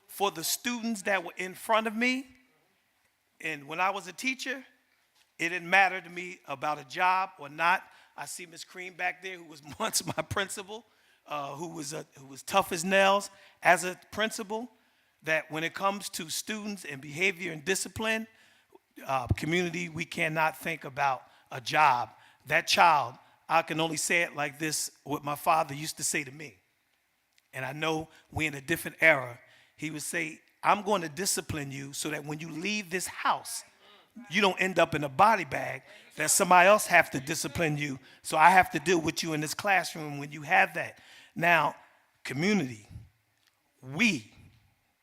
for the students that were in front of me, and when I was a teacher, it didn't matter to me about a job or not. I see Ms. Cream back there, who was once my principal, who was tough as nails as a principal, that when it comes to students and behavior and discipline, community, we cannot think about a job. That child, I can only say it like this, what my father used to say to me. And I know we're in a different era. He would say, I'm going to discipline you so that when you leave this house, you don't end up in a body bag that somebody else have to discipline you. So I have to deal with you in this classroom when you have that. Now, community, we,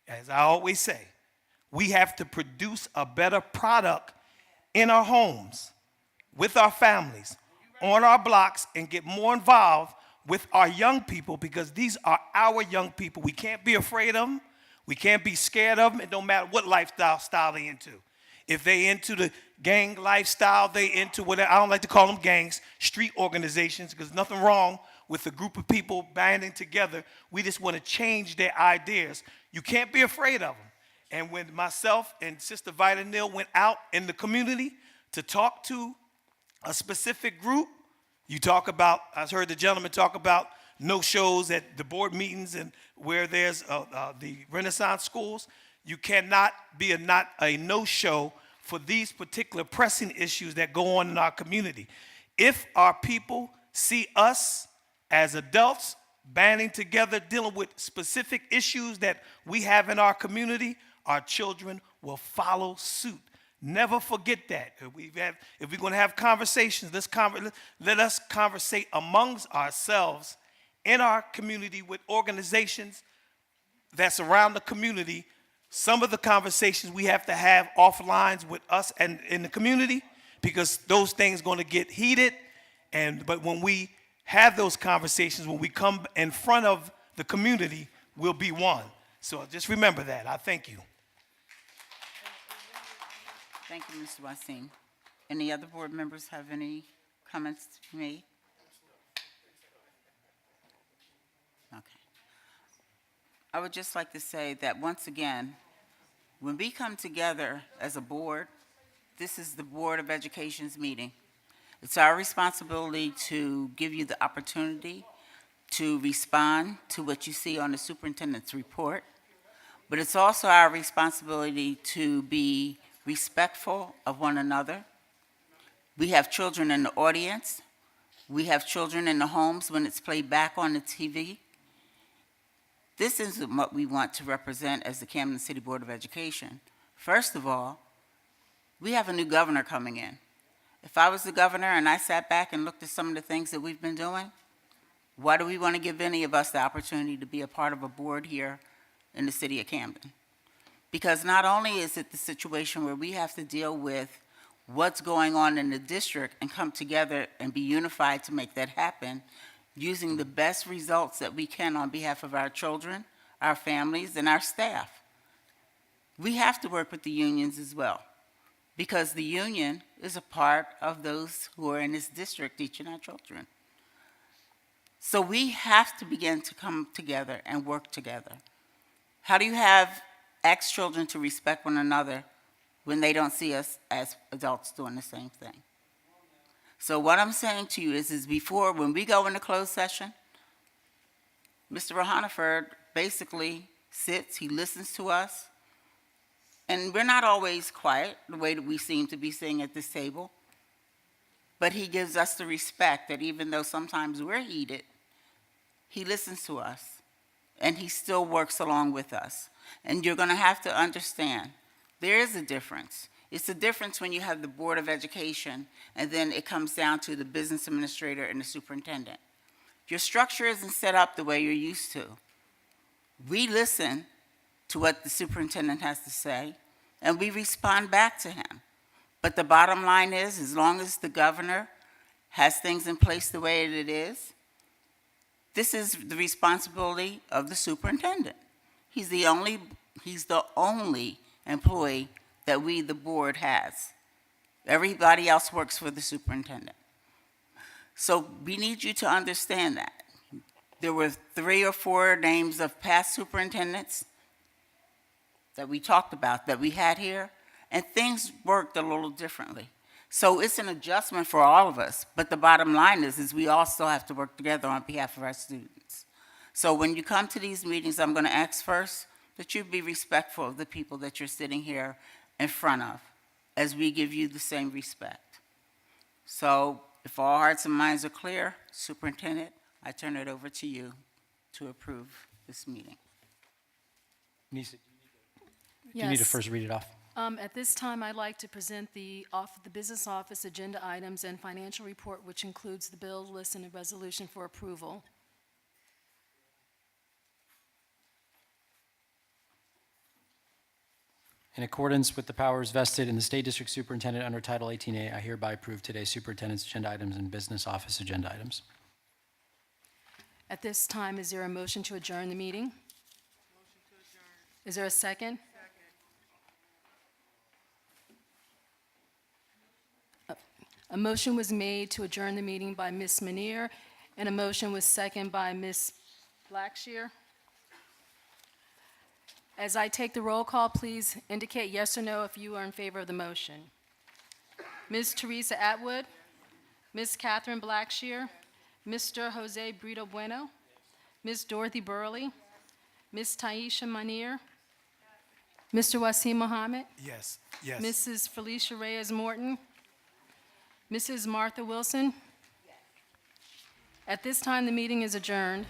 as I always say, we have to produce a better product in our homes, with our families, on our blocks, and get more involved with our young people, because these are our young people. We can't be afraid of them. We can't be scared of them. It don't matter what lifestyle they into. If they into the gang lifestyle, they into whatever, I don't like to call them gangs, street organizations, because there's nothing wrong with a group of people banding together. We just want to change their ideas. You can't be afraid of them. And when myself and Sister Vida Neal went out in the community to talk to a specific group, you talk about, I heard the gentleman talk about no-shows at the board meetings and where there's the Renaissance schools. You cannot be not a no-show for these particular pressing issues that go on in our community. If our people see us as adults banding together, dealing with specific issues that we have in our community, our children will follow suit. Never forget that. If we're going to have conversations, let us conversate amongst ourselves in our community with organizations that's around the community. Some of the conversations we have to have offline with us and in the community, because those things going to get heated. But when we have those conversations, when we come in front of the community, we'll be one. So just remember that. I thank you. Thank you, Mr. Wasim. Any other board members have any comments to make? I would just like to say that once again, when we come together as a board, this is the Board of Education's meeting. It's our responsibility to give you the opportunity to respond to what you see on the superintendent's report, but it's also our responsibility to be respectful of one another. We have children in the audience. We have children in the homes when it's played back on the TV. This isn't what we want to represent as the Camden City Board of Education. First of all, we have a new governor coming in. If I was the governor and I sat back and looked at some of the things that we've been doing, why do we want to give any of us the opportunity to be a part of a board here in the city of Camden? Because not only is it the situation where we have to deal with what's going on in the district and come together and be unified to make that happen, using the best results that we can on behalf of our children, our families, and our staff. We have to work with the unions as well, because the union is a part of those who are in this district teaching our children. So we have to begin to come together and work together. How do you have ex-children to respect one another when they don't see us as adults doing the same thing? So what I'm saying to you is before, when we go into closed session, Mr. Rohanaford basically sits, he listens to us, and we're not always quiet the way that we seem to be sitting at this table, but he gives us the respect that even though sometimes we're heated, he listens to us, and he still works along with us. And you're gonna have to understand, there is a difference. It's a difference when you have the Board of Education and then it comes down to the business administrator and the superintendent. Your structure isn't set up the way you're used to. We listen to what the superintendent has to say and we respond back to him. But the bottom line is, as long as the governor has things in place the way it is, this is the responsibility of the superintendent. He's the only employee that we, the board, has. Everybody else works for the superintendent. So we need you to understand that. There were 3 or 4 names of past superintendents that we talked about, that we had here, and things worked a little differently. So it's an adjustment for all of us, but the bottom line is we all still have to work together on behalf of our students. So when you come to these meetings, I'm gonna ask first that you be respectful of the people that you're sitting here in front of, as we give you the same respect. So if all hearts and minds are clear, Superintendent, I turn it over to you to approve this meeting. Nisa, you need to first read it off. At this time, I'd like to present the business office agenda items and financial report, which includes the bill list and a resolution for approval. In accordance with the powers vested in the State District Superintendent under Title 18A, I hereby approve today's superintendent's agenda items and business office agenda items. At this time, is there a motion to adjourn the meeting? Motion to adjourn. Is there a second? A motion was made to adjourn the meeting by Ms. Manier, and a motion was seconded by Ms. Blackshear. As I take the roll call, please indicate yes or no if you are in favor of the motion. Ms. Teresa Atwood, Ms. Catherine Blackshear, Mr. Jose Brito Bueno, Ms. Dorothy Burley, Ms. Taisha Manier, Mr. Wasim Mohammed, Yes, yes. Mrs. Felicia Reyes Morton, Mrs. Martha Wilson. At this time, the meeting is adjourned.